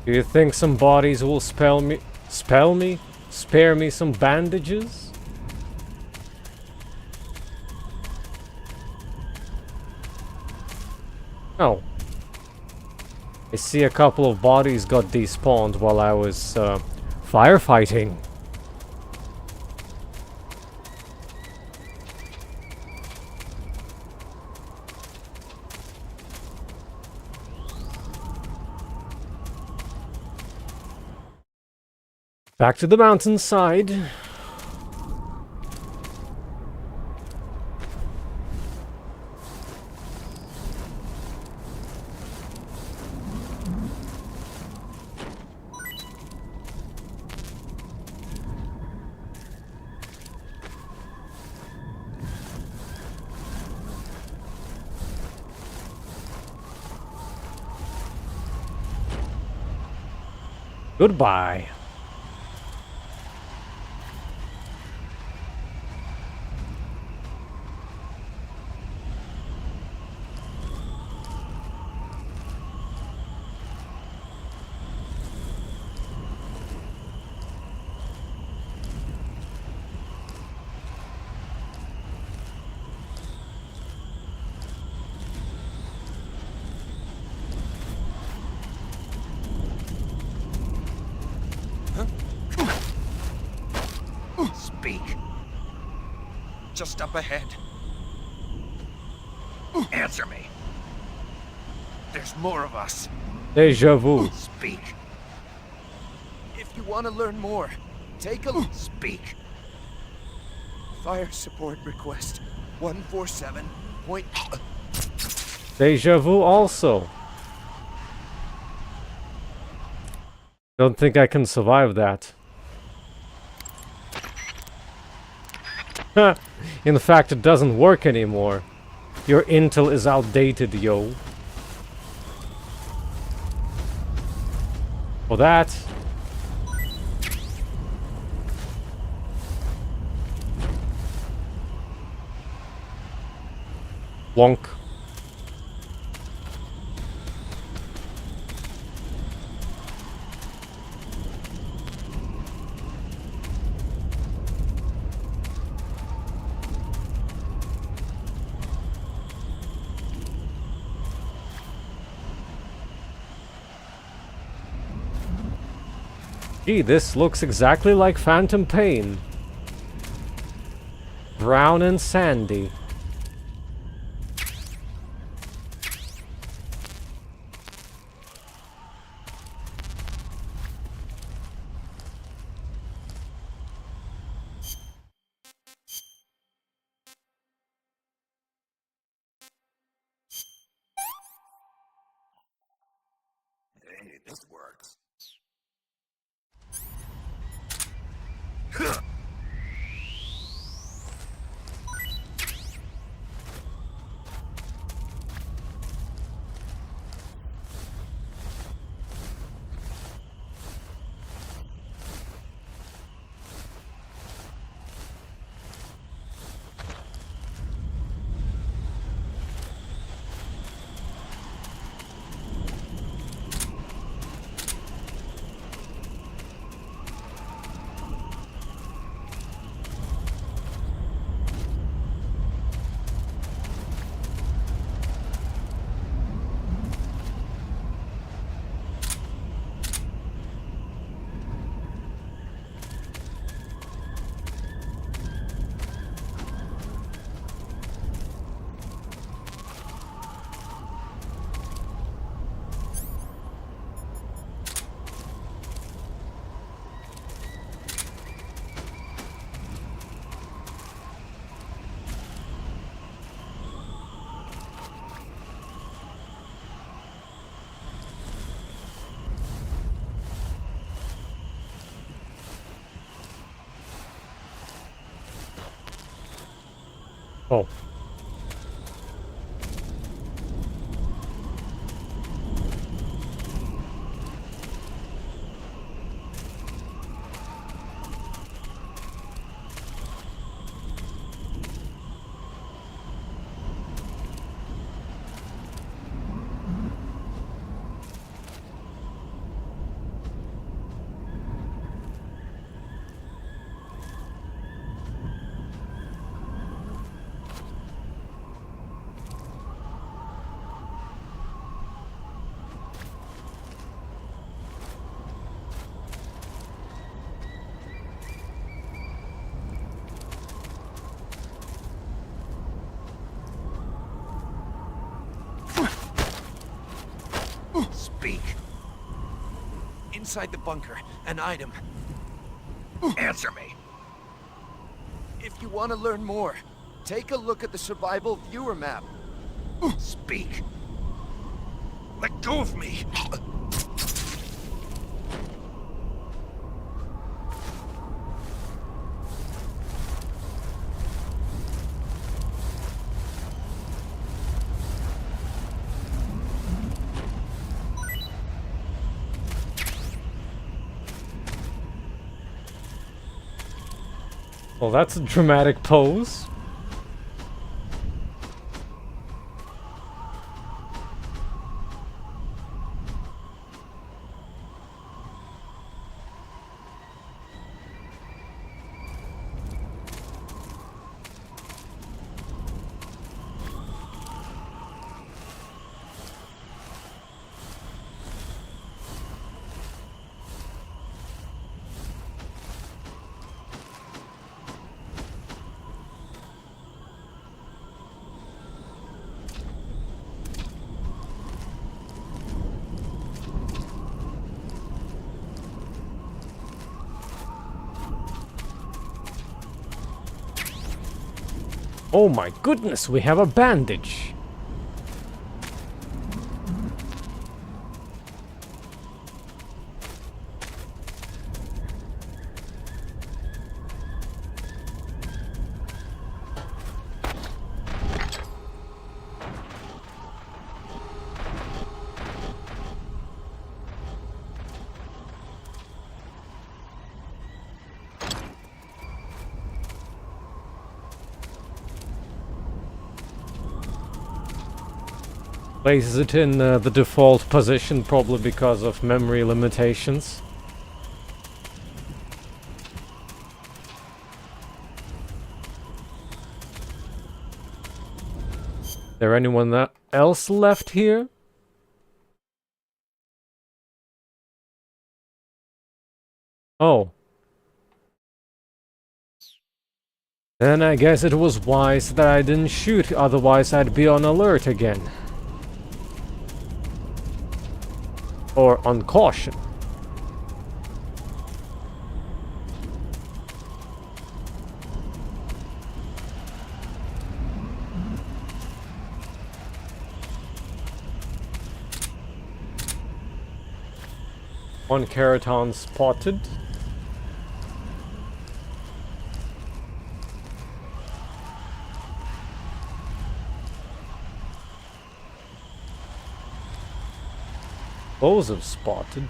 Do you think some bodies will spare me some bandages? Oh. I see a couple of bodies got despawned while I was firefighting. Back to the mountainside. Goodbye. Speak. Just up ahead. Answer me. There's more of us. Deja vu. Speak. If you want to learn more, take a look. Speak. Fire support request 147. Deja vu also. Don't think I can survive that. In fact, it doesn't work anymore. Your intel is outdated, yo. For that. Wonk. Gee, this looks exactly like Phantom Pain. Brown and sandy. Hey, this works. Oh. Speak. Inside the bunker, an item. Answer me. If you want to learn more, take a look at the survival viewer map. Speak. Let go of me. Well, that's a dramatic pose. Oh my goodness, we have a bandage. Places it in the default position, probably because of memory limitations. There anyone else left here? Oh. Then I guess it was wise that I didn't shoot, otherwise I'd be on alert again. Or on caution. One Keraton spotted. Those have spotted.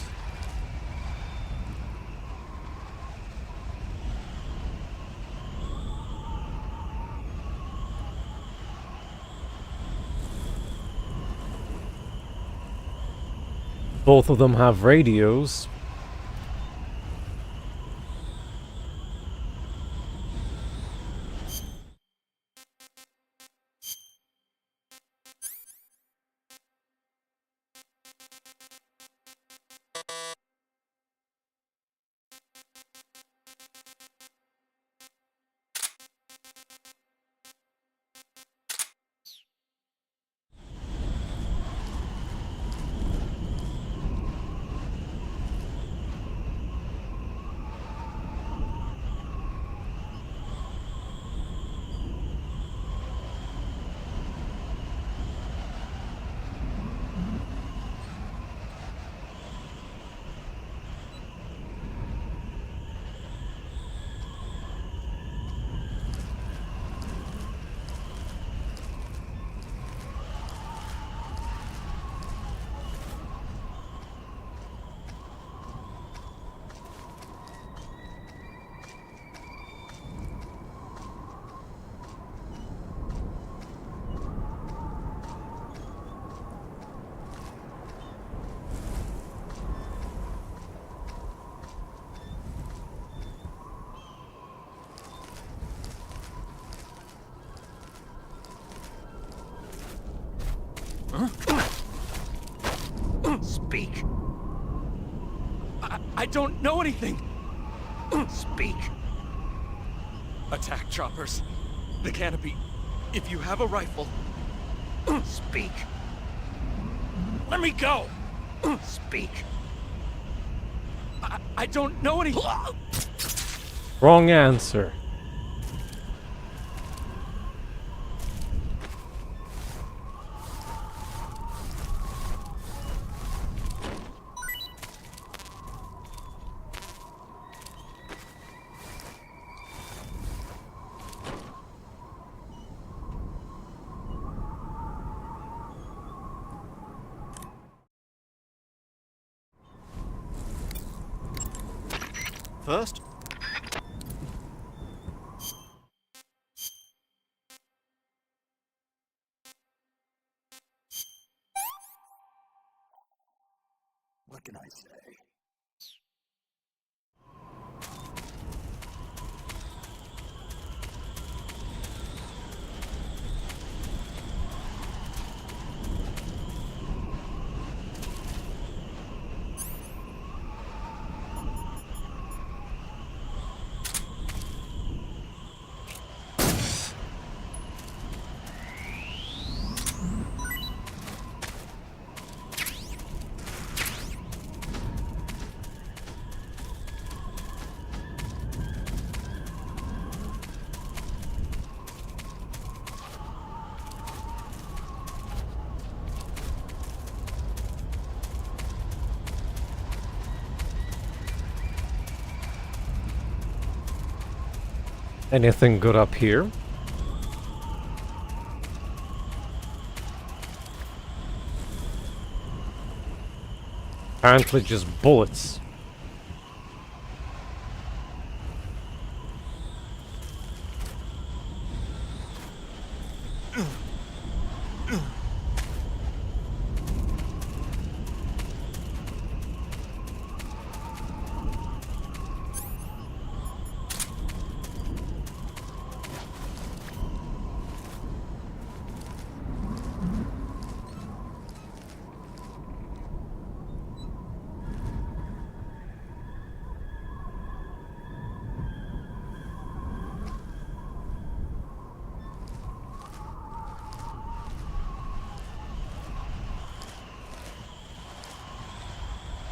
Both of them have radios. Speak. I don't know anything. Speak. Attack choppers. The canopy. If you have a rifle. Speak. Let me go. Speak. I don't know anything. Wrong answer. First, What can I say? Anything good up here? Apparently just bullets.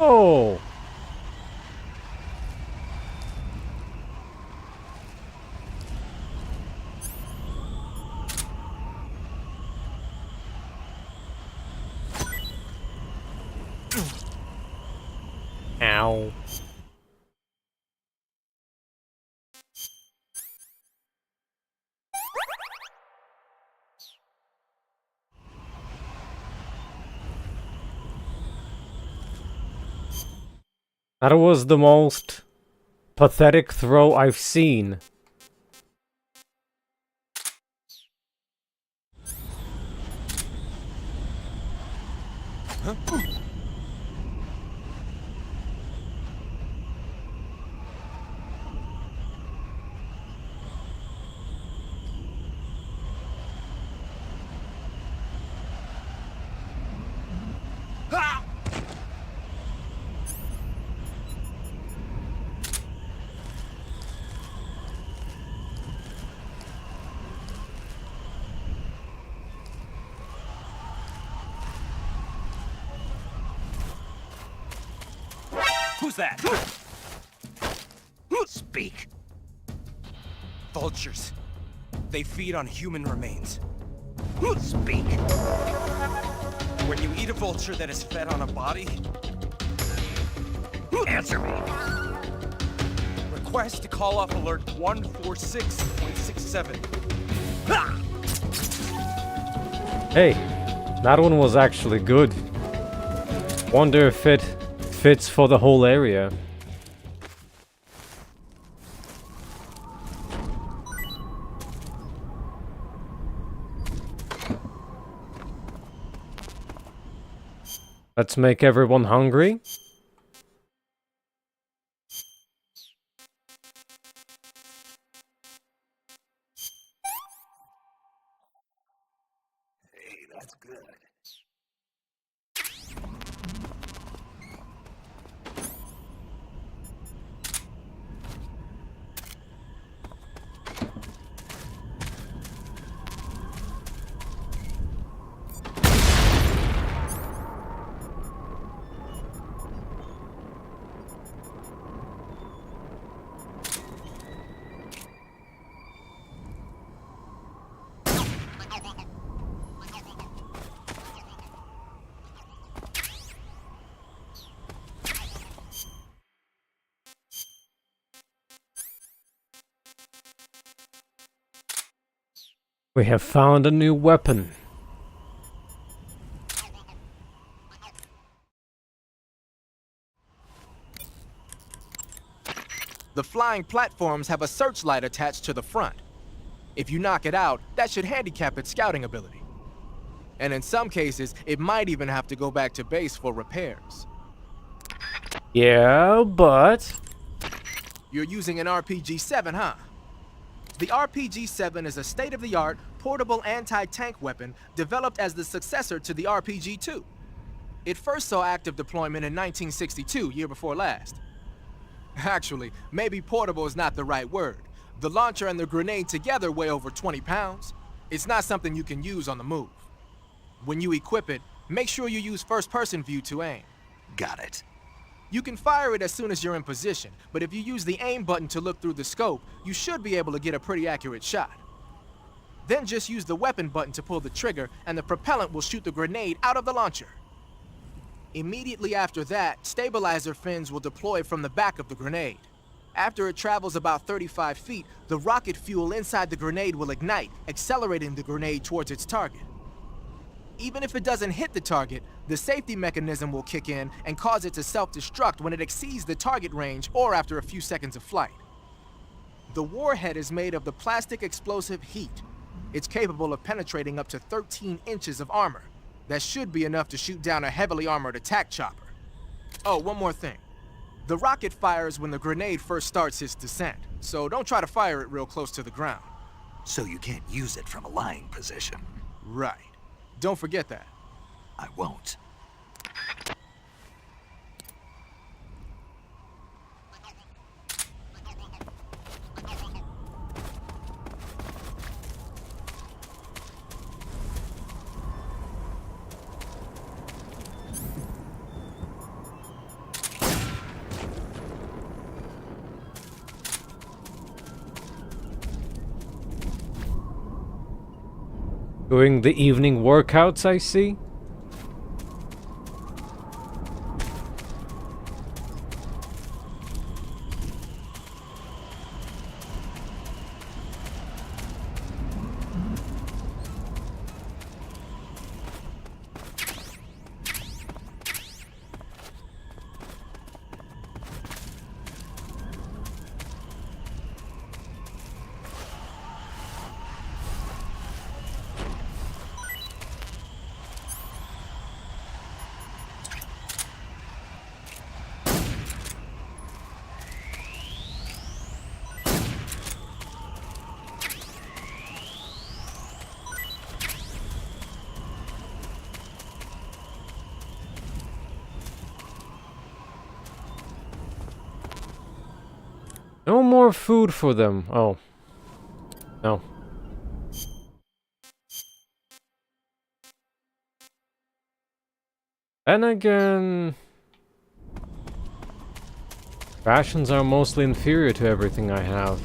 Oh! Ow. That was the most pathetic throw I've seen. Who's that? Speak. Vultures. They feed on human remains. Speak. When you eat a vulture that is fed on a body, Answer me. request to call off alert 146.67. Hey, that one was actually good. Wonder if it fits for the whole area. Let's make everyone hungry. Hey, that's good. We have found a new weapon. The flying platforms have a searchlight attached to the front. If you knock it out, that should handicap its scouting ability. And in some cases, it might even have to go back to base for repairs. Yeah, but... You're using an RPG-7, huh? The RPG-7 is a state-of-the-art, portable anti-tank weapon developed as the successor to the RPG-2. It first saw active deployment in 1962, year before last. Actually, maybe portable is not the right word. The launcher and the grenade together weigh over 20 pounds. It's not something you can use on the move. When you equip it, make sure you use first-person view to aim. Got it. You can fire it as soon as you're in position, but if you use the aim button to look through the scope, you should be able to get a pretty accurate shot. Then just use the weapon button to pull the trigger, and the propellant will shoot the grenade out of the launcher. Immediately after that, stabilizer fins will deploy from the back of the grenade. After it travels about 35 feet, the rocket fuel inside the grenade will ignite, accelerating the grenade towards its target. Even if it doesn't hit the target, the safety mechanism will kick in and cause it to self-destruct when it exceeds the target range or after a few seconds of flight. The warhead is made of the plastic explosive heat. It's capable of penetrating up to 13 inches of armor. That should be enough to shoot down a heavily armored attack chopper. Oh, one more thing. The rocket fires when the grenade first starts its descent, so don't try to fire it real close to the ground. So you can't use it from a lying position. Right. Don't forget that. I won't. Doing the evening workouts, I see. No more food for them. Oh. No. And again... rations are mostly inferior to everything I have.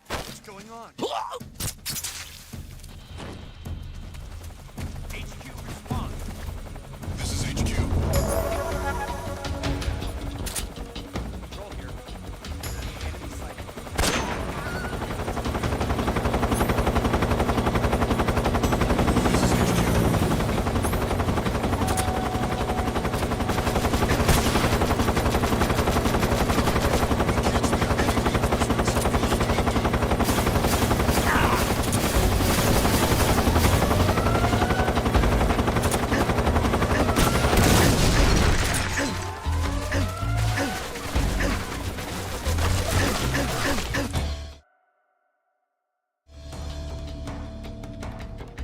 What's going on? HQ, respond. This is HQ. Control here. Enemy sighted.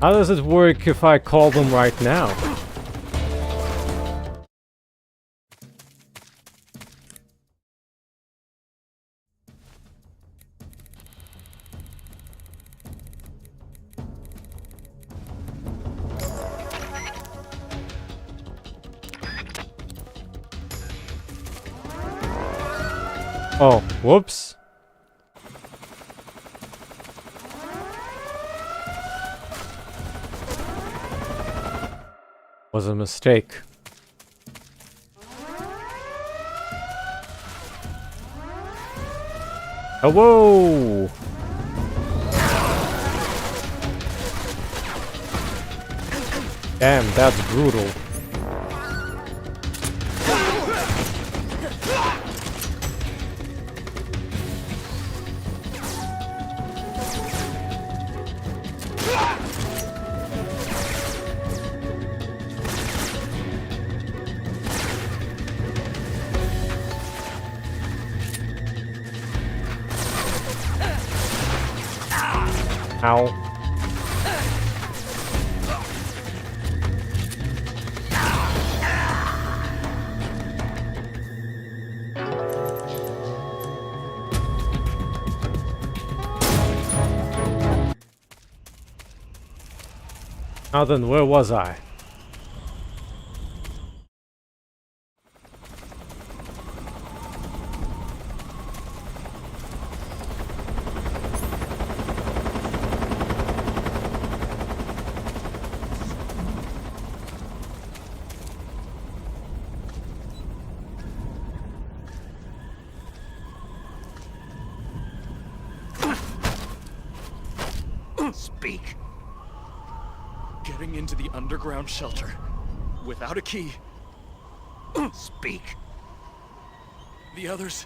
How does it work if I call them right now? Oh, whoops. Was a mistake. Oh, whoa! Damn, that's brutal. Ow. Now then, where was I? Speak. Getting into the underground shelter without a key. Speak. The others.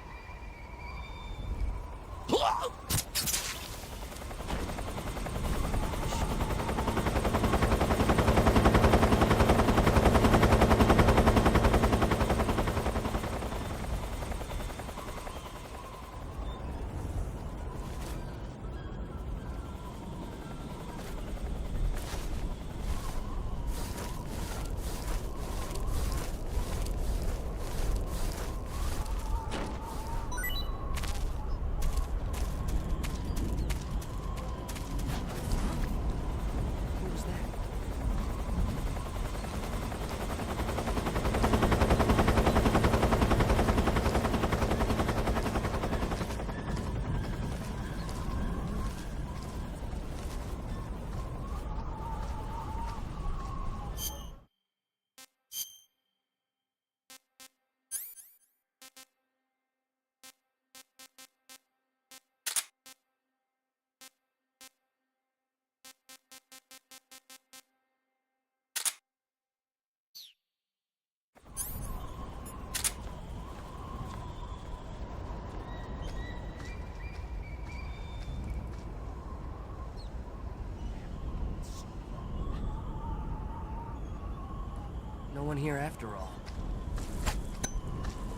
No one here after all.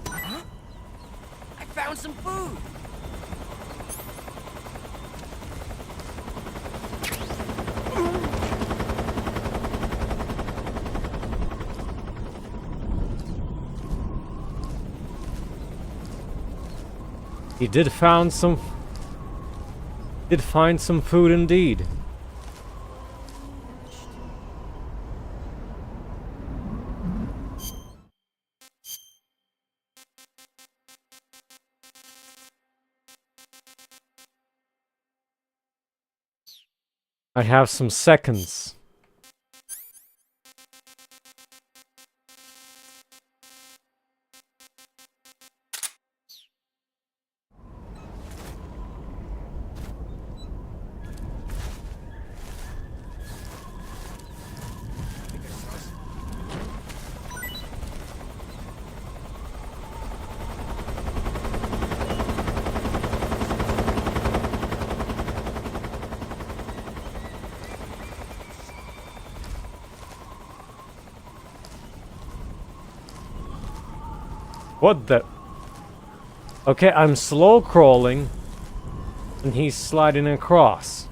Huh? I found some food! He did find some food indeed. I have some seconds. What the? Okay, I'm slow crawling, and he's sliding across.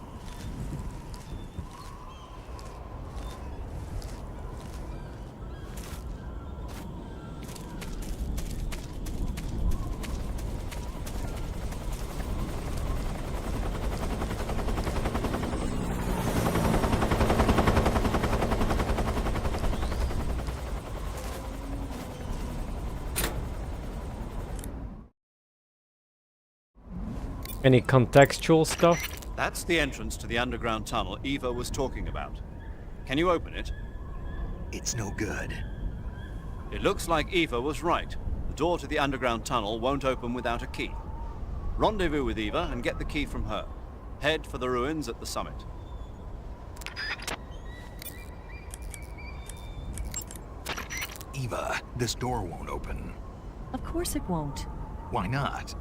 Any contextual stuff? That's the entrance to the underground tunnel Eva was talking about. Can you open it? It's no good. It looks like Eva was right. The door to the underground tunnel won't open without a key. Rendezvous with Eva and get the key from her. Head for the ruins at the summit. Eva, this door won't open. Of course it won't. Why not?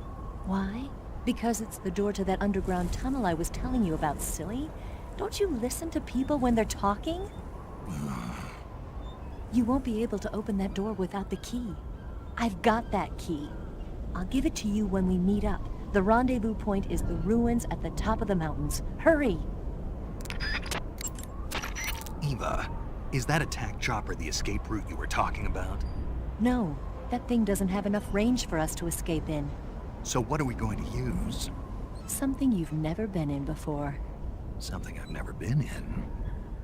Why? Because it's the door to that underground tunnel I was telling you about, silly. Don't you listen to people when they're talking? You won't be able to open that door without the key. I've got that key. I'll give it to you when we meet up. The rendezvous point is the ruins at the top of the mountains. Hurry! Eva, is that attack chopper the escape route you were talking about? No, that thing doesn't have enough range for us to escape in. So what are we going to use? Something you've never been in before. Something I've never been in.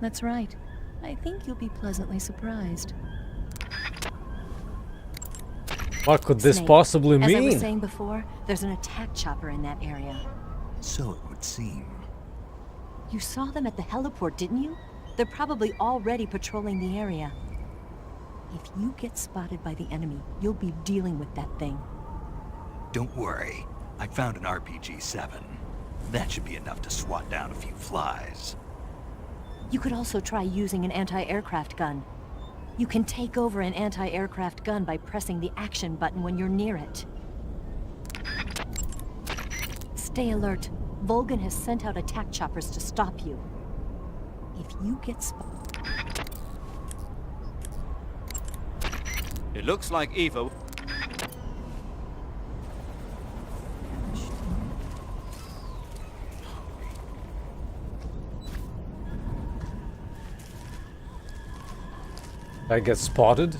That's right. I think you'll be pleasantly surprised. What could this Snake, possibly as I was mean? saying before, there's an attack chopper in that area. So it would seem. You saw them at the heliport, didn't you? They're probably already patrolling the area. If you get spotted by the enemy, you'll be dealing with that thing. Don't worry. I found an RPG-7. That should be enough to swat down a few flies. You could also try using an anti-aircraft gun. You can take over an anti-aircraft gun by pressing the action button when you're near it. Stay alert. Volgan has sent out attack choppers to stop you. If you get spotted... It looks like Eva... I get spotted?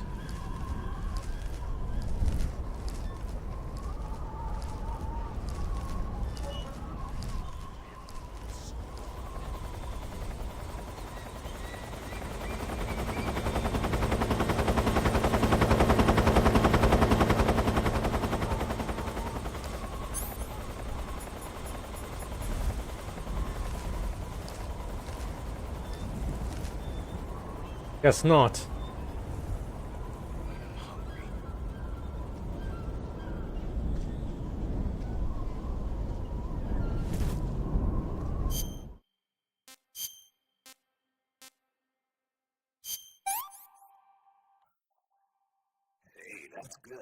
Guess not. Hey, that's good.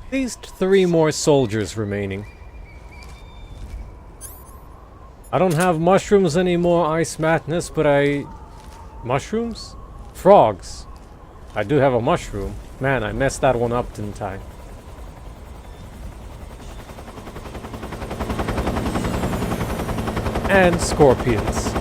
At least 3 more soldiers remaining. I don't have mushrooms anymore, Ice Madness, but mushrooms? Frogs. I do have a mushroom. Man, I messed that one up, didn't I? And scorpions.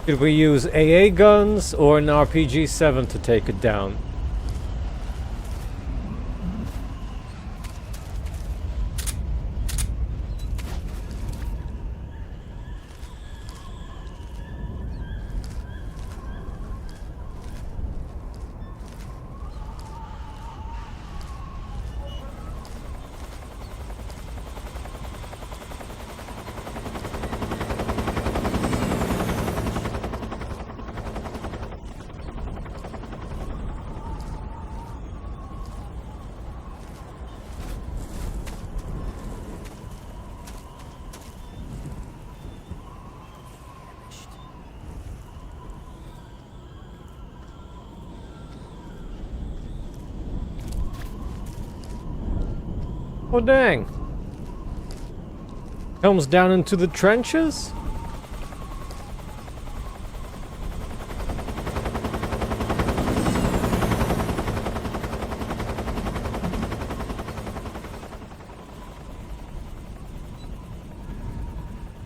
Should we use AA guns or an RPG-7 to take it down? Oh dang. Comes down into the trenches?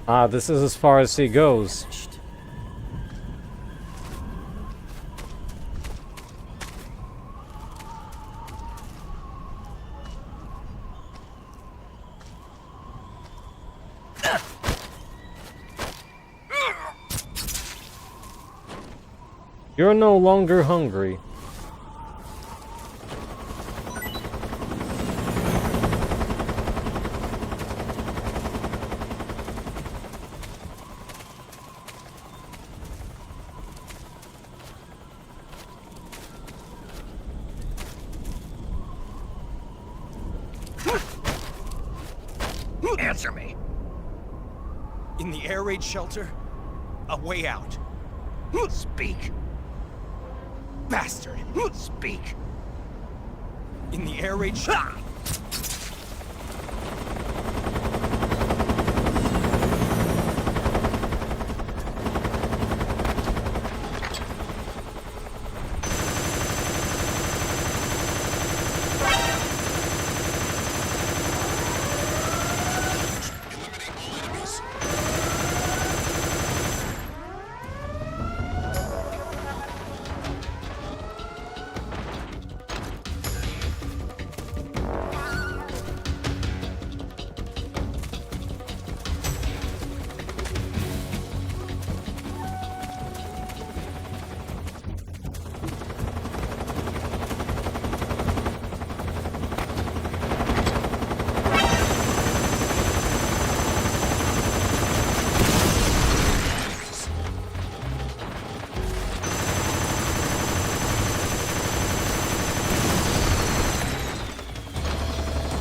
Ah, this is as far as he goes. You're no longer hungry. Answer me. In the air raid shelter? A way out. Speak. Bastard. Speak. In the air raid shelter.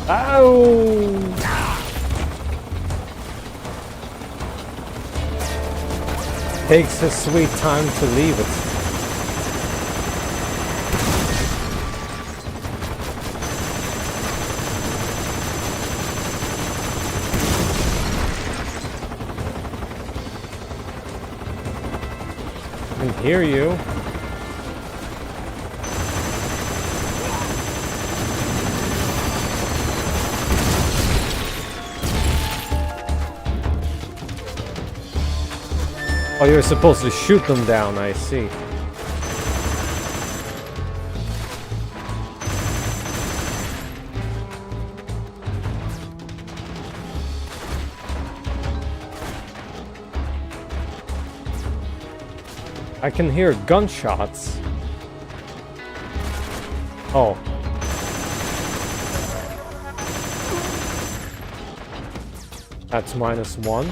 Ow! Takes a sweet time to leave it. I can hear you. Oh, you're supposed to shoot them down, I see. I can hear gunshots. Oh. That's -1.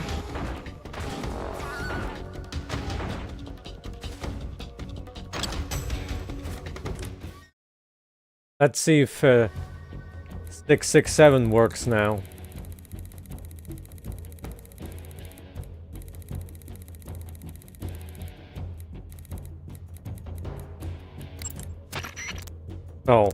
Let's see if 667 works now. Oh.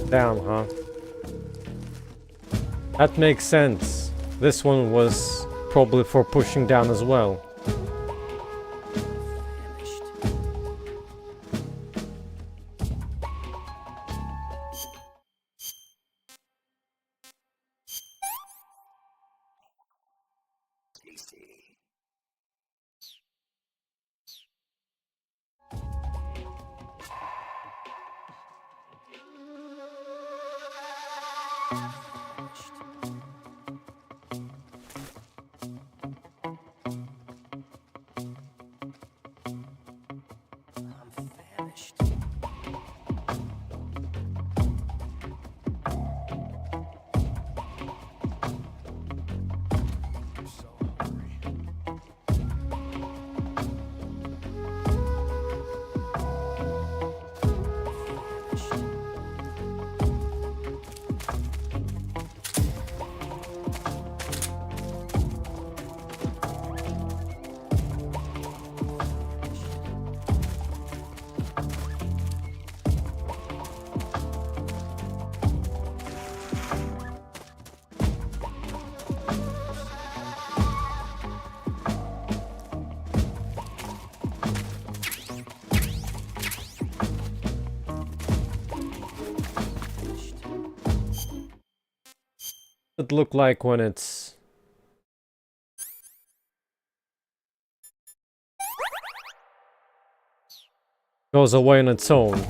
Down, huh? That makes sense. This one was probably for pushing down as well. It look like when it's goes away on its own.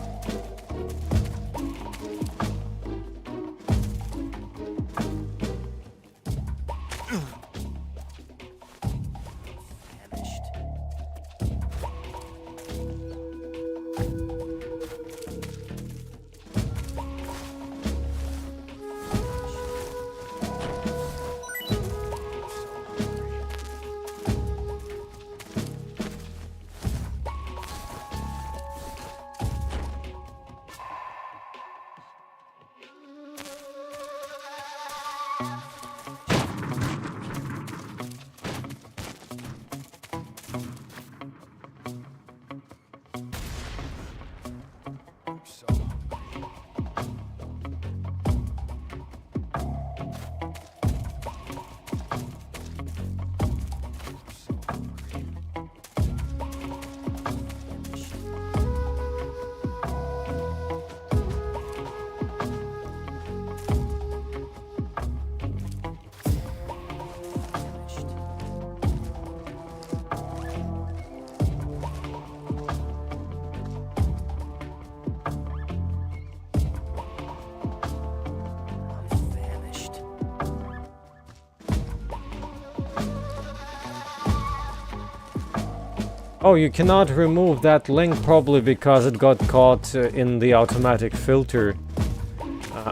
Oh, you cannot remove that link probably because it got caught in the automatic filter.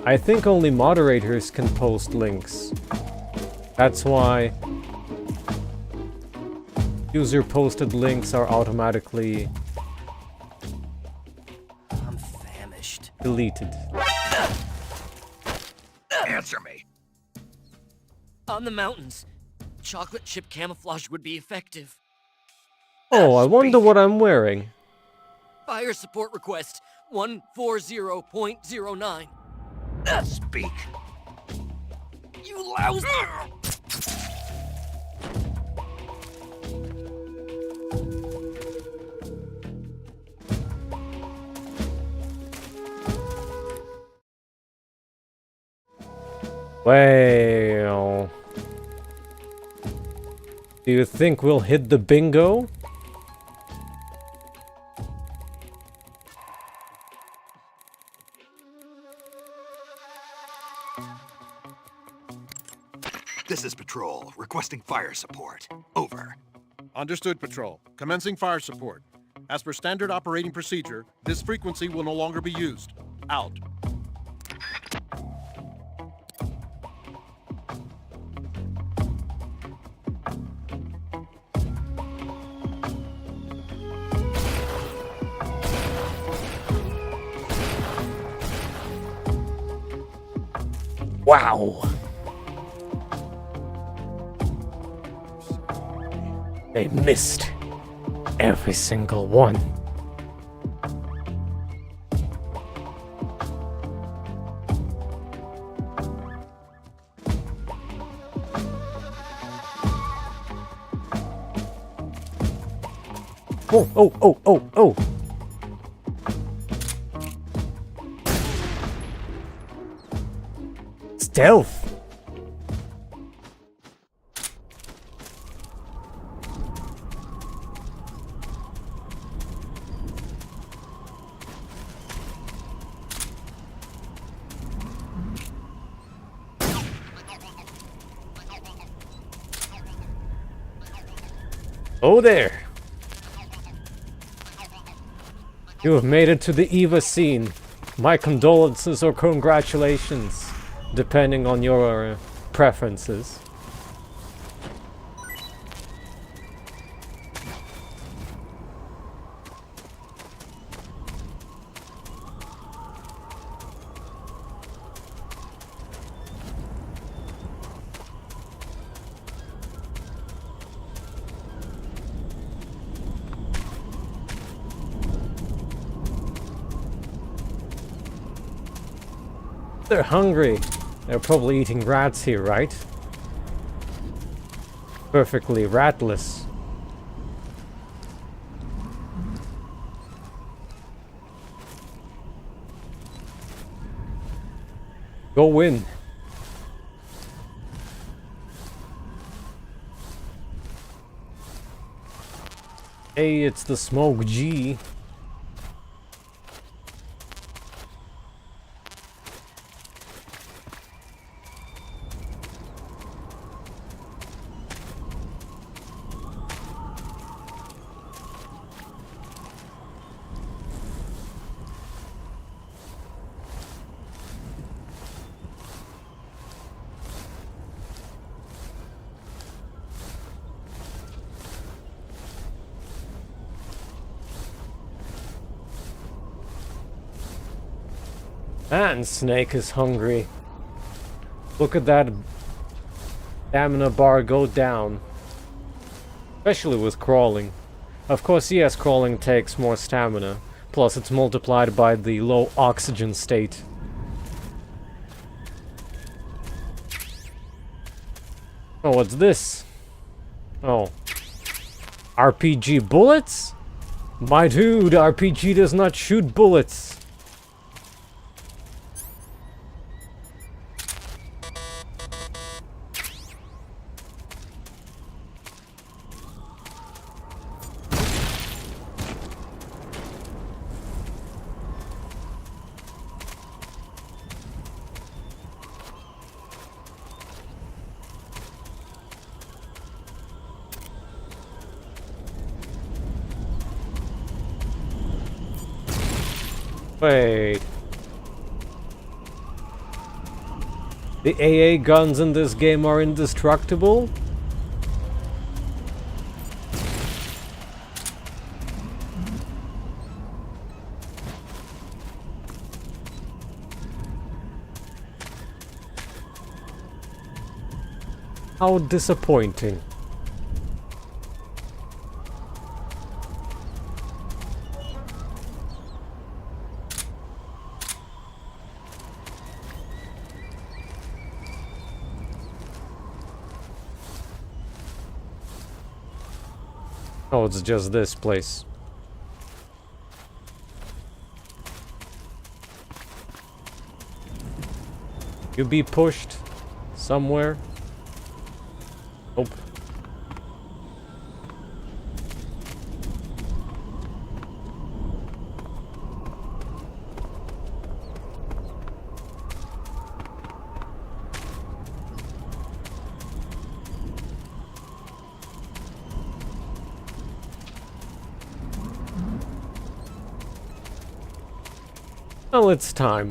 I think only moderators can post links. That's why user-posted links are automatically deleted. Answer me. On the mountains, chocolate chip camouflage would be effective. Oh, I wonder what I'm wearing. Fire support request 140.09. Speak. You lousy! Well, do you think we'll hit the bingo? This is Patrol, requesting fire support. Over. Understood, Patrol. Commencing fire support. As per standard operating procedure, this frequency will no longer be used. Out. Wow. They missed every single one. Oh, oh, oh, oh, oh. Stealth. Oh there! You have made it to the Eva scene. My condolences or congratulations, depending on your preferences. They're hungry. They're probably eating rats here, right? Perfectly ratless. Go in. Hey, it's the Smoke G. And Snake is hungry. Look at that stamina bar go down. Especially with crawling. Of course, yes, crawling takes more stamina. Plus, it's multiplied by the low oxygen state. Oh, what's this? Oh. RPG bullets? My dude, RPG does not shoot bullets. Wait. The AA guns in this game are indestructible? How disappointing. Oh, it's just this place. You be pushed somewhere? Nope. Well, it's time.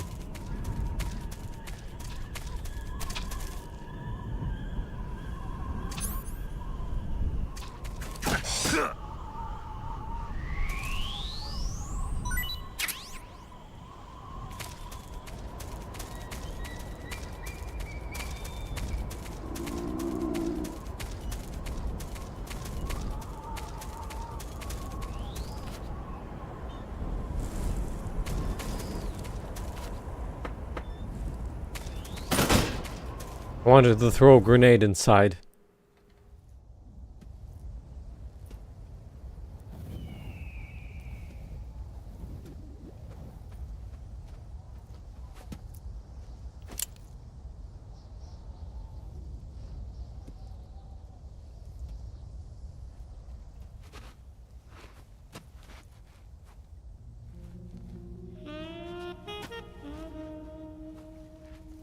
I wanted to throw a grenade inside.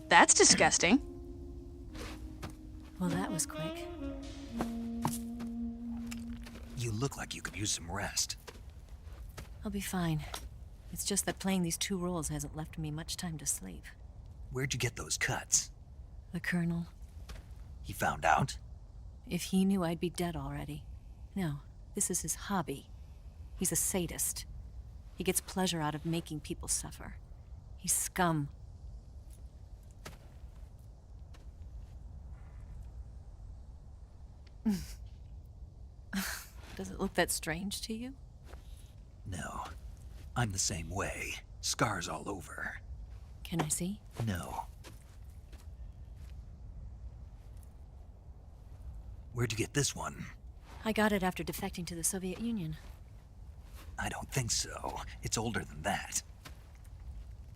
That's disgusting. Well, that was quick. You look like you could use some rest. I'll be fine. It's just that playing these 2 roles hasn't left me much time to sleep. Where'd you get those cuts? The Colonel. He found out? If he knew, I'd be dead already. No, this is his hobby. He's a sadist. He gets pleasure out of making people suffer. He's scum. Does it look that strange to you? No. I'm the same way. Scars all over. Can I see? No. Where'd you get this one? I got it after defecting to the Soviet Union. I don't think so. It's older than that.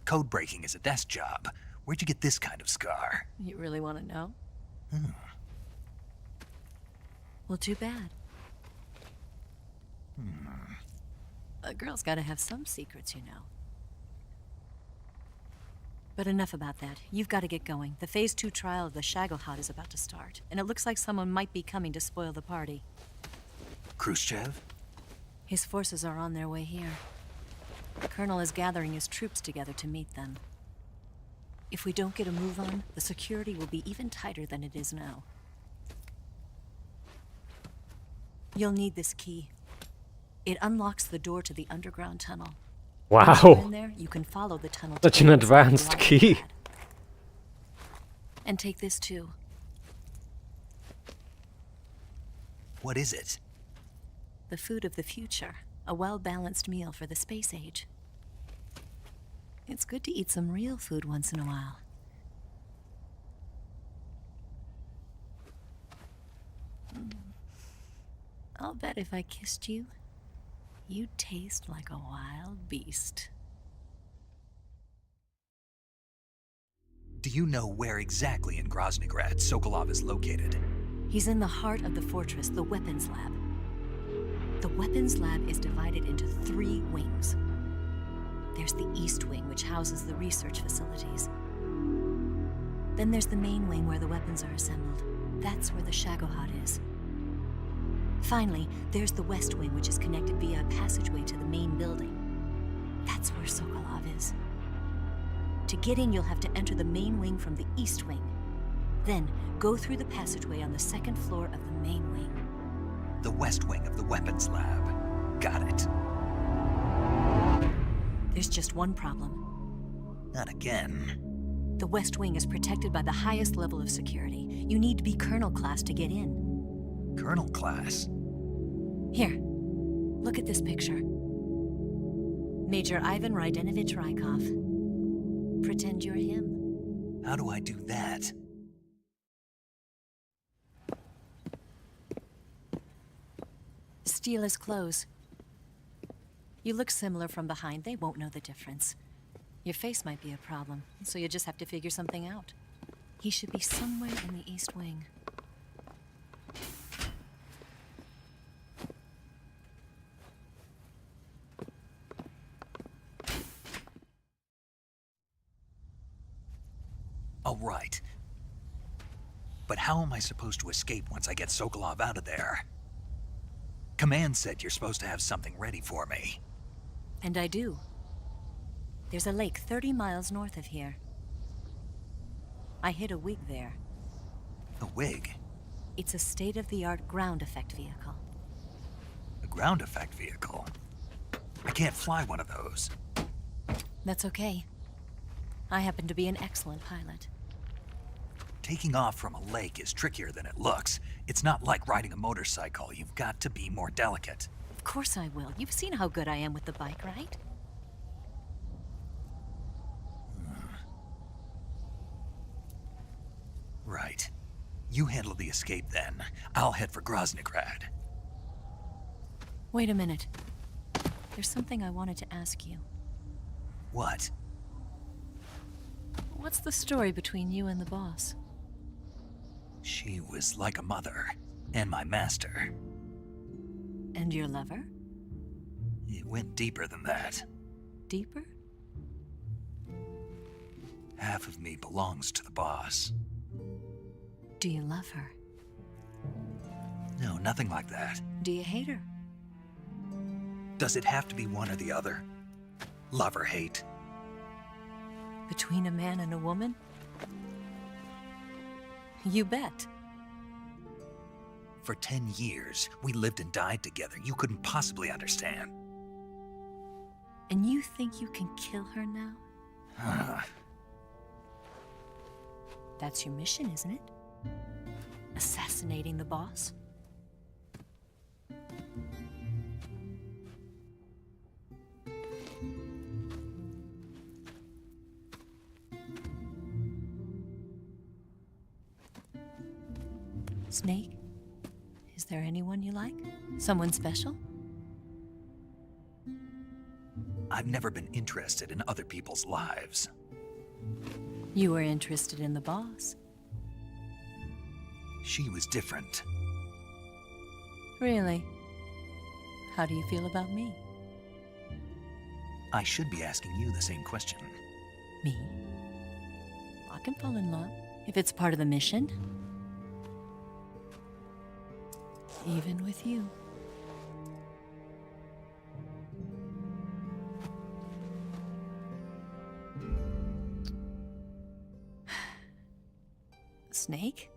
Code breaking is a desk job. Where'd you get this kind of scar? You really want to know? Well, too bad. A girl's gotta have some secrets, you know. But enough about that. You've got to get going. The Phase 2 trial of the Shagohod is about to start, and it looks like someone might be coming to spoil the party. Khrushchev? His forces are on their way here. The Colonel is gathering his troops together to meet them. If we don't get a move on, the security will be even tighter than it is now. You'll need this key. It unlocks the door to the underground tunnel. Once you're Wow. in there, you can follow the tunnel. to Such an the exit advanced beyond key. Grad. And take this too. What is it? The food of the future. A well-balanced meal for the space age. It's good to eat some real food once in a while. I'll bet if I kissed you, you'd taste like a wild beast. Do you know where exactly in Groznyj Sokolov is located? He's in the heart of the fortress, the weapons lab. The weapons lab is divided into 3 wings. There's the East Wing, which houses the research facilities. Then there's the main wing where the weapons are assembled. That's where the Shagohod is. Finally, there's the West Wing, which is connected via a passageway to the main building. That's where Sokolov is. To get in, you'll have to enter the main wing from the East Wing. Then, go through the passageway on the 2nd floor of the main wing. The West Wing of the weapons lab. Got it. There's just one problem. Not again. The West Wing is protected by the highest level of security. You need to be Colonel class to get in. Colonel class? Here, look at this picture. Major Ivan Rydenovich Rykov. Pretend you're him. How do I do that? Steal his clothes. You look similar from behind. They won't know the difference. Your face might be a problem, so you just have to figure something out. He should be somewhere in the East Wing. All right. But how am I supposed to escape once I get Sokolov out of there? Command said you're supposed to have something ready for me. And I do. There's a lake 30 miles north of here. I hid a wig there. A wig? It's a state-of-the-art ground effect vehicle. A ground effect vehicle? I can't fly one of those. That's okay. I happen to be an excellent pilot. Taking off from a lake is trickier than it looks. It's not like riding a motorcycle. You've got to be more delicate. Of course I will. You've seen how good I am with the bike, right? Right. You handle the escape then. I'll head for Groznyj. Wait a minute. There's something I wanted to ask you. What? What's the story between you and the boss? She was like a mother, and my master. And your lover? It went deeper than that. Deeper? Half of me belongs to the boss. Do you love her? No, nothing like that. Do you hate her? Does it have to be one or the other? Love or hate? Between a man and a woman? You bet. For 10 years, we lived and died together. You couldn't possibly understand. And you think you can kill her now? That's your mission, isn't it? Assassinating the boss? Snake? Is there anyone you like? Someone special? I've never been interested in other people's lives. You were interested in the boss. She was different. Really? How do you feel about me? I should be asking you the same question. Me? I can fall in love if it's part of the mission. Even with you. Snake?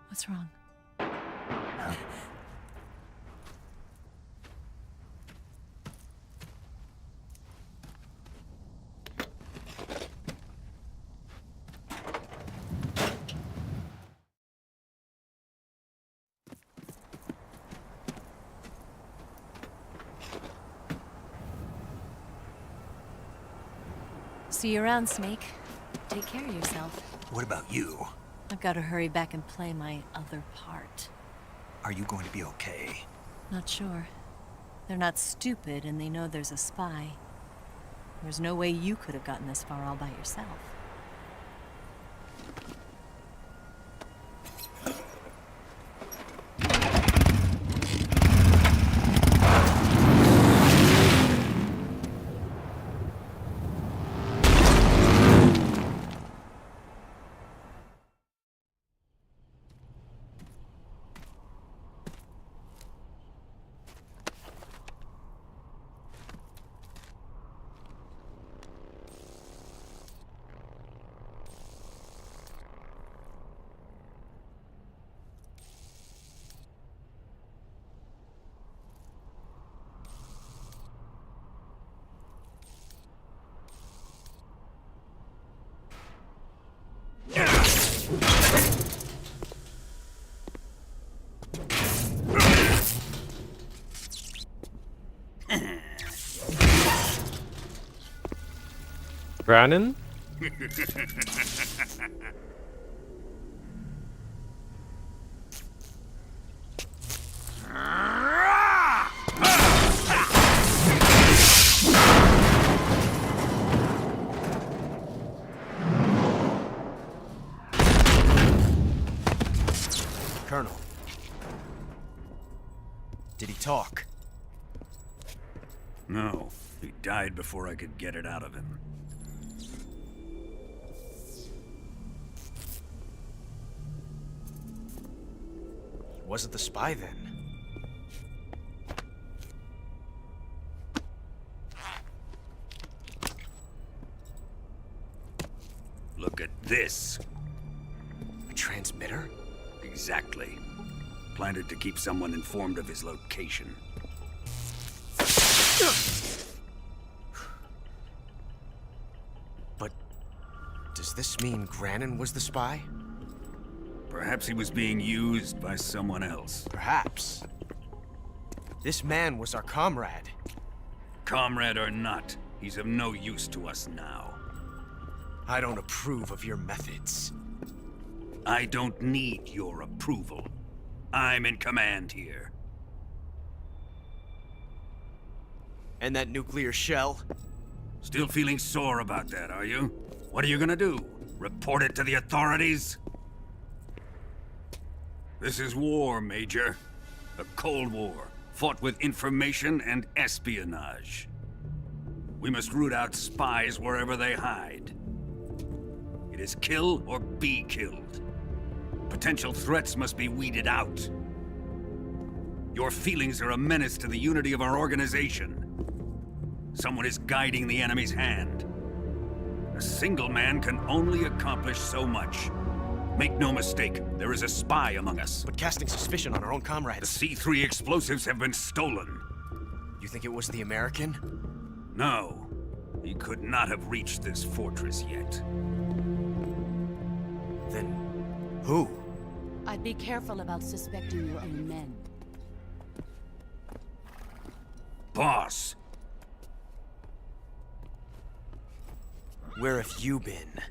What's wrong? See you around, Snake. Take care of yourself. What about you? I've got to hurry back and play my other part. Are you going to be okay? Not sure. They're not stupid, and they know there's a spy. There's no way you could have gotten this far all by yourself. Brannon? Colonel. Did he talk? No, he died before I could get it out of him. Wasn't the spy then? Look at this. A transmitter? Exactly. Planted to keep someone informed of his location. But does this mean Grannon was the spy? Perhaps he was being used by someone else. Perhaps. This man was our comrade. Comrade or not, he's of no use to us now. I don't approve of your methods. I don't need your approval. I'm in command here. And that nuclear shell? Still feeling sore about that, are you? What are you gonna do? Report it to the authorities? This is war, Major. A Cold War, fought with information and espionage. We must root out spies wherever they hide. It is kill or be killed. Potential threats must be weeded out. Your feelings are a menace to the unity of our organization. Someone is guiding the enemy's hand. A single man can only accomplish so much. Make no mistake, there is a spy among us. But casting suspicion on our own comrades. The C3 explosives have been stolen. You think it was the American? No. He could not have reached this fortress yet. Then who? I'd be careful about suspecting your own men. Boss! Where have you been?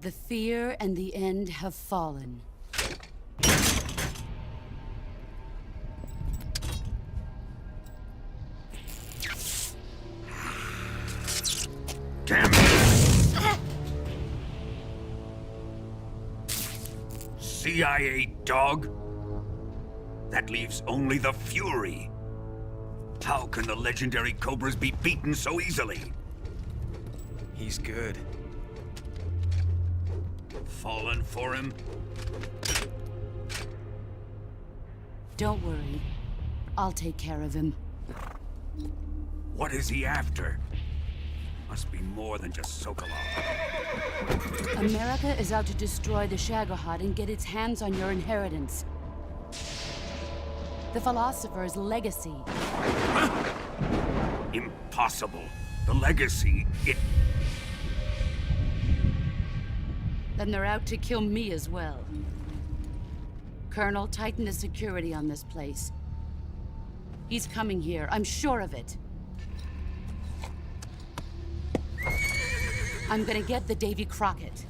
The fear and the end have fallen. Damn it! CIA dog? That leaves only the Fury. How can the legendary Cobras be beaten so easily? He's good. Fallen for him? Don't worry. I'll take care of him. What is he after? Must be more than just Sokolov. America is out to destroy the Shagohod and get its hands on your inheritance. The philosopher's legacy. Huh? Impossible. The legacy, it... Then they're out to kill me as well. Colonel, tighten the security on this place. He's coming here, I'm sure of it. I'm gonna get the Davy Crockett.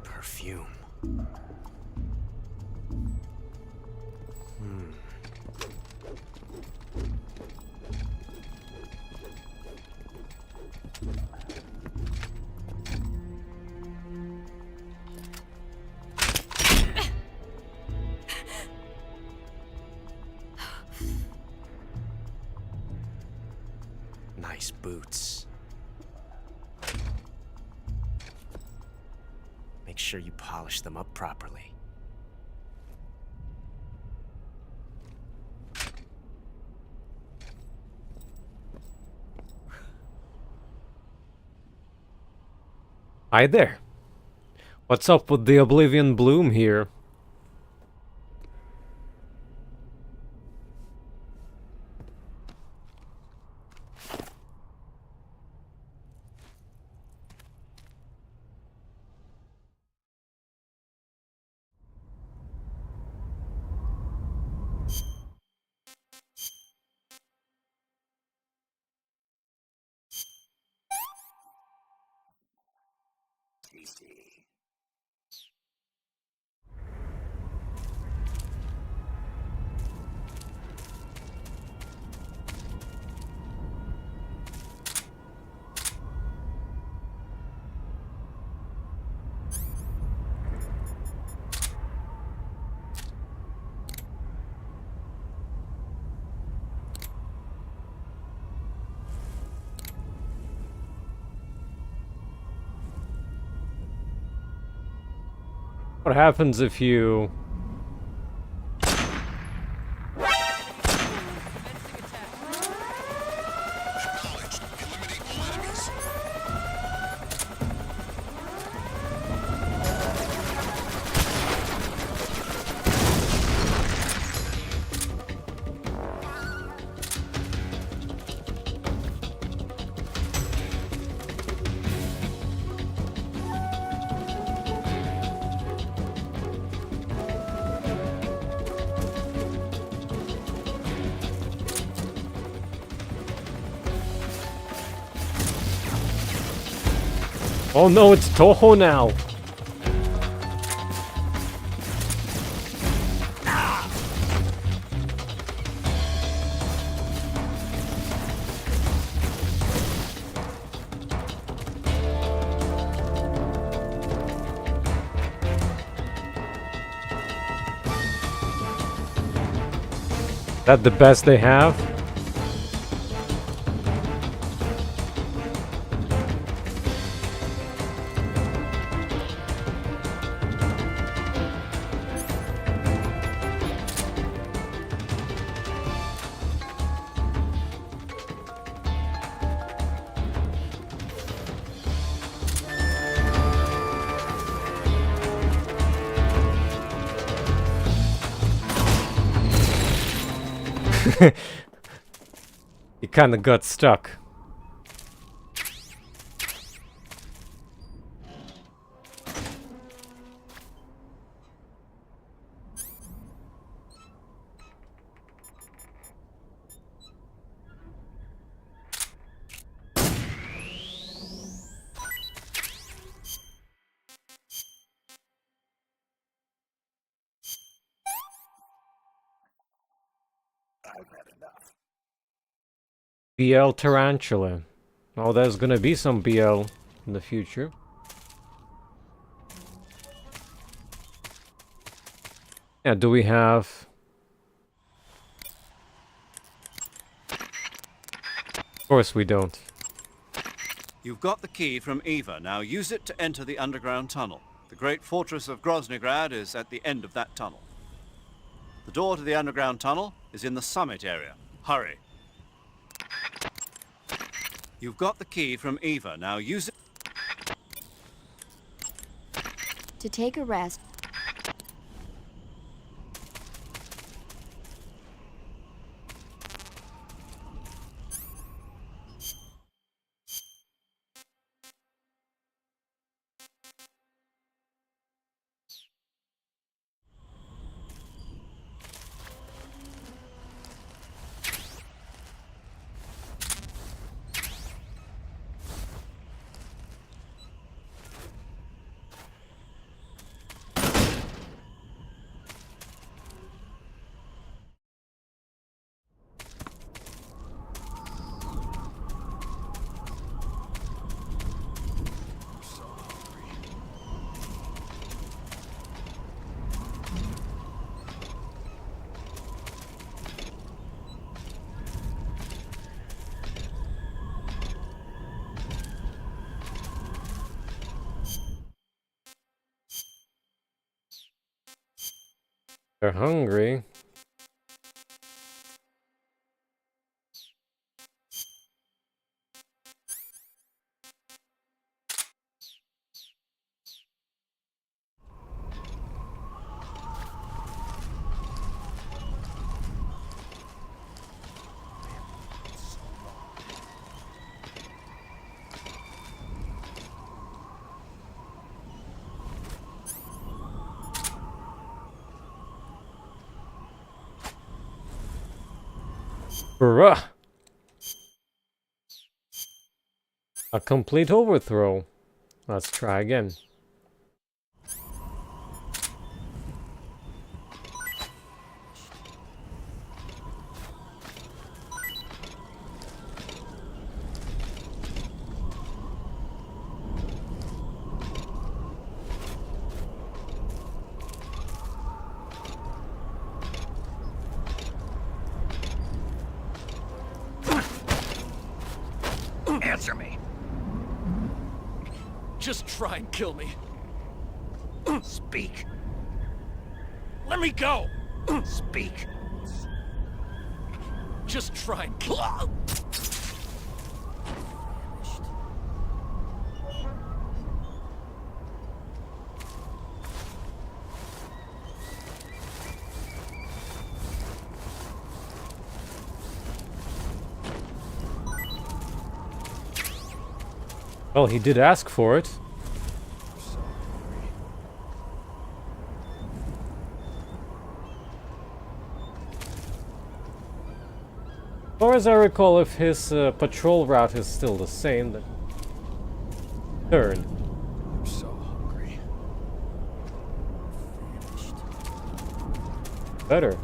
Perfume. Nice boots. Make sure you polish them up properly. Hi there. What's up with the Oblivion Bloom here? What happens if you... Oh no, it's Toho now. That the best they have? He kinda got stuck. BL Tarantula. Oh, there's gonna be some BL in the future. Yeah, do we have... Of course we don't. You've got the key from Eva. Now use it to enter the underground tunnel. The great fortress of Groznyj is at the end of that tunnel. The door to the underground tunnel is in the summit area. Hurry. You've got the key from Eva. Now use it To take a rest, They're hungry. Bruh. A complete overthrow. Let's try again. Answer me. Just try and kill me. Speak. Let me go! Speak. Just try and kill. Well, he did ask for it. As far as I recall, if his patrol route is still the same, then turn. Better.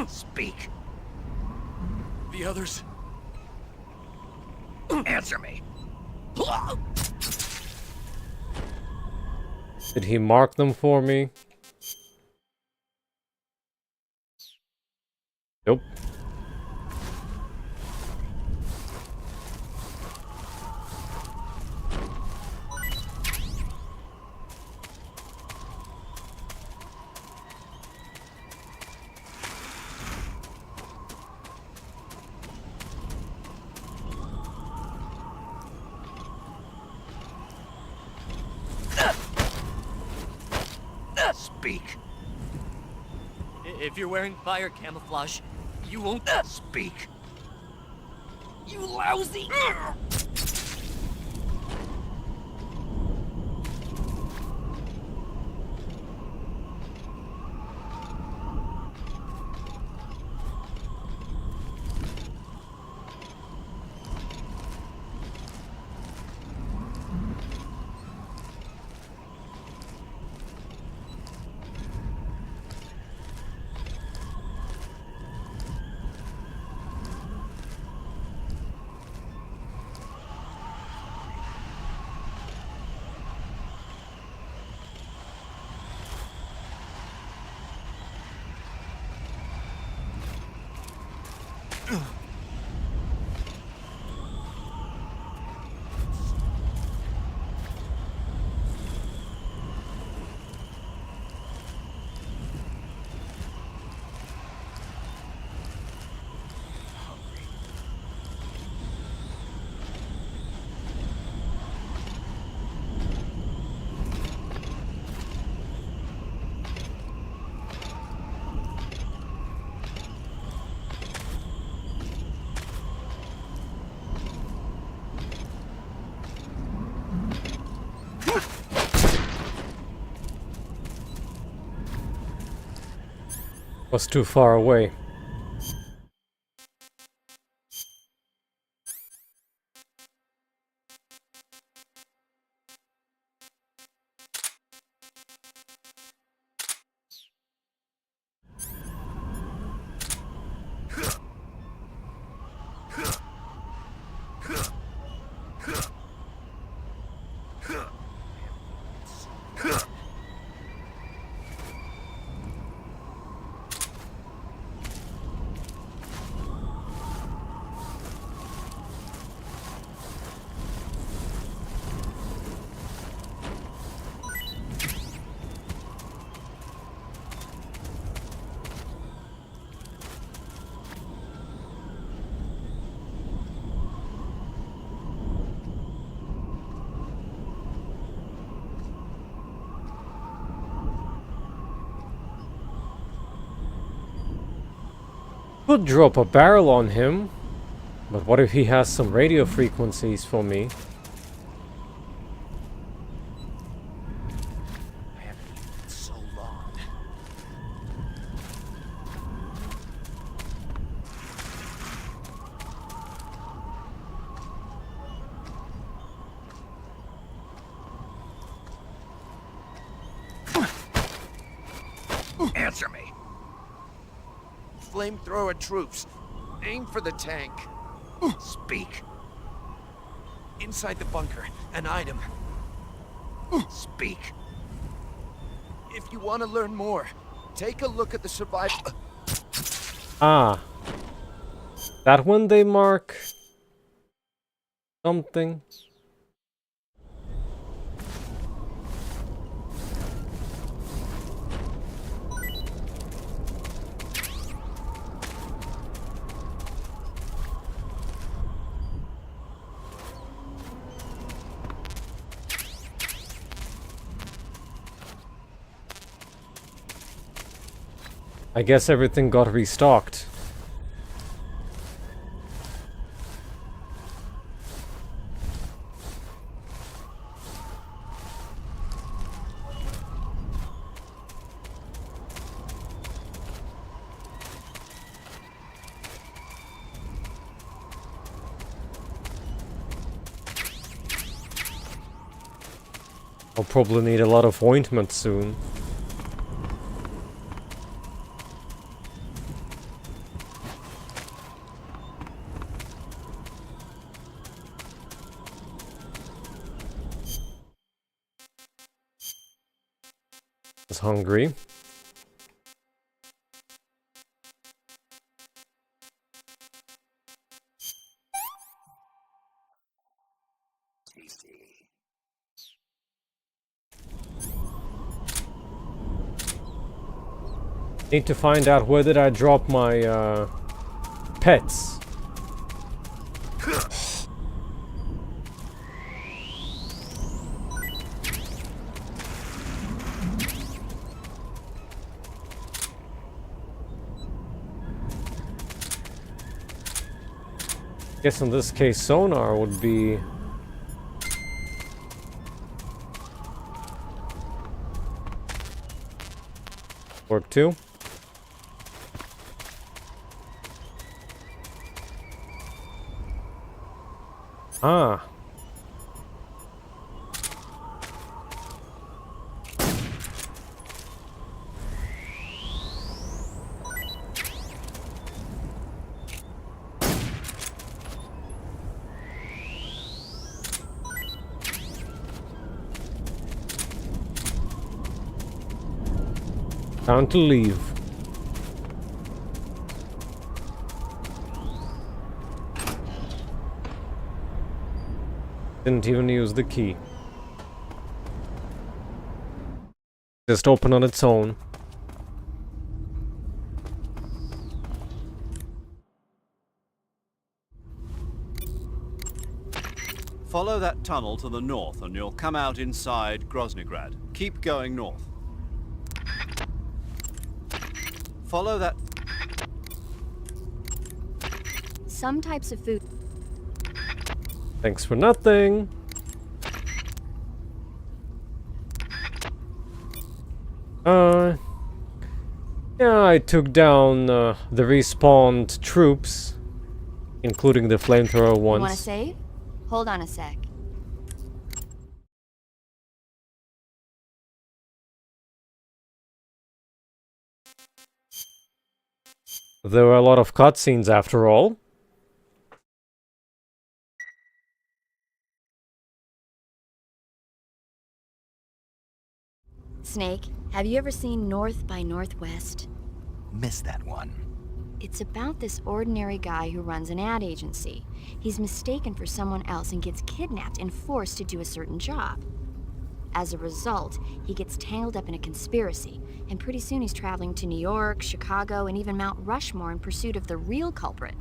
Speak. The others? Answer me. Did he mark them for me? Nope. Speak. If you're wearing fire camouflage, you won't Speak. You lousy! Was too far away. Could drop a barrel on him, but what if he has some radio frequencies for me? I haven't eaten in so long. Answer me. Flamethrower troops. Aim for the tank. Speak. Inside the bunker, an item. Speak. If you want to learn more, take a look at the survival. Ah. That one they mark something. I guess everything got restocked. I'll probably need a lot of ointment soon. I was hungry. Need to find out where did I drop my pets. Guess in this case sonar would be work too. Ah. Time to leave. Didn't even use the key. Just open on its own. Follow that tunnel to the north and you'll come out inside Groznyj. Keep going north. Follow that... Some types of food... Thanks for nothing. Yeah, I took down the respawned troops, including the flamethrower ones. You wanna save? Hold on a sec. There were a lot of cutscenes after all. Snake, have you ever seen North by Northwest? Missed that one. It's about this ordinary guy who runs an ad agency. He's mistaken for someone else and gets kidnapped and forced to do a certain job. As a result, he gets tangled up in a conspiracy, and pretty soon he's traveling to New York, Chicago, and even Mount Rushmore in pursuit of the real culprit.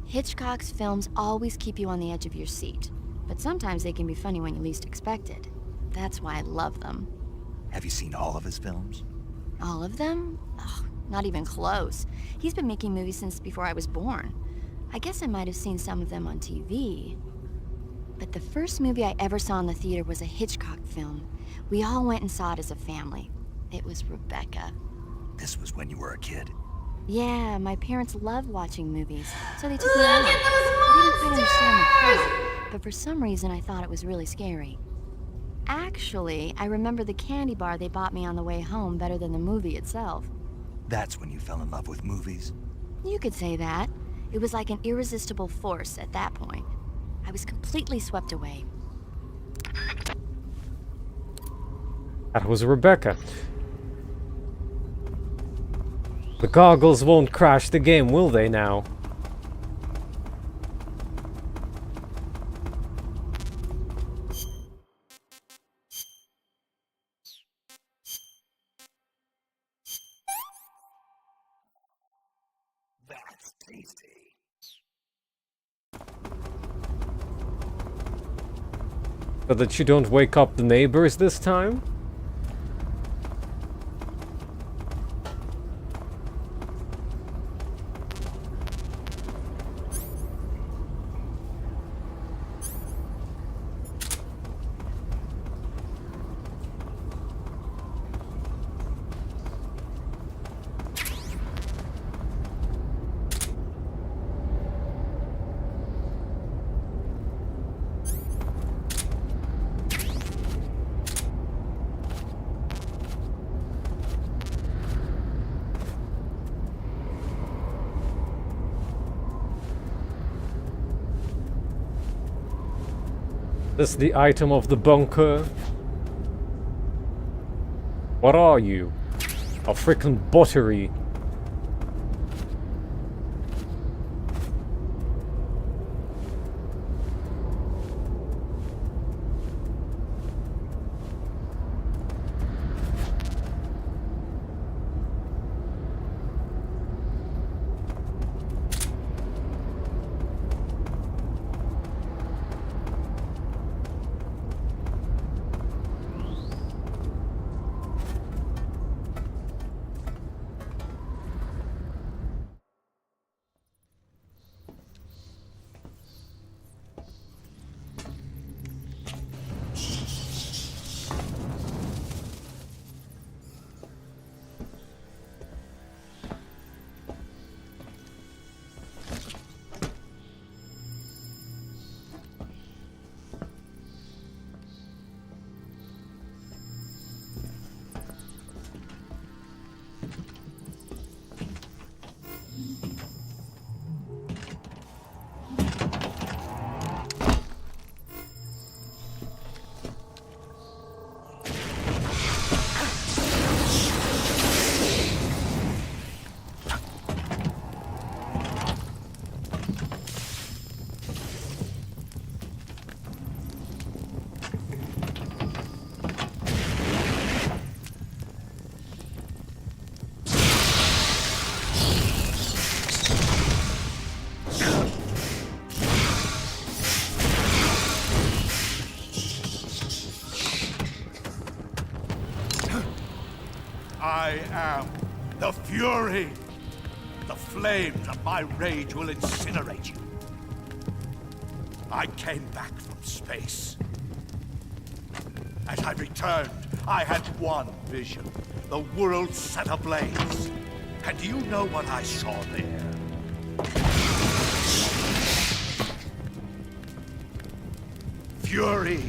Hitchcock's films always keep you on the edge of your seat, but sometimes they can be funny when you least expect it. That's why I love them. Have you seen all of his films? All of them? Oh, not even close. He's been making movies since before I was born. I guess I might have seen some of them on TV. But the first movie I ever saw in the theater was a Hitchcock film. We all went and saw it as a family. It was Rebecca. This was when you were a kid? Yeah, my parents loved watching movies, so they took me out. I didn't quite understand the plot, but for some reason I thought it was really scary. Actually, I remember the candy bar they bought me on the way home better than the movie itself. That's when you fell in love with movies? You could say that. It was like an irresistible force at that point. I was completely swept away. That was Rebecca. The goggles won't crash the game, will they now? That's tasty. So that you don't wake up the neighbors this time? This the item of the bunker? What are you? A freaking battery. I am the Fury. The flames of my rage will incinerate you. I came back from space. As I returned, I had one vision. The world set ablaze. And do you know what I saw there? Fury.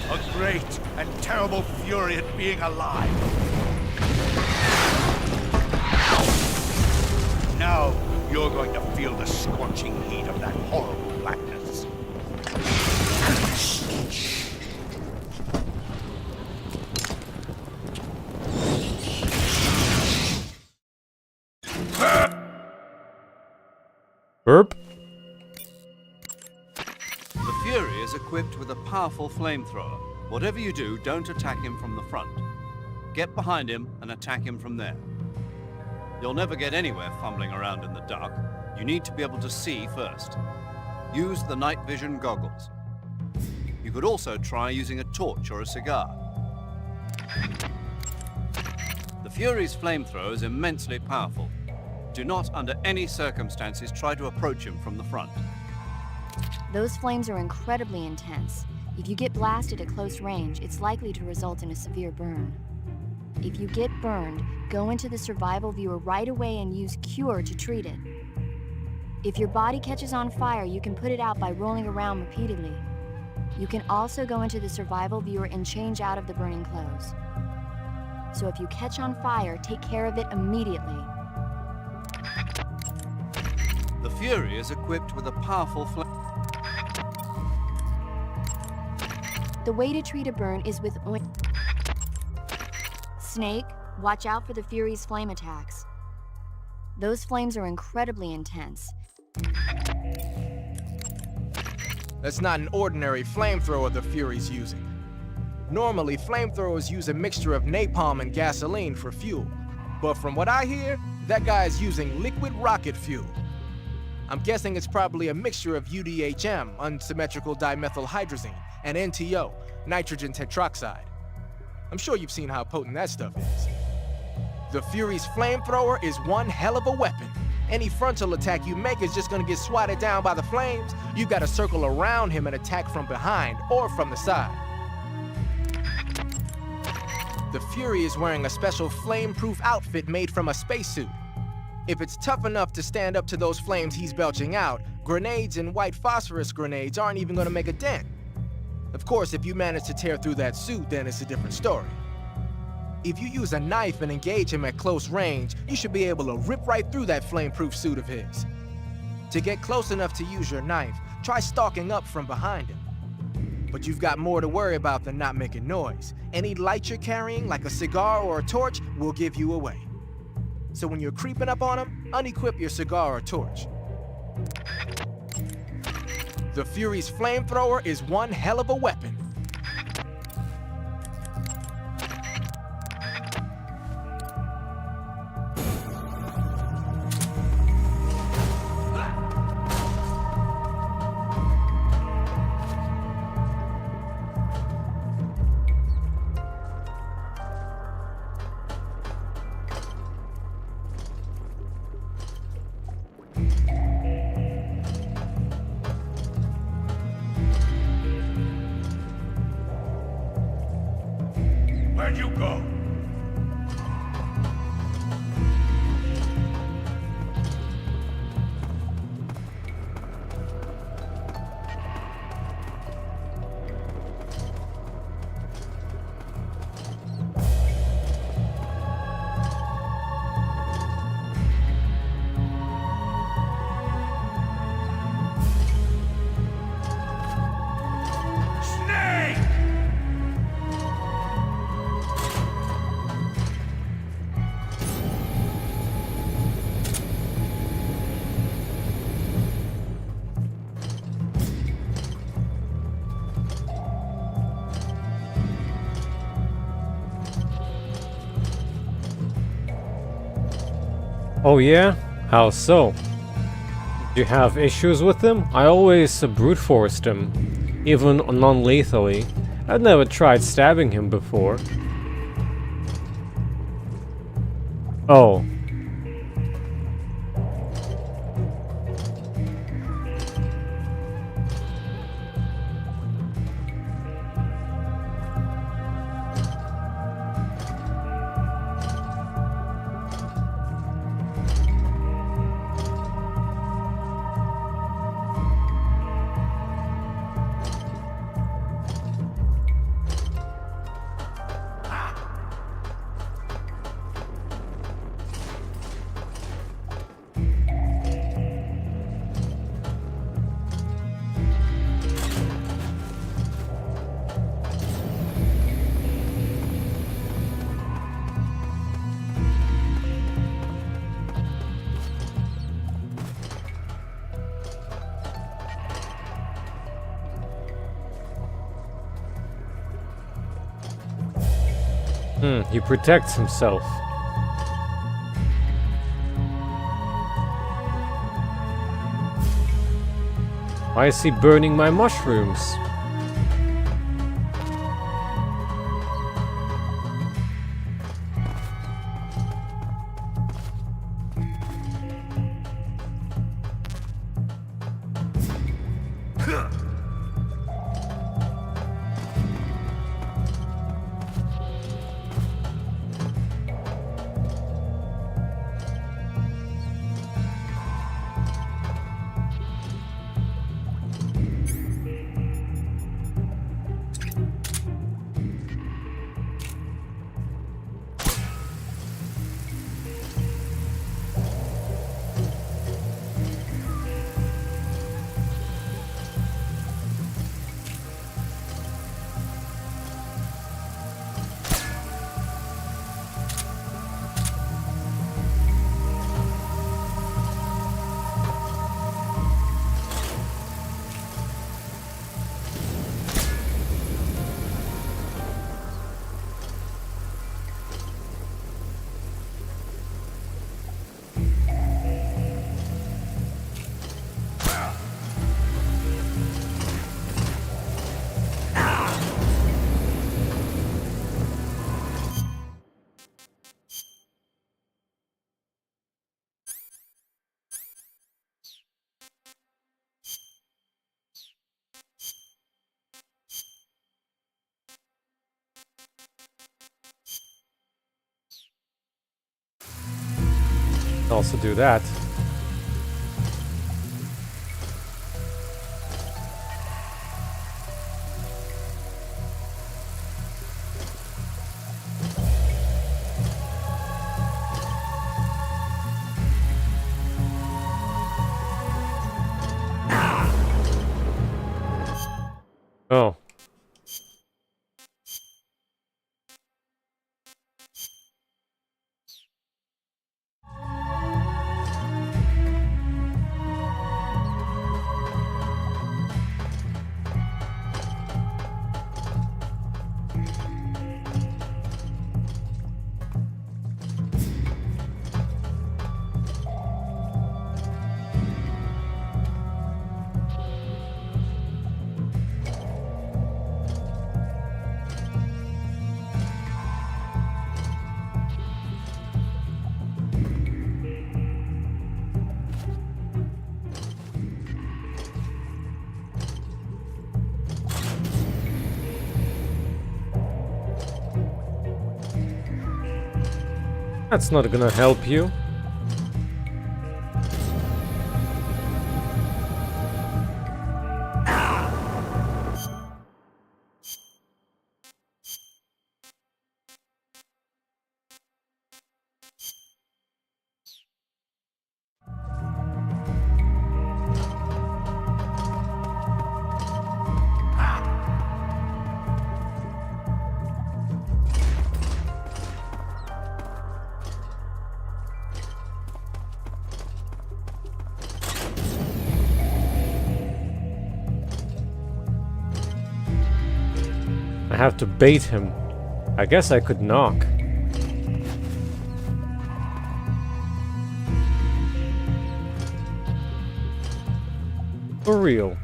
A great and terrible fury at being alive. Now, you're going to feel the scorching heat of that horrible blackness. Burp. The Fury is equipped with a powerful flamethrower. Whatever you do, don't attack him from the front. Get behind him and attack him from there. You'll never get anywhere fumbling around in the dark. You need to be able to see first. Use the night vision goggles. You could also try using a torch or a cigar. The Fury's flamethrower is immensely powerful. Do not, under any circumstances, try to approach him from the front. Those flames are incredibly intense. If you get blasted at close range, it's likely to result in a severe burn. If you get burned, go into the survival viewer right away and use Cure to treat it. If your body catches on fire, you can put it out by rolling around repeatedly. You can also go into the survival viewer and change out of the burning clothes. So if you catch on fire, take care of it immediately. The Fury is equipped with a powerful flame. The way to treat a burn is with Snake, watch out for the Fury's flame attacks. Those flames are incredibly intense. That's not an ordinary flamethrower the Fury's using. Normally, flamethrowers use a mixture of napalm and gasoline for fuel. But from what I hear, that guy is using liquid rocket fuel. I'm guessing it's probably a mixture of UDHM, unsymmetrical dimethylhydrazine, and NTO, nitrogen tetroxide. I'm sure you've seen how potent that stuff is. The Fury's flamethrower is one hell of a weapon. Any frontal attack you make is just gonna get swatted down by the flames. You gotta circle around him and attack from behind or from the side. The Fury is wearing a special flame-proof outfit made from a spacesuit. If it's tough enough to stand up to those flames he's belching out, grenades and white phosphorus grenades aren't even gonna make a dent. Of course, if you manage to tear through that suit, then it's a different story. If you use a knife and engage him at close range, you should be able to rip right through that flame-proof suit of his. To get close enough to use your knife, try stalking up from behind him. But you've got more to worry about than not making noise. Any light you're carrying, like a cigar or a torch, will give you away. So when you're creeping up on him, unequip your cigar or torch. The Fury's flamethrower is one hell of a weapon. Where'd you go? Oh yeah? How so? Do you have issues with him? I always brute forced him, even non-lethally. I'd never tried stabbing him before. Oh. He protects himself. Why is he burning my mushrooms? Also do that. Oh. That's not gonna help you. I have to bait him. I guess I could knock. For real.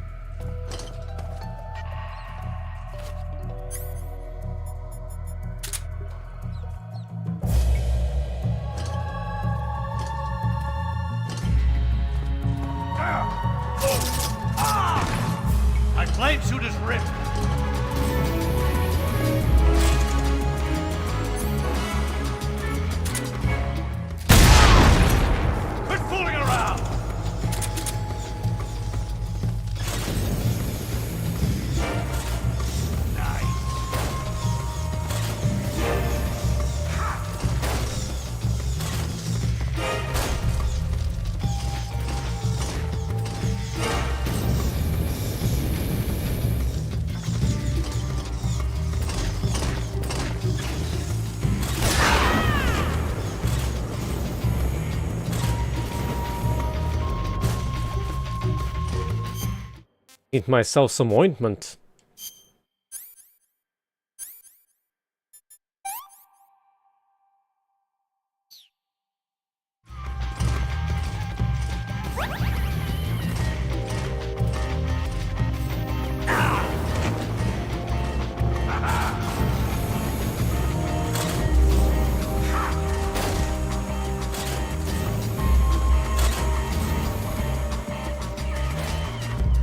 My blade suit is ripped. Quit fooling around. Need myself some ointment.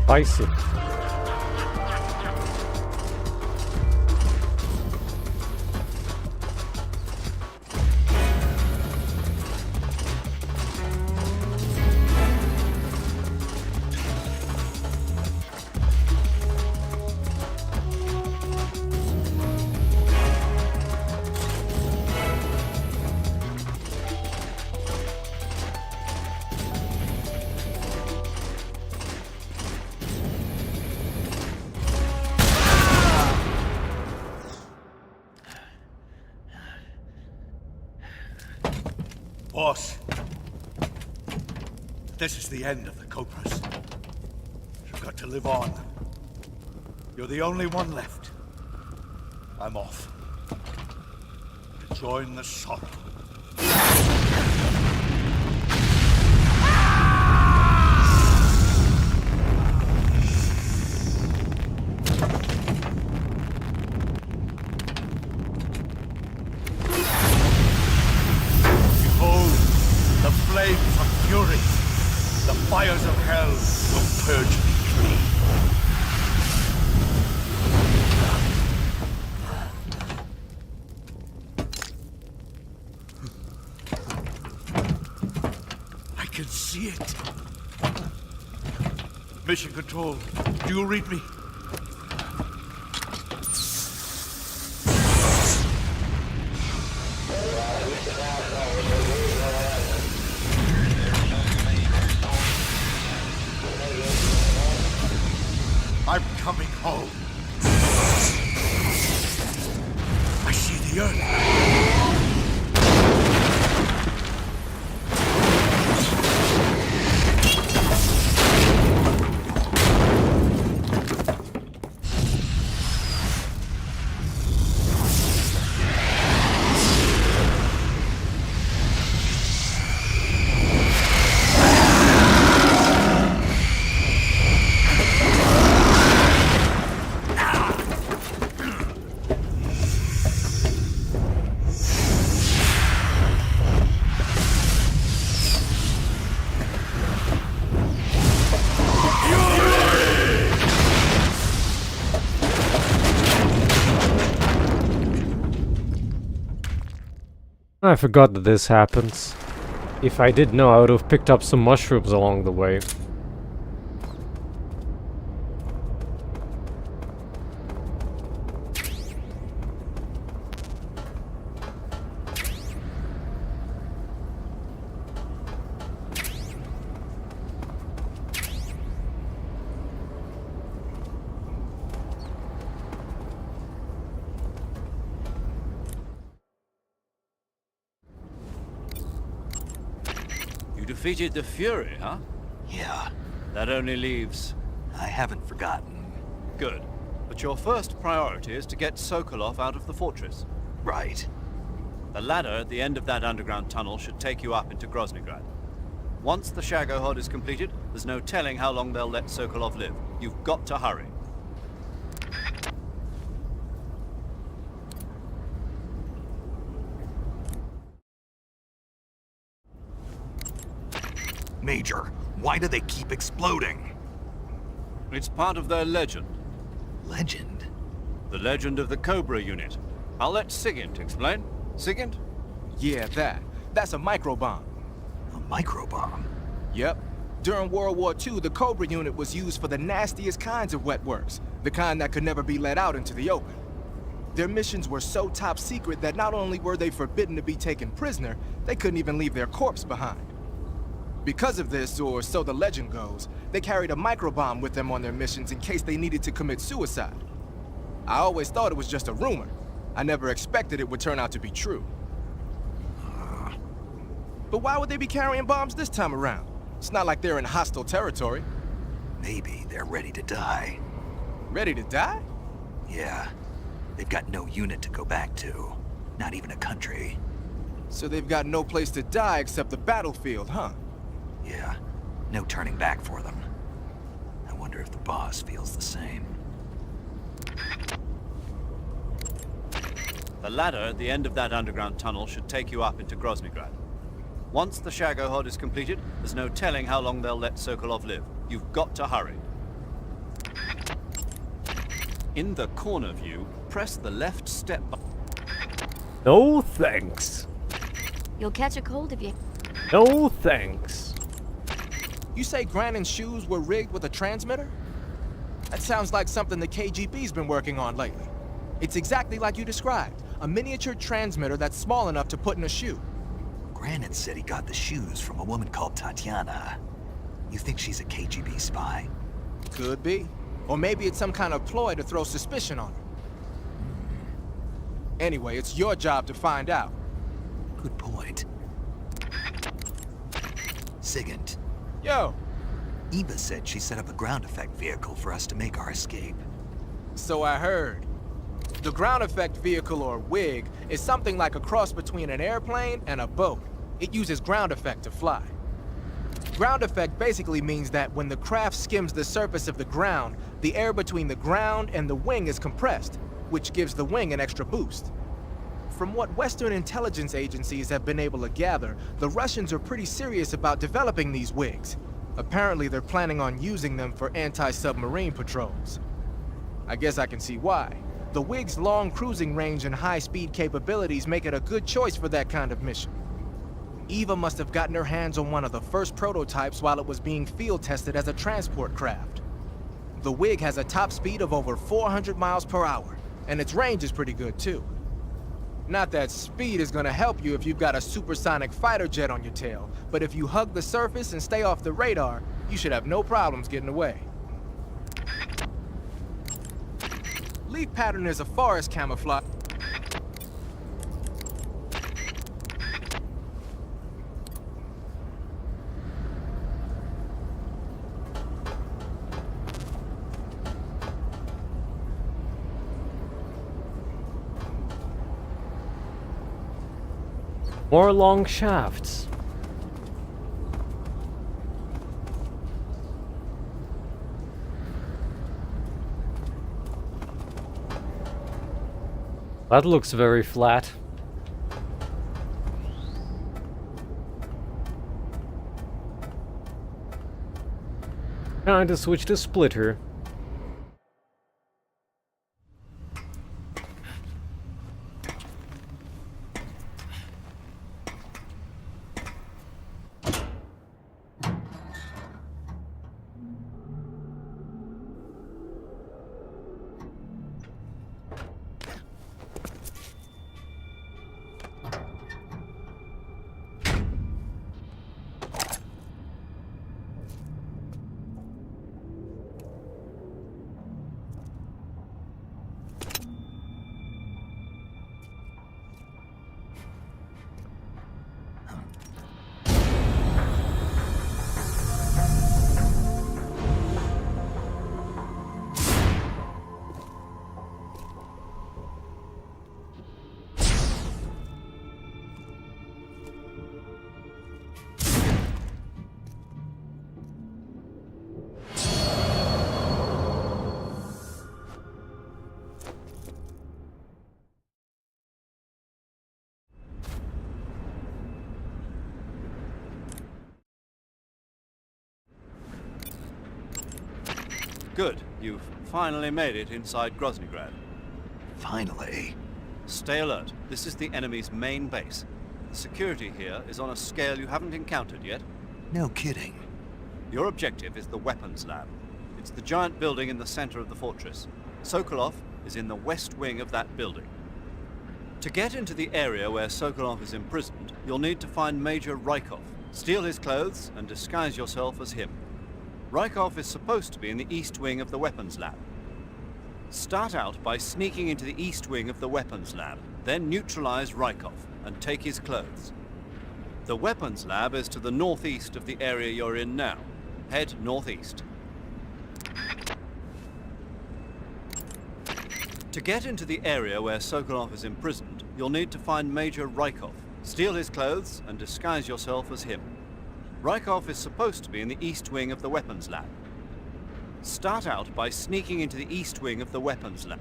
Spicy. Boss, this is the end of the Cobras. You've got to live on. You're the only one left. I'm off. To join the sorrow. Flames of fury, the fires of hell will purge me clean. I can see it. Mission Control, do you read me? I'm coming home. I forgot that this happens. If I did know, I would have picked up some mushrooms along the way. Defeated the Fury, huh? Yeah, That only leaves... I haven't forgotten. Good. But your first priority is to get Sokolov out of the fortress. Right. The ladder at the end of that underground tunnel should take you up into Groznyj. Once the Shagohod is completed, there's no telling how long they'll let Sokolov live. You've got to hurry. Major, why do they keep exploding? It's part of their legend. Legend? The legend of the Cobra unit. I'll let Sigint explain. Sigint? Yeah, that's a microbomb. A microbomb? Yep. During World War II, the Cobra unit was used for the nastiest kinds of wet works, the kind that could never be let out into the open. Their missions were so top secret that not only were they forbidden to be taken prisoner, they couldn't even leave their corpse behind. Because of this, or so the legend goes, they carried a microbomb with them on their missions in case they needed to commit suicide. I always thought it was just a rumor. I never expected it would turn out to be true. But why would they be carrying bombs this time around? It's not like they're in hostile territory. Maybe they're ready to die. Ready to die? Yeah. They've got no unit to go back to. Not even a country. So they've got no place to die except the battlefield, huh? Yeah. No turning back for them. I wonder if the boss feels the same. The ladder at the end of that underground tunnel should take you up into Groznyj. Once the Shagohod is completed, there's no telling how long they'll let Sokolov live. You've got to hurry. In the corner view, press the left step button. No thanks. You'll catch a cold if you... No thanks. You say Grandin's shoes were rigged with a transmitter? That sounds like something the KGB's been working on lately. It's exactly like you described, a miniature transmitter that's small enough to put in a shoe. Grandin said he got the shoes from a woman called Tatiana. You think she's a KGB spy? Could be. Or maybe it's some kind of ploy to throw suspicion on her. Anyway, it's your job to find out. Good point. Sigint. Yo! Eva said she set up a ground effect vehicle for us to make our escape. So I heard. The ground effect vehicle, or WIG, is something like a cross between an airplane and a boat. It uses ground effect to fly. Ground effect basically means that when the craft skims the surface of the ground, the air between the ground and the wing is compressed, which gives the wing an extra boost. From what Western intelligence agencies have been able to gather, the Russians are pretty serious about developing these WIGs. Apparently, they're planning on using them for anti-submarine patrols. I guess I can see why. The WIG's long cruising range and high-speed capabilities make it a good choice for that kind of mission. Eva must have gotten her hands on one of the first prototypes while it was being field tested as a transport craft. The WIG has a top speed of over 400 miles per hour, and its range is pretty good too. Not that speed is gonna help you if you've got a supersonic fighter jet on your tail, but if you hug the surface and stay off the radar, you should have no problems getting away. Leaf pattern is a forest camouflage. More long shafts. That looks very flat. Trying to switch to splitter. Good. You've finally made it inside Groznyj. Finally. Stay alert. This is the enemy's main base. The security here is on a scale you haven't encountered yet. No kidding. Your objective is the weapons lab. It's the giant building in the center of the fortress. Sokolov is in the west wing of that building. To get into the area where Sokolov is imprisoned, you'll need to find Major Rykov, steal his clothes, and disguise yourself as him. Rykov is supposed to be in the east wing of the weapons lab. Start out by sneaking into the east wing of the weapons lab, then neutralize Rykov and take his clothes. The weapons lab is to the northeast of the area you're in now. Head northeast. To get into the area where Sokolov is imprisoned, you'll need to find Major Rykov, steal his clothes, and disguise yourself as him. Rykov is supposed to be in the east wing of the weapons lab. Start out by sneaking into the east wing of the weapons lab.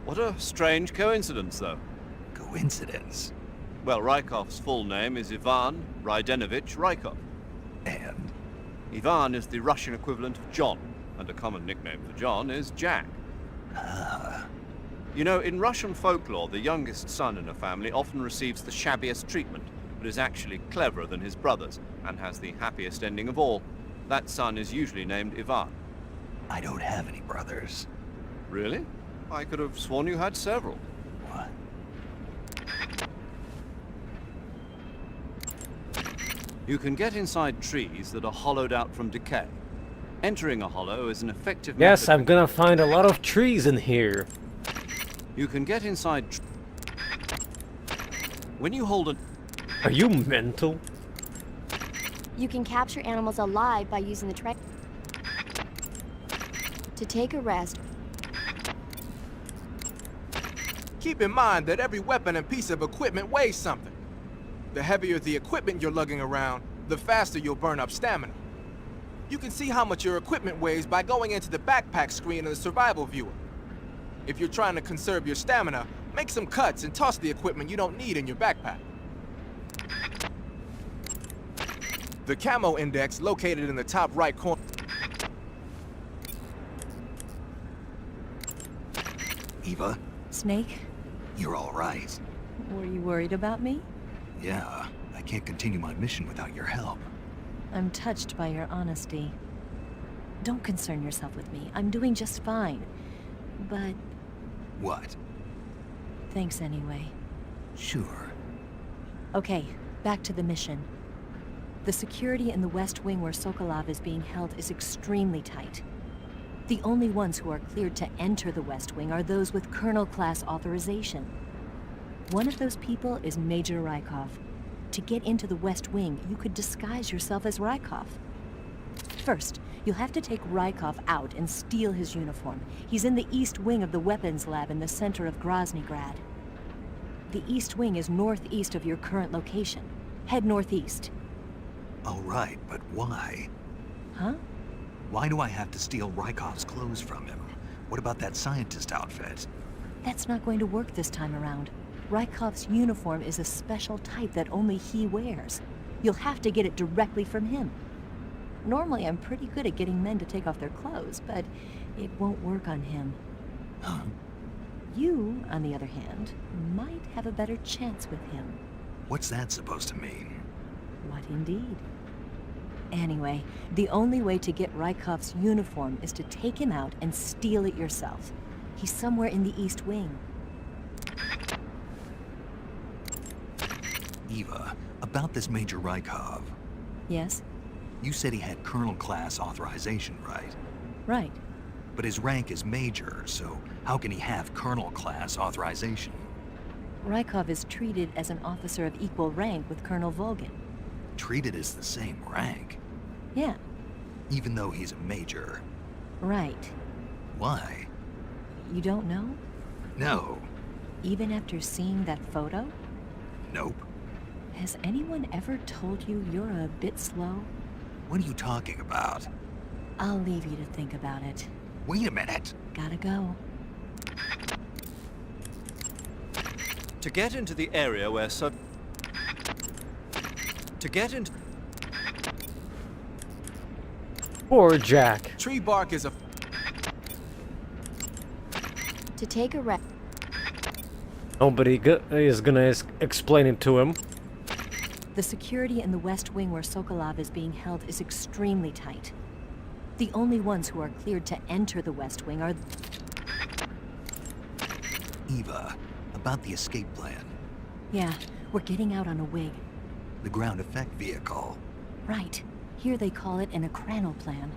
What a strange coincidence, though. Coincidence? Well, Rykov's full name is Ivan Rydenovich Rykov. And? Ivan is the Russian equivalent of John, and a common nickname for John is Jack. Ah. You know, in Russian folklore, the youngest son in a family often receives the shabbiest treatment, but is actually cleverer than his brothers, and has the happiest ending of all. That son is usually named Ivan. I don't have any brothers. Really? I could have sworn you had several. What? You can get inside trees that are hollowed out from decay. Entering a hollow is an effective method. Yes, I'm gonna find a lot of trees in here. You can get inside. When you hold a. Are you mental? You can capture animals alive by using the to take a rest. Keep in mind that every weapon and piece of equipment weighs something. The heavier the equipment you're lugging around, the faster you'll burn up stamina. You can see how much your equipment weighs by going into the backpack screen in the survival viewer. If you're trying to conserve your stamina, make some cuts and toss the equipment you don't need in your backpack. The camo index located in the top right corner. Eva? Snake, You're all right. were you worried about me? Yeah, I can't continue my mission without your help. I'm touched by your honesty. Don't concern yourself with me. I'm doing just fine. But What? thanks anyway. Sure. Okay, back to the mission. The security in the West Wing where Sokolov is being held is extremely tight. The only ones who are cleared to enter the West Wing are those with Colonel-class authorization. One of those people is Major Rykov. To get into the West Wing, you could disguise yourself as Rykov. First, you'll have to take Rykov out and steal his uniform. He's in the East Wing of the weapons lab in the center of Groznyj. The East Wing is northeast of your current location. Head northeast. All right, but why? Huh? Why do I have to steal Rykov's clothes from him? What about that scientist outfit? That's not going to work this time around. Rykov's uniform is a special type that only he wears. You'll have to get it directly from him. Normally, I'm pretty good at getting men to take off their clothes, but it won't work on him. Huh? You, on the other hand, might have a better chance with him. What's that supposed to mean? What indeed? Anyway, the only way to get Rykov's uniform is to take him out and steal it yourself. He's somewhere in the East Wing. Eva, about this Major Rykov. Yes? You said he had Colonel class authorization, right? Right. But his rank is Major, so how can he have Colonel class authorization? Rykov is treated as an officer of equal rank with Colonel Volgin. Treated as the same rank? Yeah. Even though he's a Major? Right. Why? You don't know? No. Even after seeing that photo? Nope. Has anyone ever told you you're a bit slow? What are you talking about? I'll leave you to think about it. Wait a minute. Gotta go. To get into the area where To get into... Poor Jack. Tree bark is a... To take a rest. Nobody is gonna explain it to him. The security in the West Wing where Sokolov is being held is extremely tight. The only ones who are cleared to enter the West Wing are... Eva, about the escape plan. Yeah, we're getting out on a wig. The ground effect vehicle. Right. Here they call it an Akranal plan.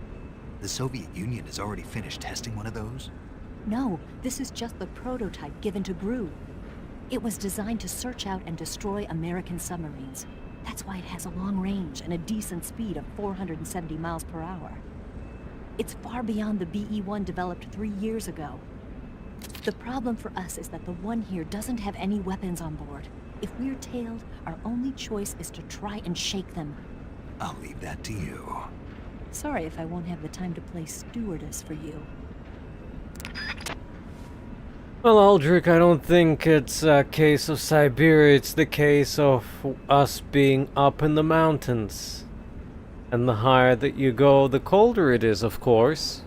The Soviet Union has already finished testing one of those? No, this is just the prototype given to Grad. It was designed to search out and destroy American submarines. That's why it has a long range and a decent speed of 470 miles per hour. It's far beyond the BE-1 developed 3 years ago. The problem for us is that the one here doesn't have any weapons on board. If we're tailed, our only choice is to try and shake them. I'll leave that to you. Sorry if I won't have the time to play stewardess for you. Well, Alduric, I don't think it's a case of Siberia, it's the case of us being up in the mountains. And the higher that you go, the colder it is, of course.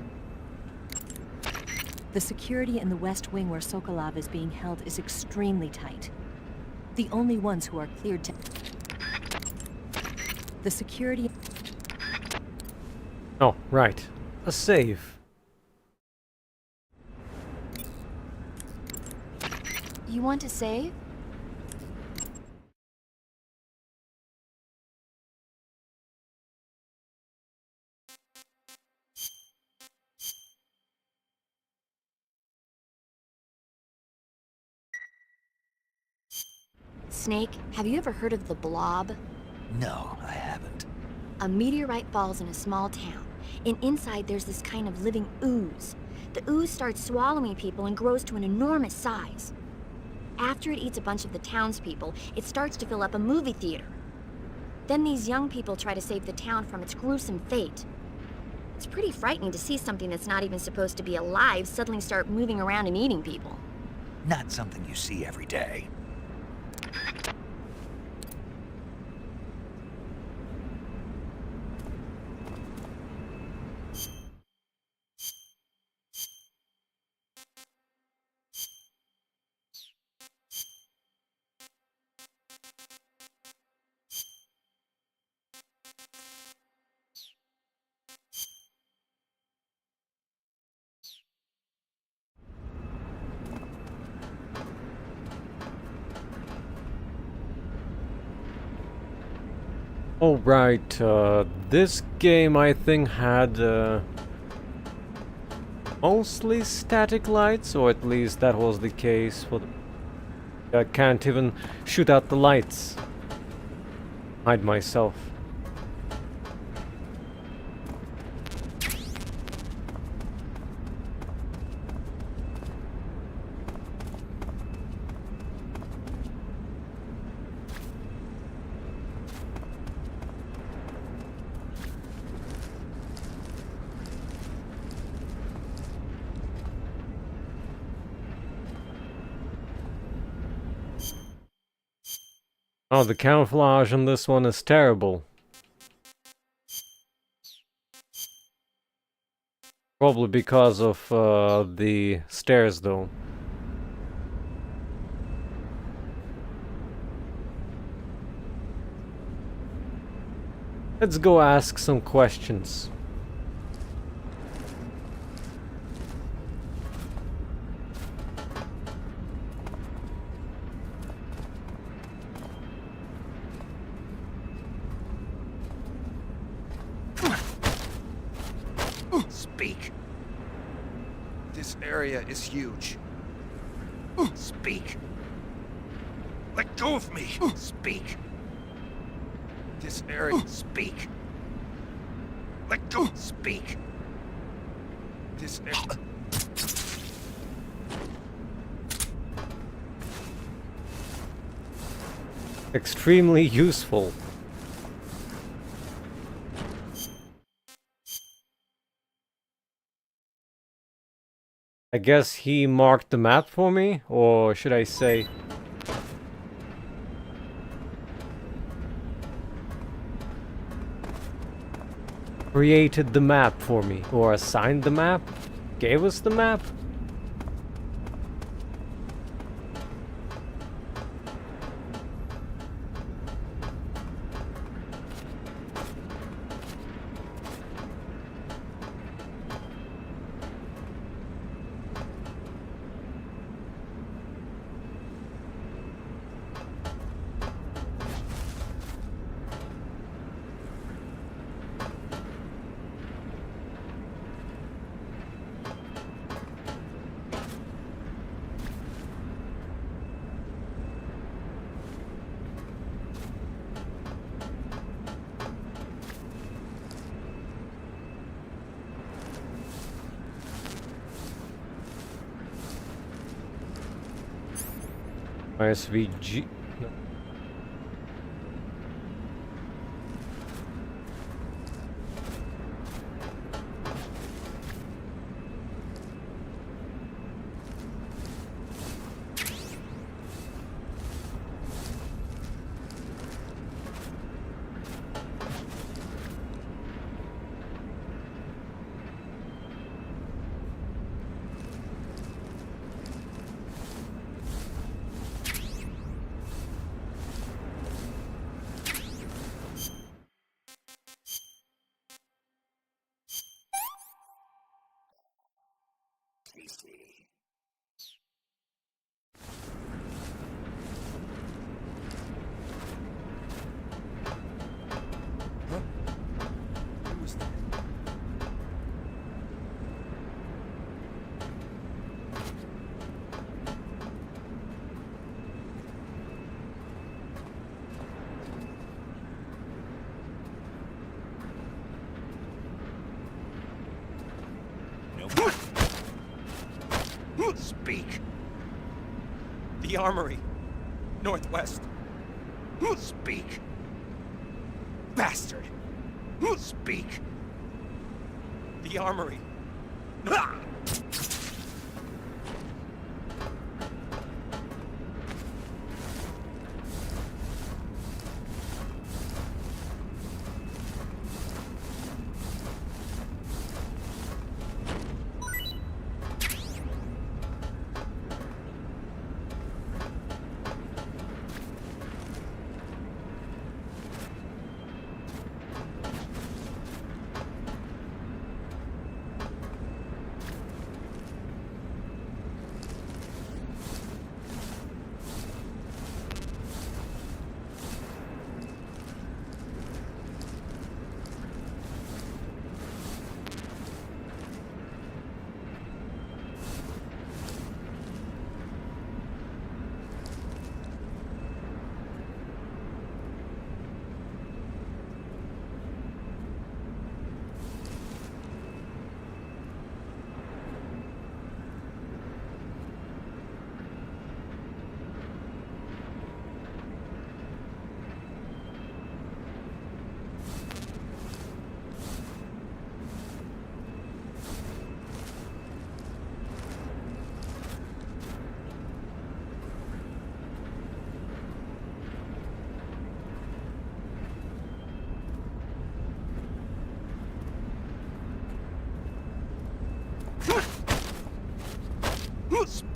The security in the West Wing where Sokolov is being held is extremely tight. The only ones who are cleared to... The security... Oh, right. A save. You want to save? Snake, have you ever heard of the Blob? No, I haven't. A meteorite falls in a small town, and inside there's this kind of living ooze. The ooze starts swallowing people and grows to an enormous size. After it eats a bunch of the townspeople, it starts to fill up a movie theater. Then these young people try to save the town from its gruesome fate. It's pretty frightening to see something that's not even supposed to be alive suddenly start moving around and eating people. Not something you see every day. Oh, right. This game, I think, had mostly static lights, or at least that was the case for the... I can't even shoot out the lights. Hide myself. Oh, the camouflage on this one is terrible. Probably because of the stairs, though. Let's go ask some questions. Speak. This area is huge. Speak. Let go of me! Speak. This area. Speak. Let go! Speak. This area. Extremely useful. I guess he marked the map for me, or should I say... created the map for me, or assigned the map? Gave us the map? SVG. No. Speak. The armory. Northwest. Speak. Bastard. Speak. The armory.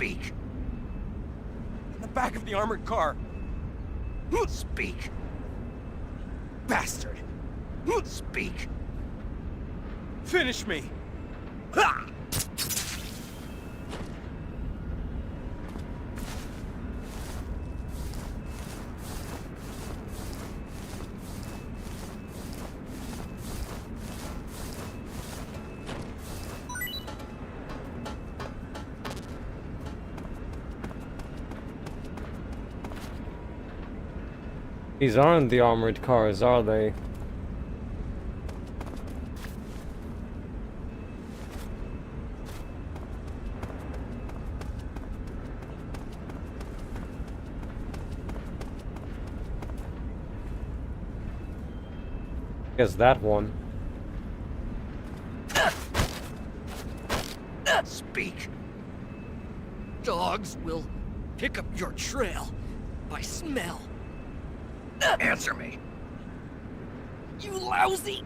Speak. In the back of the armored car. Speak. Bastard. Speak. Finish me. Ha! These aren't the armored cars, are they? Guess that one. Speak. Dogs will pick up your trail by smell. Answer me. You lousy!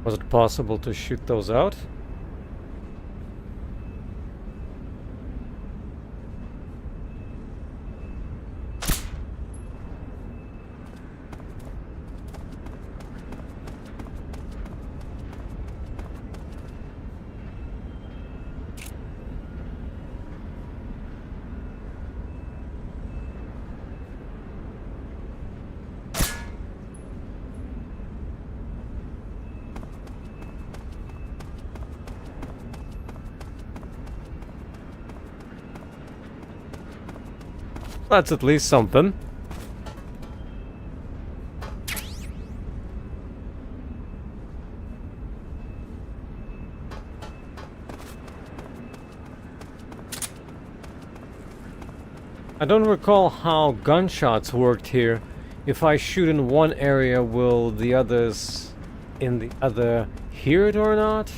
Was it possible to shoot those out? That's at least something. I don't recall how gunshots worked here. If I shoot in one area, will the others in the other hear it or not?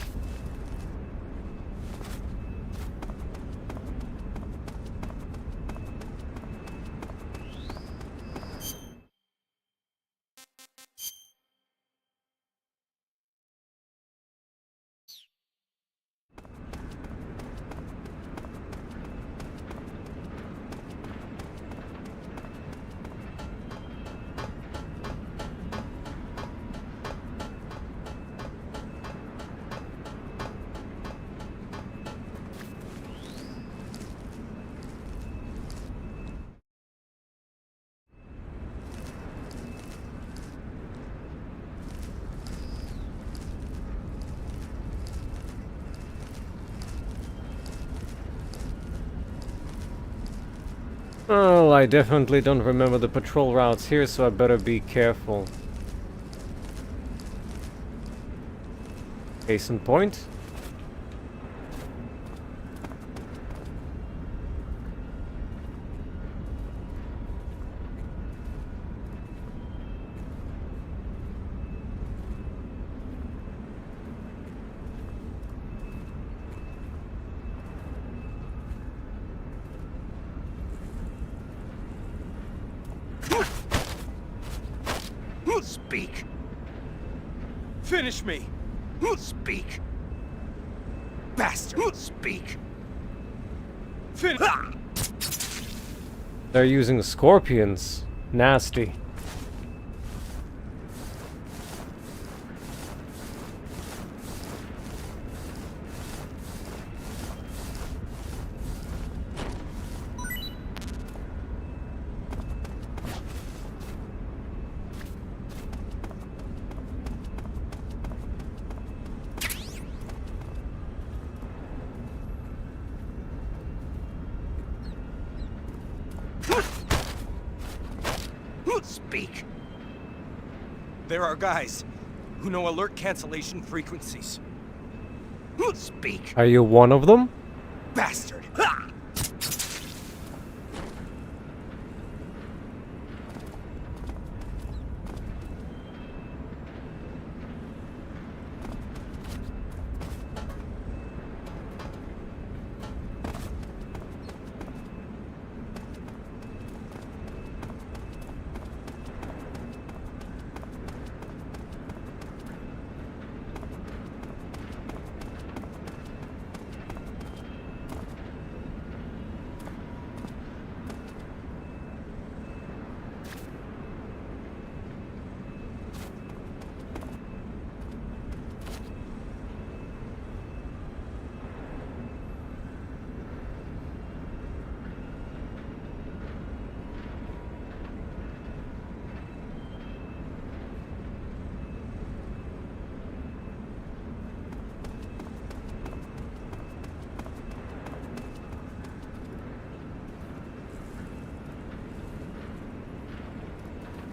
Well, I definitely don't remember the patrol routes here, so I better be careful. Case in point. Speak. Finish me. Speak. Bastard. Speak. Finish. They're using scorpions. Nasty. There are guys who know alert cancellation frequencies. Speak, Are you one of them? bastard!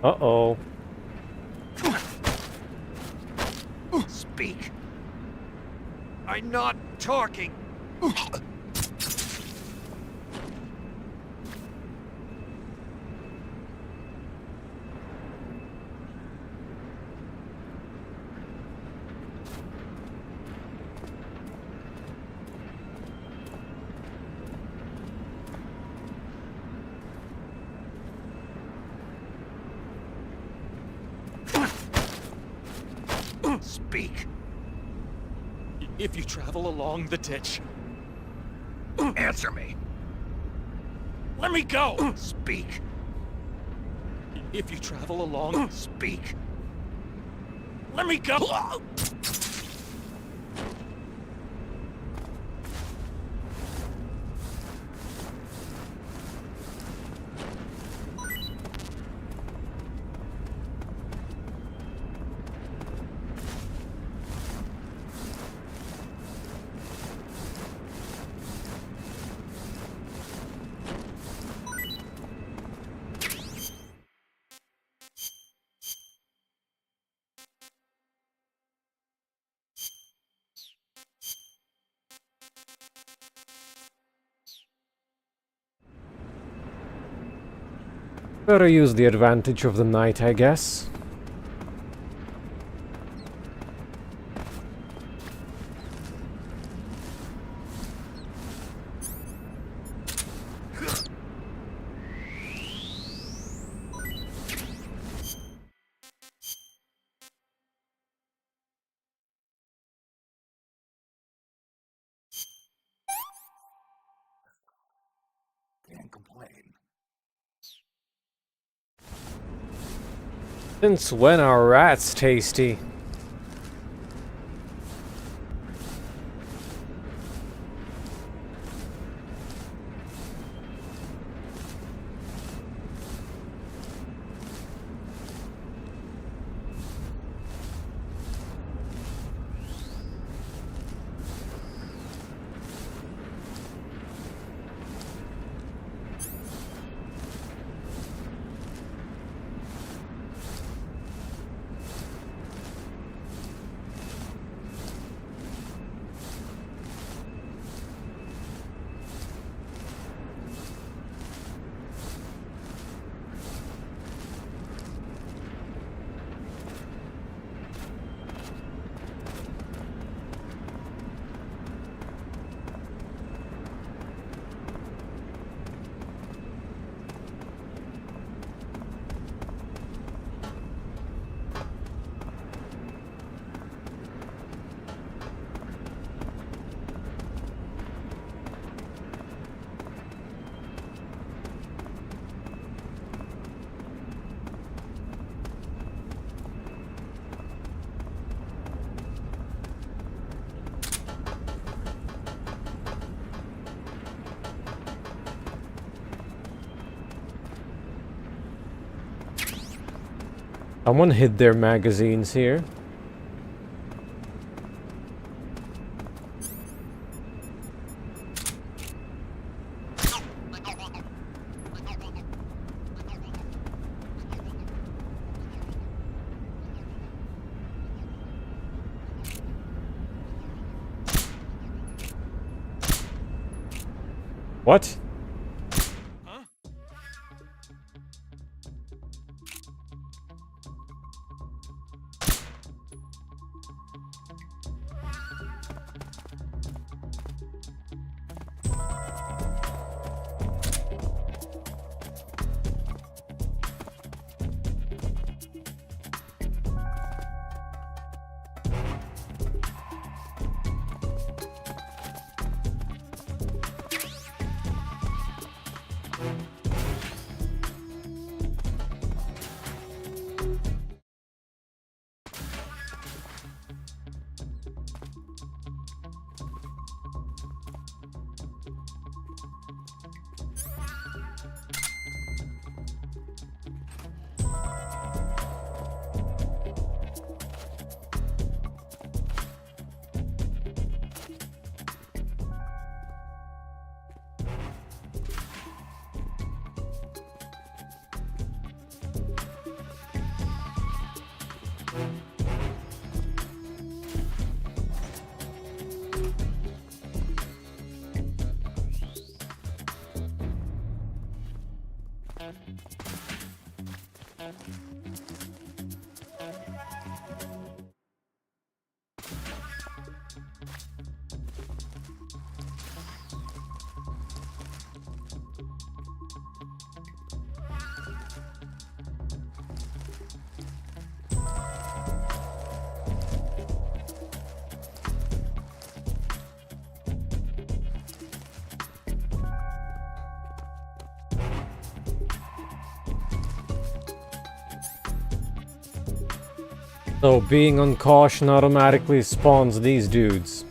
Uh-oh. Speak. I'm not talking. Speak. If you travel along the ditch... Answer me. Let me go! Speak. If you travel along... Speak. Let me go! Better use the advantage of the night, I guess. Can't complain. Since when are rats tasty? Someone hid their magazines here. What? So being on caution automatically spawns these dudes.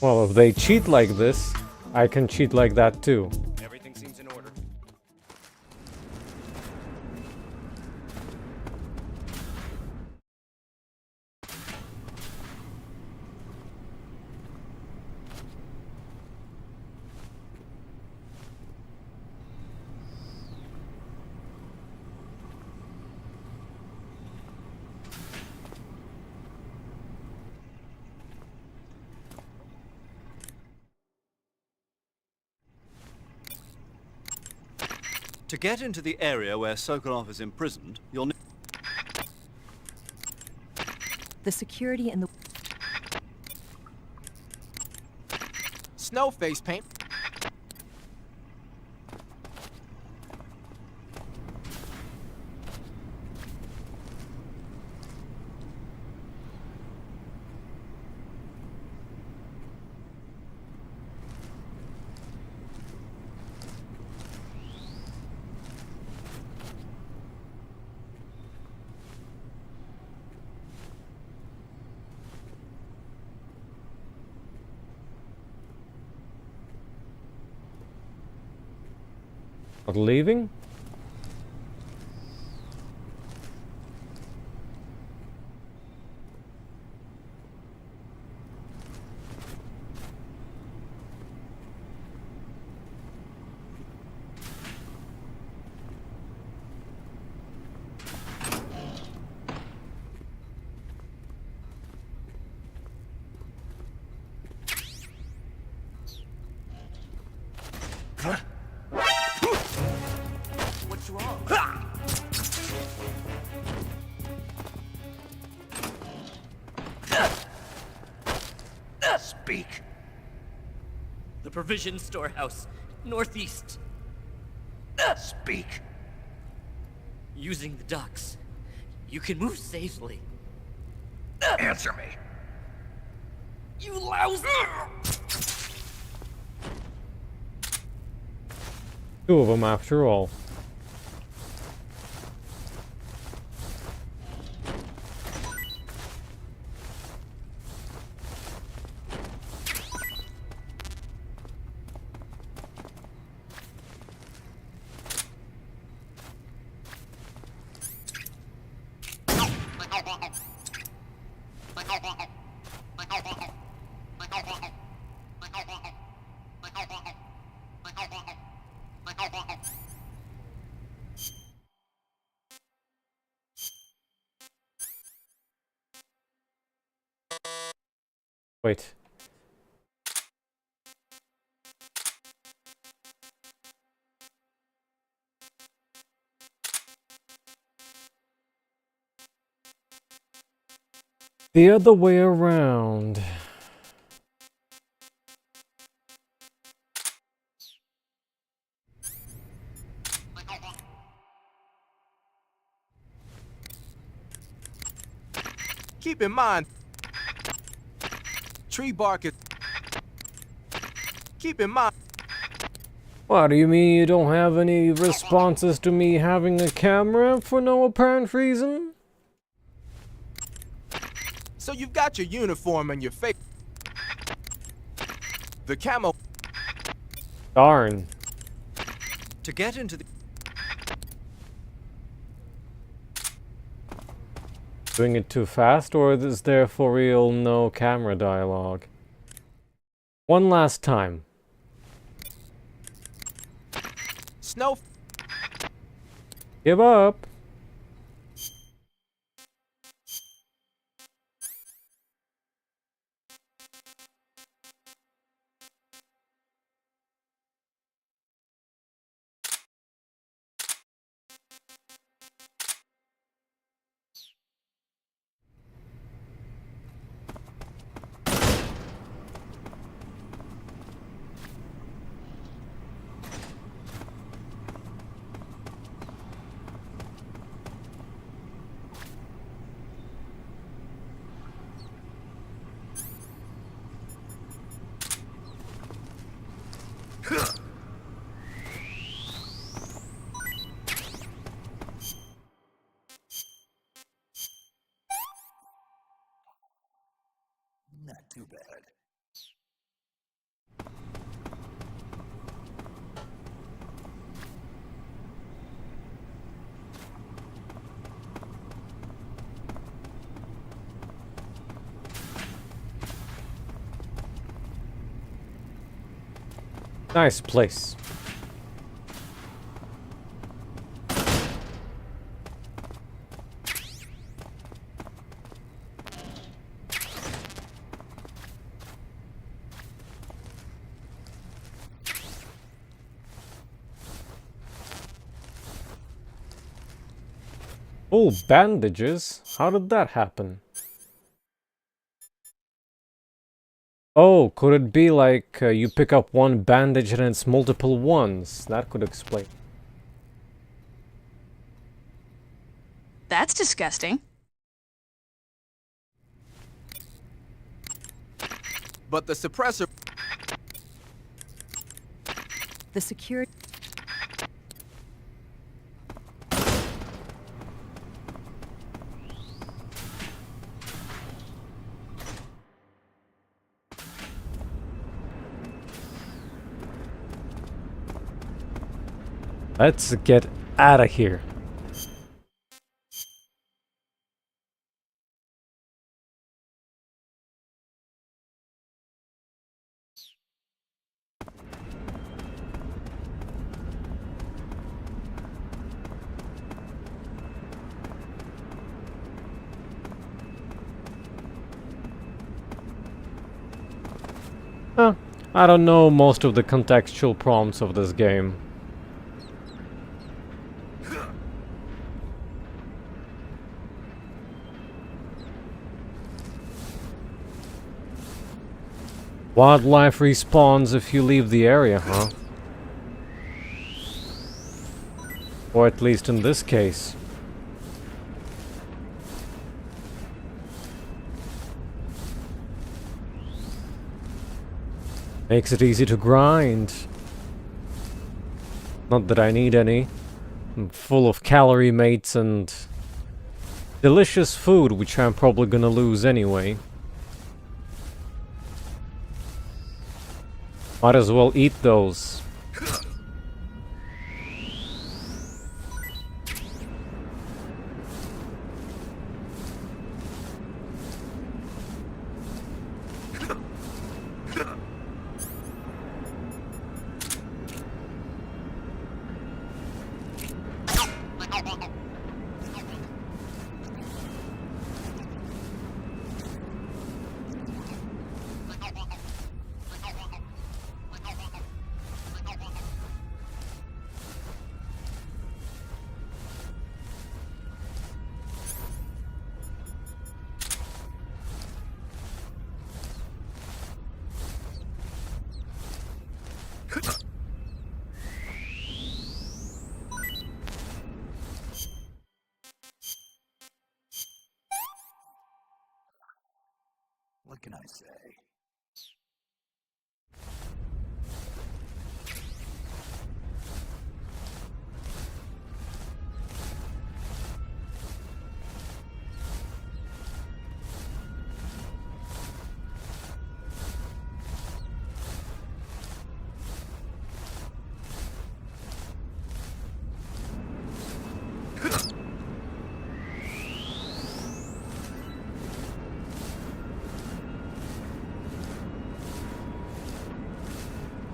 Well, if they cheat like this, I can cheat like that too. Everything seems in order. To get into the area where Sokolov is imprisoned, you'll need... The security and the... Snow face paint. Not leaving? What's wrong? Speak. The provision storehouse, northeast. Speak. Using the docks, you can move safely. Answer me. You lousy! Two of them after all. Wait. The other way around. Keep in mind, tree bark is... Keep in mind... What do you mean you don't have any responses to me having a camera for no apparent reason? So you've got your uniform and your face. The camo... Darn. To get into the... Doing it too fast, or is there for real no camera dialogue? One last time. Snow... Give up. Not too bad. Nice place. Oh, bandages? How did that happen? Oh, could it be like you pick up one bandage and it's multiple ones? That could explain. That's disgusting. But the suppressor... The security... Let's get out of here. Huh. I don't know most of the contextual prompts of this game. Wildlife respawns if you leave the area, huh? Or at least in this case. Makes it easy to grind. Not that I need any. I'm full of calorie mates and delicious food, which I'm probably gonna lose anyway. Might as well eat those. I say.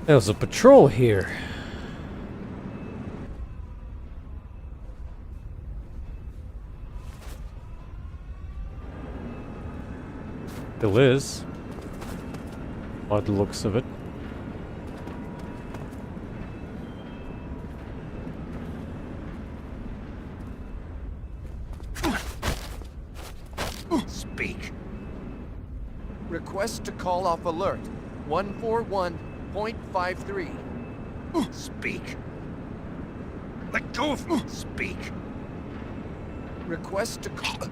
There's a patrol here. Still is. By the looks of it. Speak. Request to call off alert. 141.53. Speak. Let go of me. Speak. Request to call.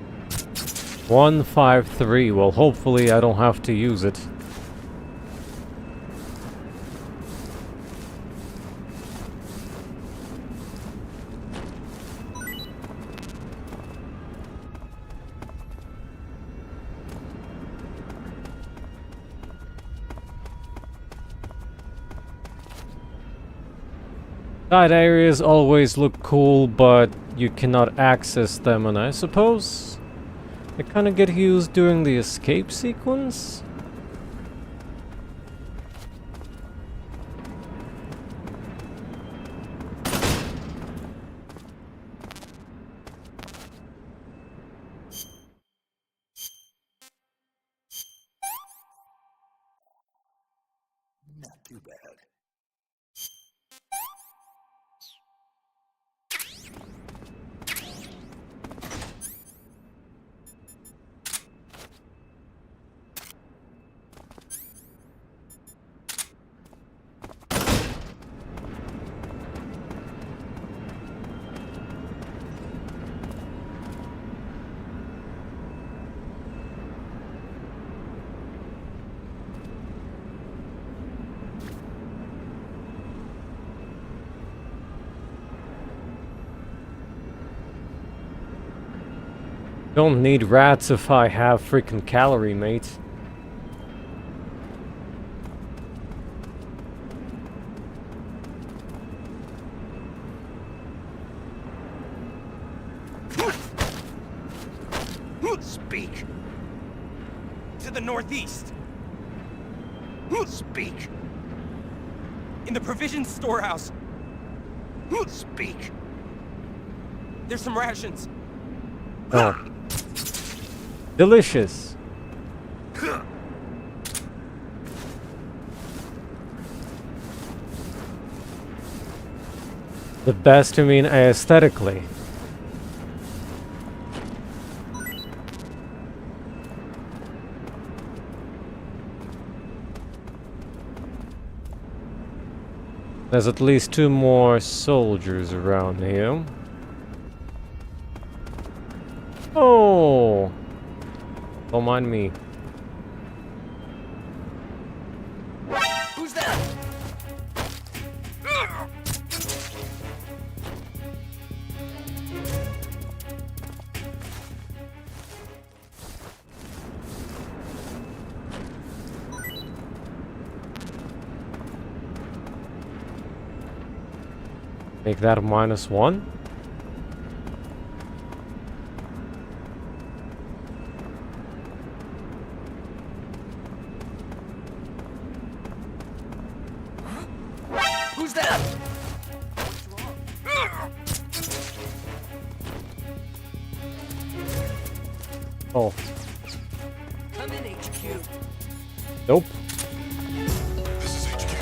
153. Well, hopefully I don't have to use it. Side areas always look cool, but you cannot access them, and I suppose they kind of get used during the escape sequence. Not too bad. Don't need rats if I have freaking calorie, mate. Speak. To the northeast. Speak. In the provisions storehouse. Speak. There's some rations. Oh. Delicious. The best, I mean, aesthetically. There's at least 2 more soldiers around here. Oh! Don't mind me. Who's that? Make that a -1. Who's that? Oh. Come in, HQ. Nope. This is HQ.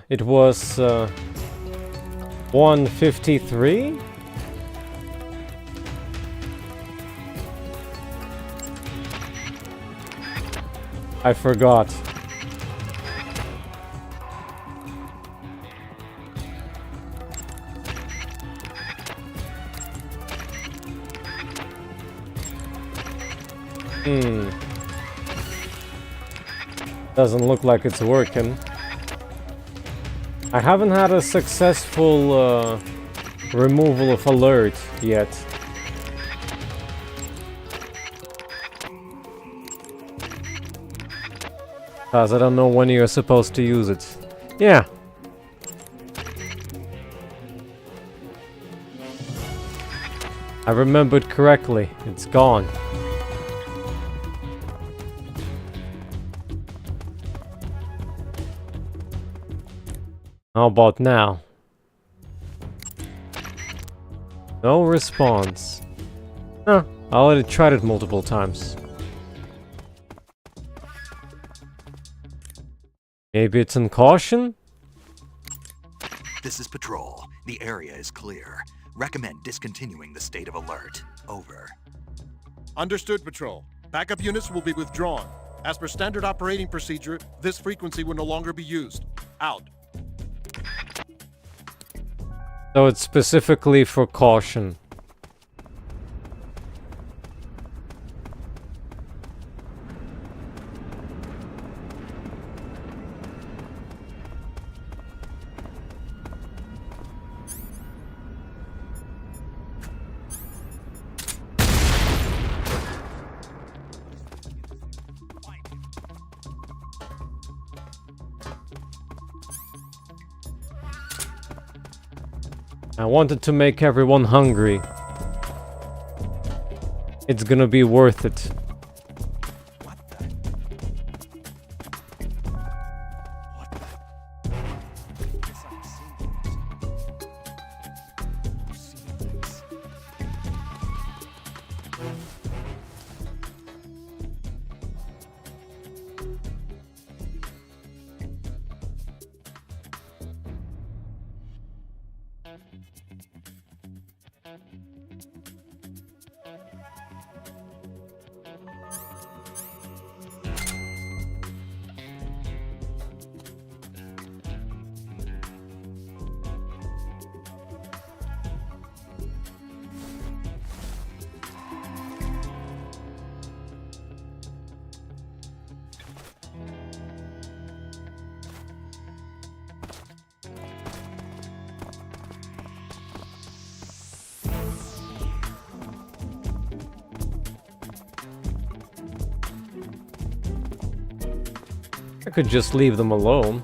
It was 153. I forgot. Doesn't look like it's working. I haven't had a successful removal of alert yet. Because I don't know when you're supposed to use it. Yeah. I remembered correctly. It's gone. How about now? No response. Huh, I already tried it multiple times. Maybe it's in caution? This is Patrol. The area is clear. Recommend discontinuing the state of alert. Over. Understood, Patrol. Backup units will be withdrawn. As per standard operating procedure, this frequency will no longer be used. Out. So it's specifically for caution. I wanted to make everyone hungry. It's gonna be worth it. I could just leave them alone.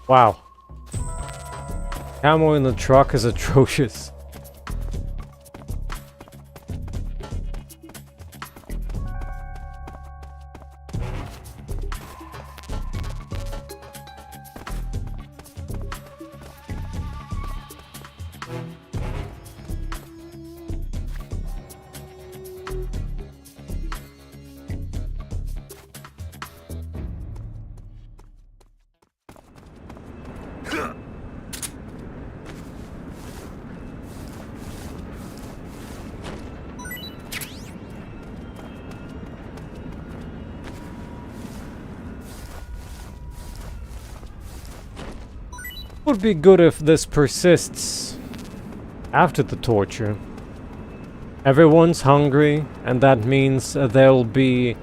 Wow. Camo in the truck is atrocious. Would be good if this persists after the torture. Everyone's hungry, and that means they'll be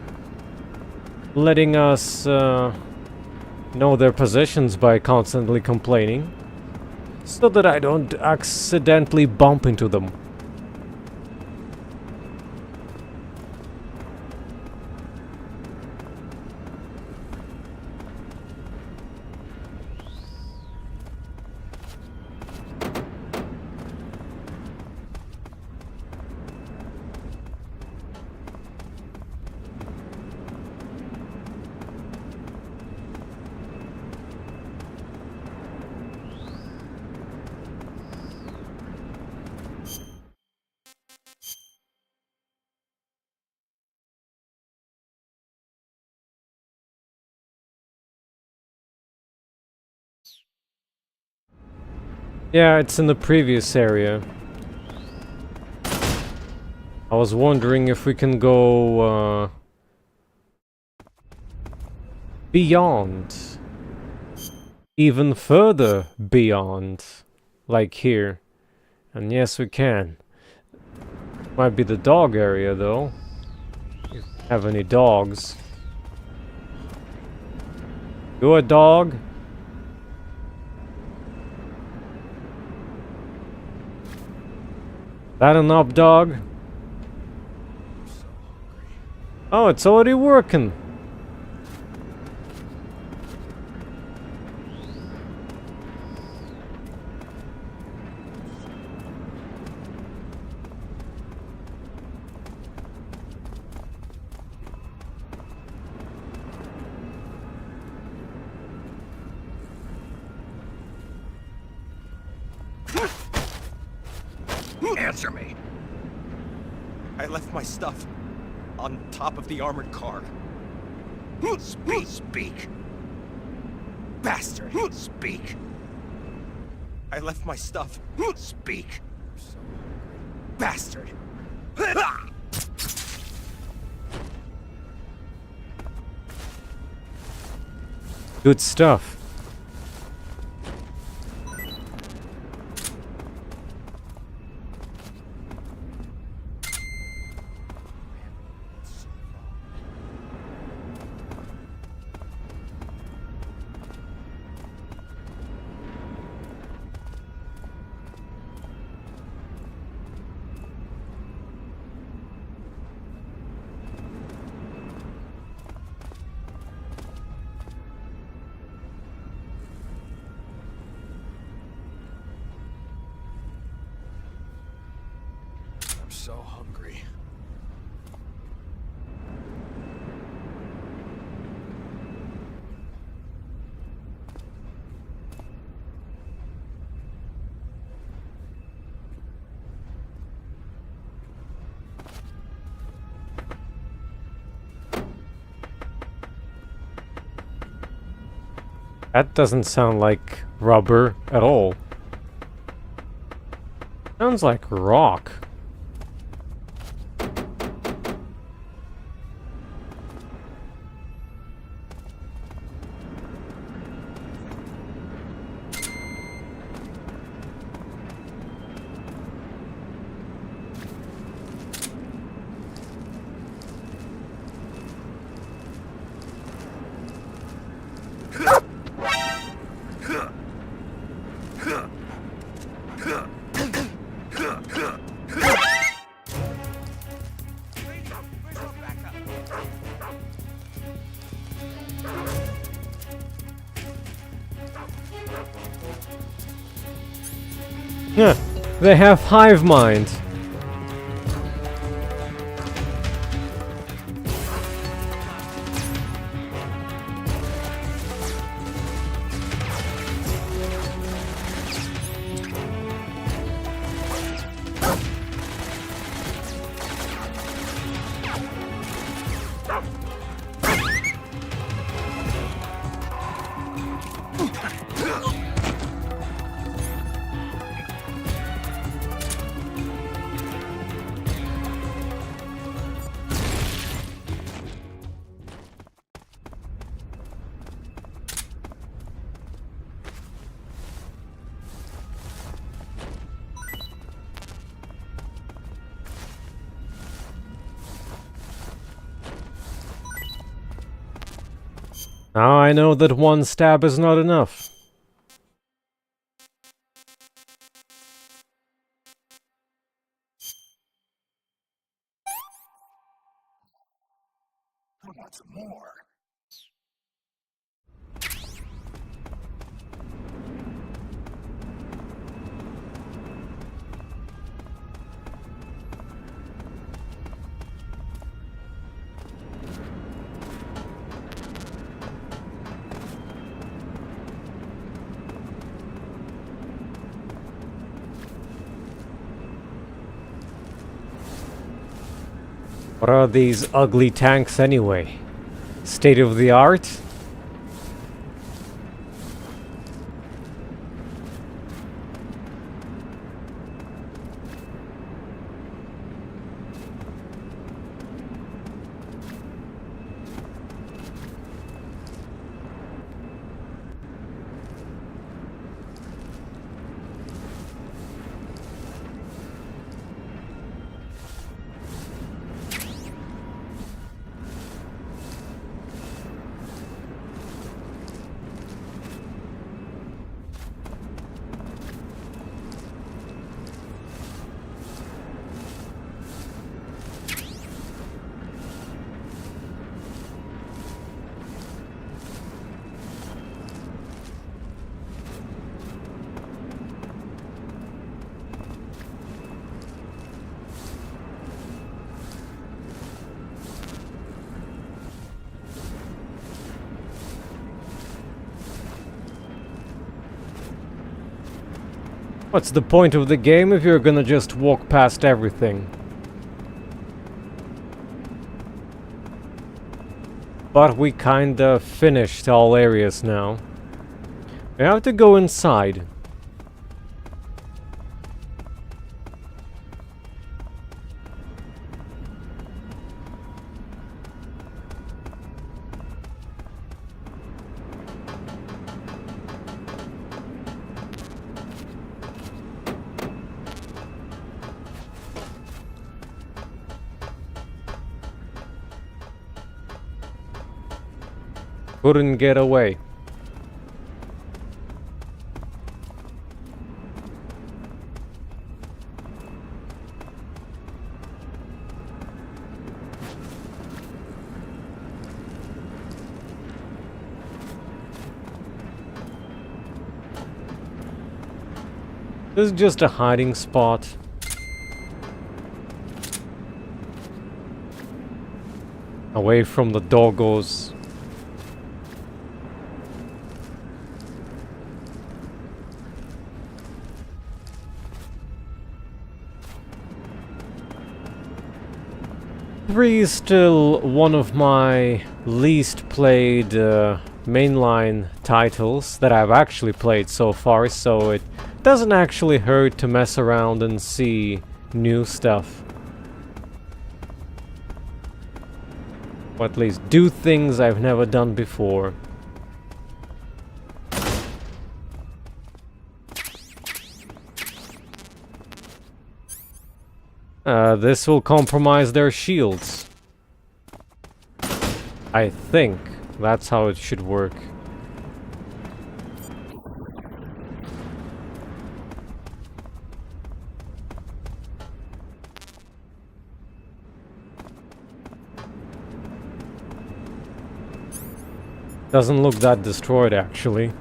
letting us know their positions by constantly complaining, so that I don't accidentally bump into them. Yeah, it's in the previous area. I was wondering if we can go beyond. Even further beyond. Like here. And yes, we can. Might be the dog area though. If you have any dogs. You a dog? That an up dog? Oh, it's already working. Answer me. I left my stuff on top of the armored car. Speak. Bastard. Speak. I left my stuff. Speak. Bastard. Good stuff. I'm so hungry. That doesn't sound like rubber at all. Sounds like rock. Yeah, they have hive mind. Now I know that one stab is not enough. I want some more. What are these ugly tanks anyway? State of the art? What's the point of the game if you're gonna just walk past everything? But we kinda finished all areas now. We have to go inside. Couldn't get away. This is just a hiding spot. Away from the doggos. Three is still one of my least played mainline titles that I've actually played so far, so it doesn't actually hurt to mess around and see new stuff. Or at least do things I've never done before. This will compromise their shields. I think that's how it should work. Doesn't look that destroyed, actually.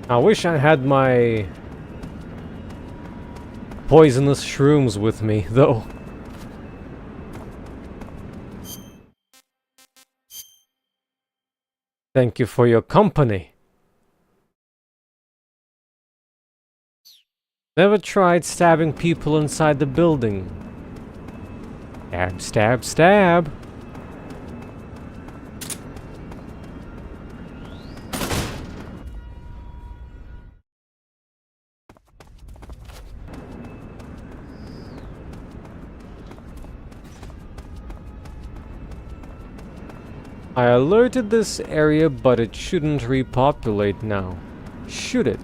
I wish I had my poisonous shrooms with me, though. Thank you for your company. Never tried stabbing people inside the building. Stab, stab, stab. I alerted this area, but it shouldn't repopulate now, should it?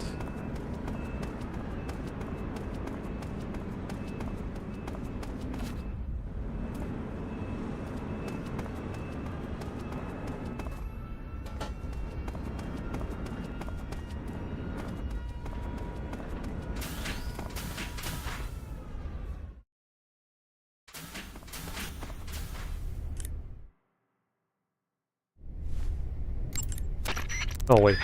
Oh, wait.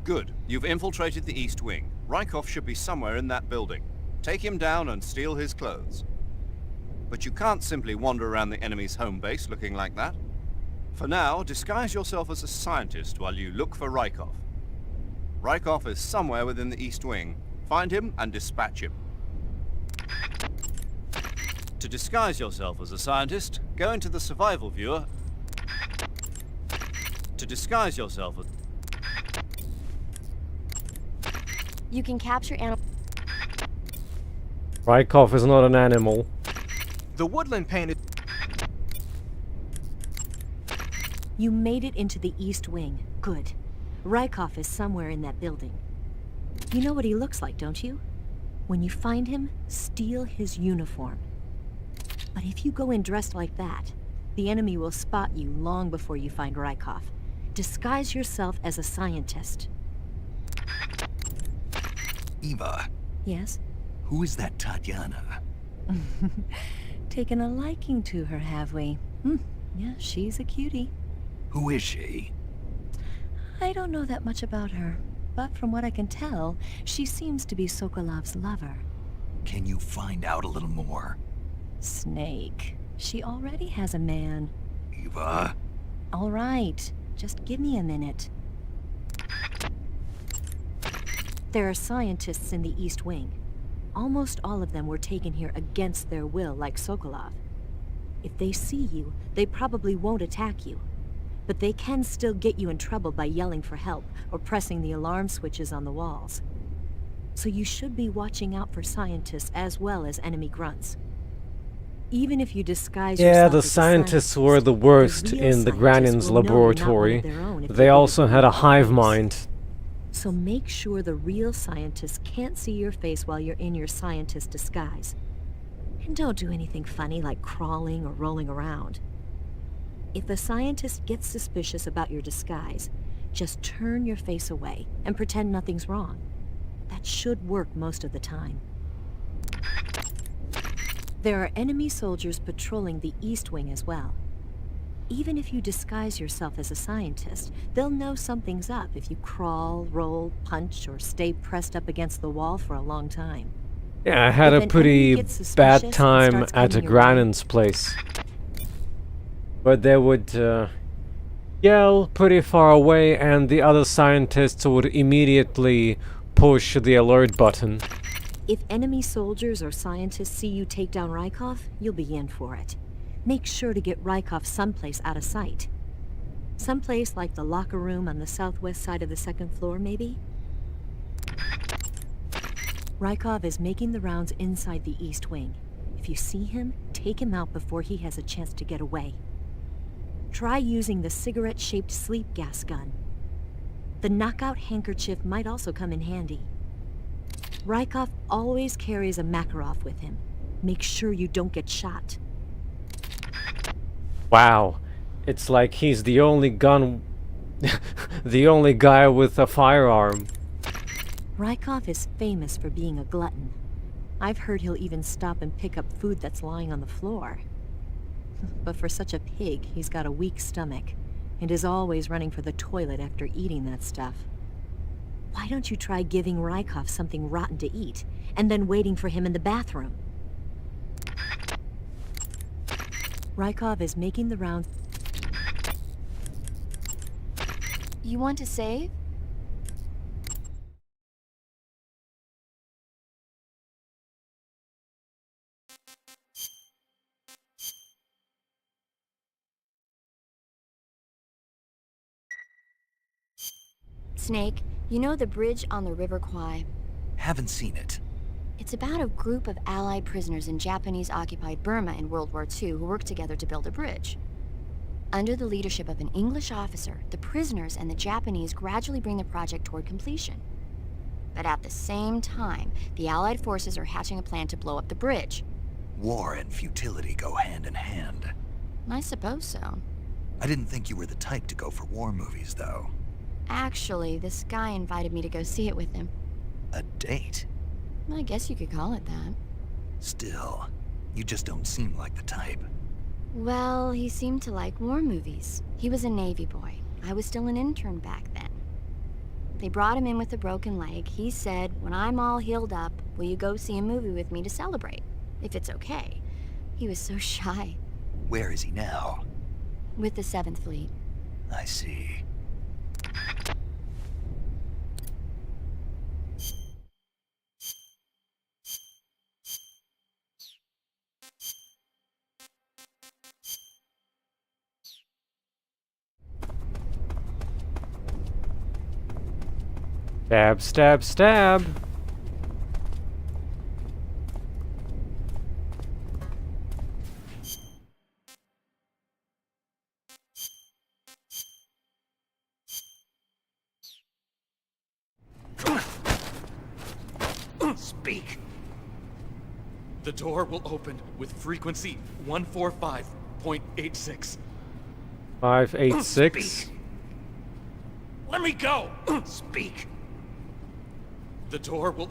Good. You've infiltrated the East Wing. Rykov should be somewhere in that building. Take him down and steal his clothes. But you can't simply wander around the enemy's home base looking like that. For now, disguise yourself as a scientist while you look for Rykov. Rykov is somewhere within the East Wing. Find him and dispatch him. To disguise yourself as a scientist, go into the survival viewer. To disguise yourself as... You can capture animals. Rykov is not an animal. The woodland painted... You made it into the East Wing. Good. Rykov is somewhere in that building. You know what he looks like, don't you? When you find him, steal his uniform. But if you go in dressed like that, the enemy will spot you long before you find Rykov. Disguise yourself as a scientist. Eva. Yes? Who is that Tatiana? Taken a liking to her, have we? Yeah, she's a cutie. Who is she? I don't know that much about her, but from what I can tell, she seems to be Sokolov's lover. Can you find out a little more? Snake. She already has a man. Eva? All right, just give me a minute. There are scientists in the East Wing. Almost all of them were taken here against their will, like Sokolov. If they see you, they probably won't attack you. But they can still get you in trouble by yelling for help or pressing the alarm switches on the walls. So you should be watching out for scientists as well as enemy grunts. Even if you disguise yourself Yeah, the as a scientists scientist, were the worst real in the scientists Granin's will know you're not one of laboratory. their own if They get also it had a from hive your face. mind. So make sure the real scientists can't see your face while you're in your scientist disguise. And don't do anything funny like crawling or rolling around. If a scientist gets suspicious about your disguise, just turn your face away and pretend nothing's wrong. That should work most of the time. There are enemy soldiers patrolling the East Wing as well. Even if you disguise yourself as a scientist, they'll know something's up if you crawl, roll, punch, or stay pressed up against the wall for a long time. Yeah, I had If a an pretty enemy gets suspicious bad and time starts at coming your way- Granin's place. But they would yell pretty far away and the other scientists would immediately push the alert button. If enemy soldiers or scientists see you take down Rykov, you'll be in for it. Make sure to get Rykov someplace out of sight. Someplace like the locker room on the southwest side of the second floor, maybe? Rykov is making the rounds inside the East Wing. If you see him, take him out before he has a chance to get away. Try using the cigarette-shaped sleep gas gun. The knockout handkerchief might also come in handy. Rykov always carries a Makarov with him. Make sure you don't get shot. Wow, it's like he's the only the only guy with a firearm. Rykov is famous for being a glutton. I've heard he'll even stop and pick up food that's lying on the floor. But for such a pig, he's got a weak stomach, and is always running for the toilet after eating that stuff. Why don't you try giving Rykov something rotten to eat, and then waiting for him in the bathroom? Rykov is making the rounds. You want to save? Snake, you know the bridge on the River Kwai? Haven't seen it. It's about a group of Allied prisoners in Japanese-occupied Burma in World War II who worked together to build a bridge. Under the leadership of an English officer, the prisoners and the Japanese gradually bring the project toward completion. But at the same time, the Allied forces are hatching a plan to blow up the bridge. War and futility go hand in hand. I suppose so. I didn't think you were the type to go for war movies, though. Actually, this guy invited me to go see it with him. A date? I guess you could call it that. Still, you just don't seem like the type. Well, he seemed to like war movies. He was a Navy boy. I was still an intern back then. They brought him in with a broken leg. He said, when I'm all healed up, will you go see a movie with me to celebrate? If it's okay. He was so shy. Where is he now? With the 7th Fleet. I see. Stab, stab, stab. Speak. The door will open with frequency 145.86. 586. Speak. Let me go! Speak. The door will...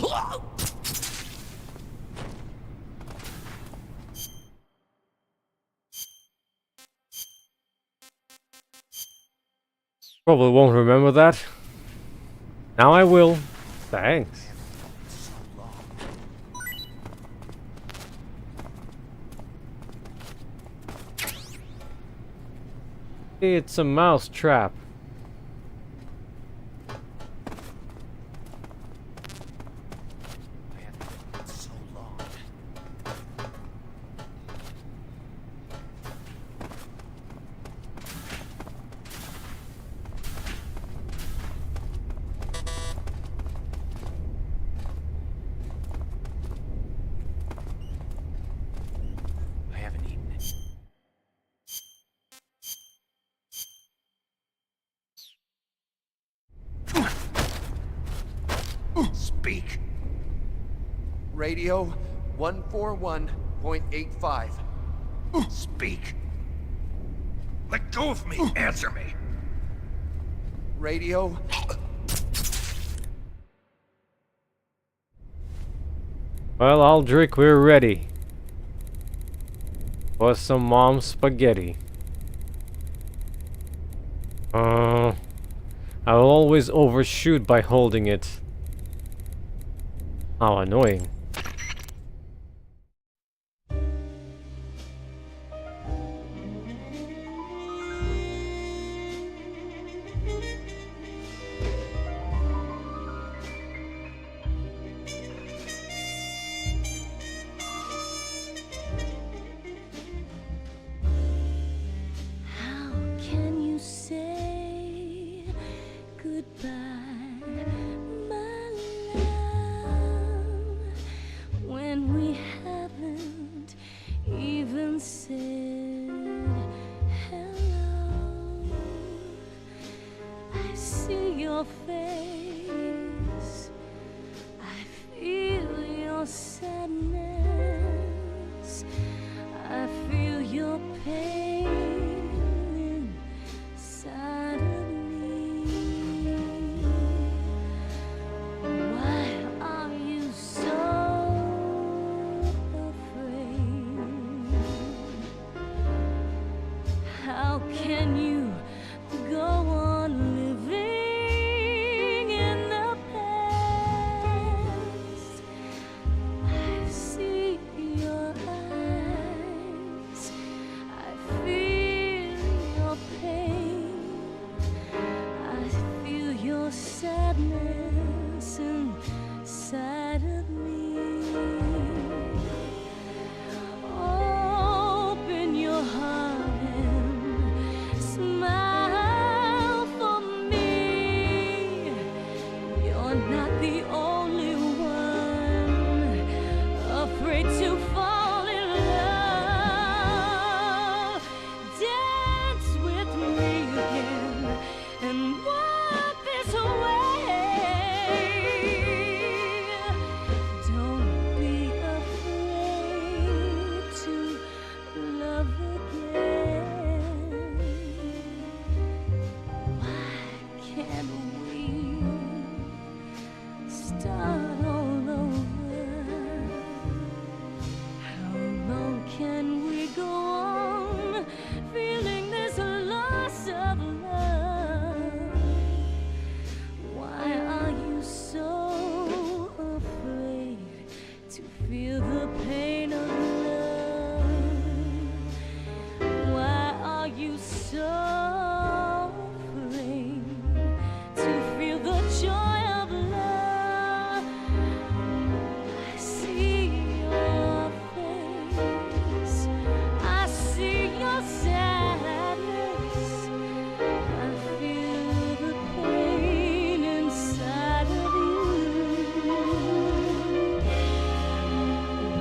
Probably won't remember that. Now I will. Thanks. It's a mouse trap. So long. I haven't eaten it. Speak. Radio 141.85. Speak. Let go of me. Answer me. Radio. Well, Alduric, we're ready. For some mom's spaghetti. I will always overshoot by holding it. How annoying. How can you say goodbye, my love, when we haven't even said hello? I see your face, I feel your sadness, I feel your pain inside of me. Why are you so afraid? How can you go on living in the past? I see your eyes, I feel your pain, I feel your sadness inside of me. Open your heart and smile for me. You're not the only one afraid to fall in love. Dance with me again and walk this way. Don't be afraid to love again. Why can't we start all over? How long can we go on feeling this loss of love? Why are you so afraid to feel the pain of love? Why are you so afraid to feel the joy of love? I see your face, I see your sadness, I feel the pain inside of you.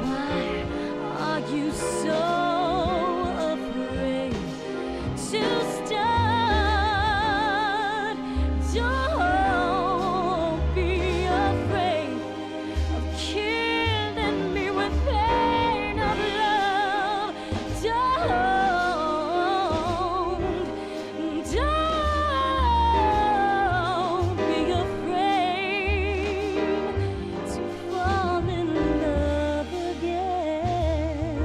Why are you so afraid to start? Don't be afraid of killing me with pain of love. Don't be afraid to fall in love again.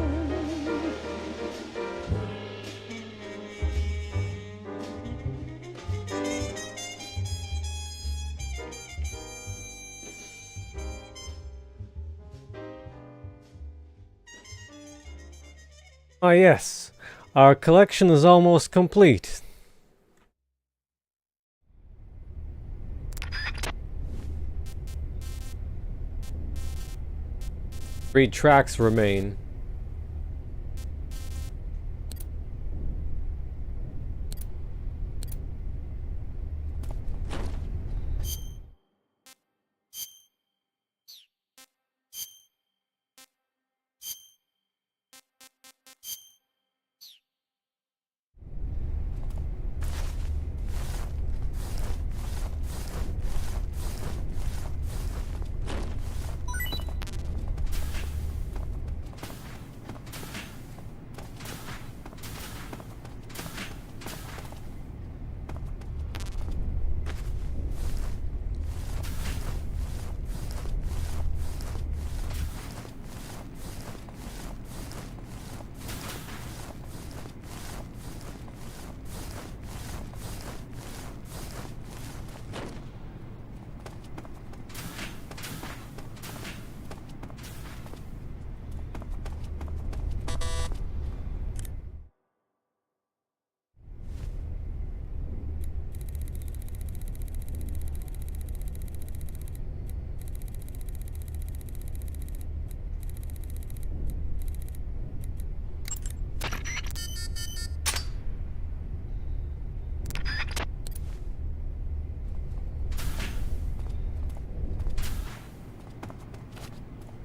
Ah yes, our collection is almost complete. 3 tracks remain.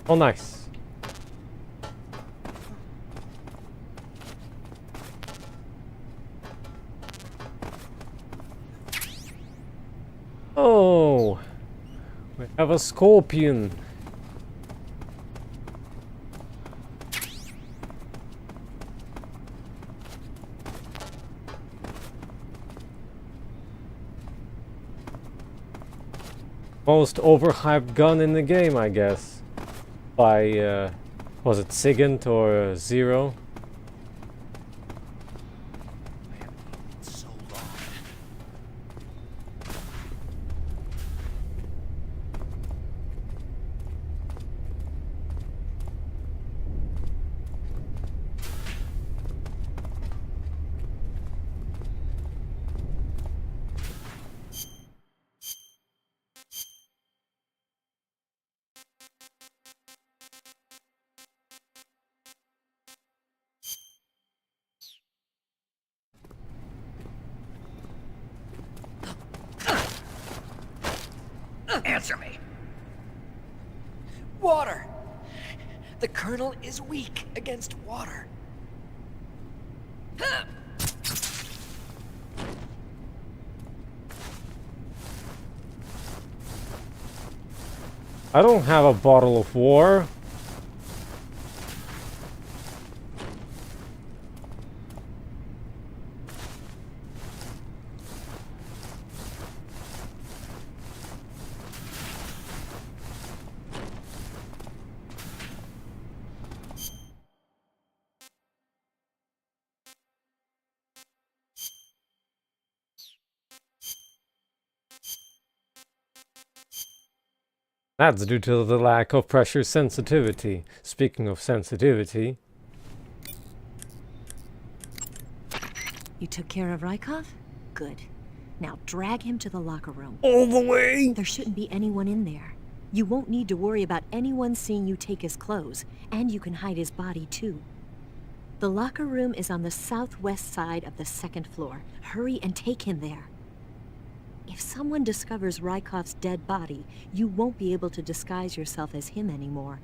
Oh, nice. Oh, we have a scorpion. Most overhyped gun in the game, I guess. By, was it Sigint or Zero? So long. Answer me. Water. The Colonel is weak against water. I don't have a bottle of war. That's due to the lack of pressure sensitivity. Speaking of sensitivity. You took care of Rykov? Good. Now drag him to the locker room. All the way? There shouldn't be anyone in there. You won't need to worry about anyone seeing you take his clothes, and you can hide his body too. The locker room is on the southwest side of the 2nd floor. Hurry and take him there. If someone discovers Rykov's dead body, you won't be able to disguise yourself as him anymore.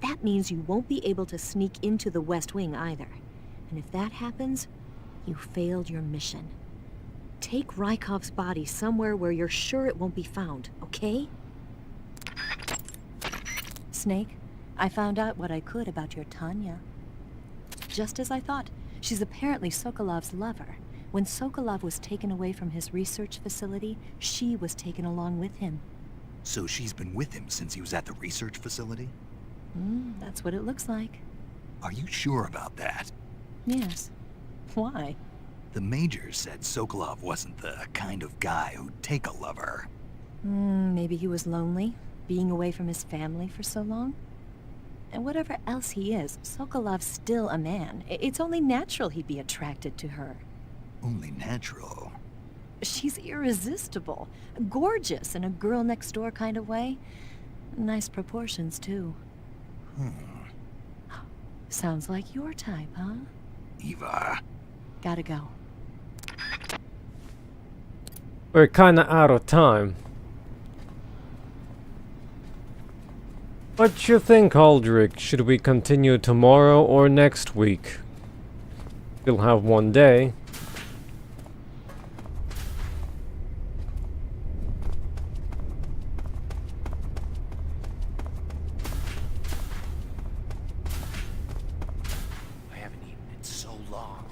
That means you won't be able to sneak into the West Wing either. And if that happens, you failed your mission. Take Rykov's body somewhere where you're sure it won't be found, okay? Snake, I found out what I could about your Tanya. Just as I thought, she's apparently Sokolov's lover. When Sokolov was taken away from his research facility, she was taken along with him. So she's been with him since he was at the research facility? That's what it looks like. Are you sure about that? Yes. Why? The Major said Sokolov wasn't the kind of guy who'd take a lover. Maybe he was lonely, being away from his family for so long. And whatever else he is, Sokolov's still a man. It's only natural he'd be attracted to her. Only natural. She's irresistible. Gorgeous in a girl-next-door kind of way. Nice proportions, too. Sounds like your type, huh? Eva. Gotta go. We're kinda out of time. What you think, Alduric? Should we continue tomorrow or next week? We'll have one day. I haven't eaten in so long.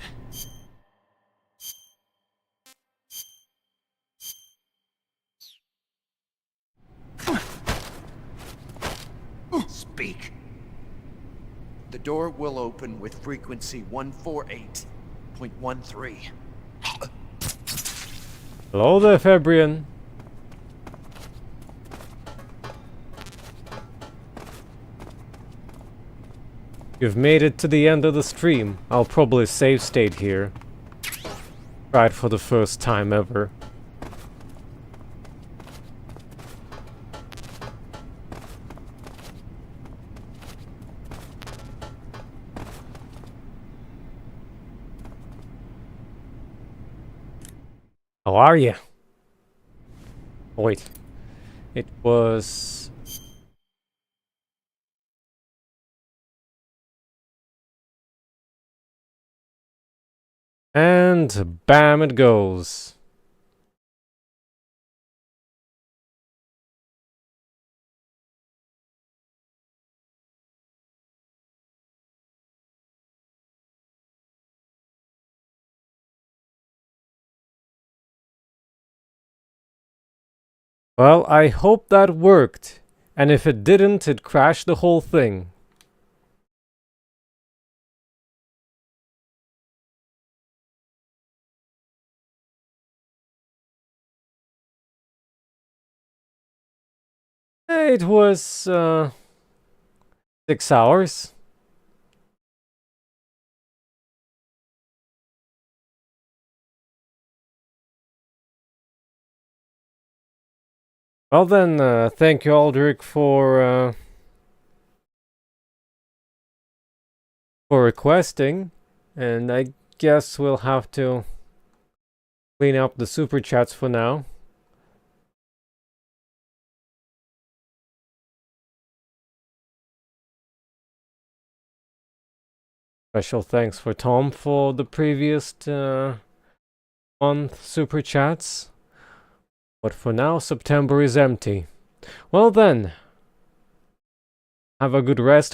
Speak. The door will open with frequency 148.13. Hello there, Fabrian. You've made it to the end of the stream. I'll probably save state here. Try it for the first time ever. How are you? Oh, wait. It was... And bam it goes. Well, I hope that worked. And if it didn't, it crashed the whole thing. It was 6 hours. Well then, thank you Alduric for requesting, and I guess we'll have to clean up the super chats for now. Special thanks for Tom for the previous month super chats. But for now, September is empty. Well then, have a good rest of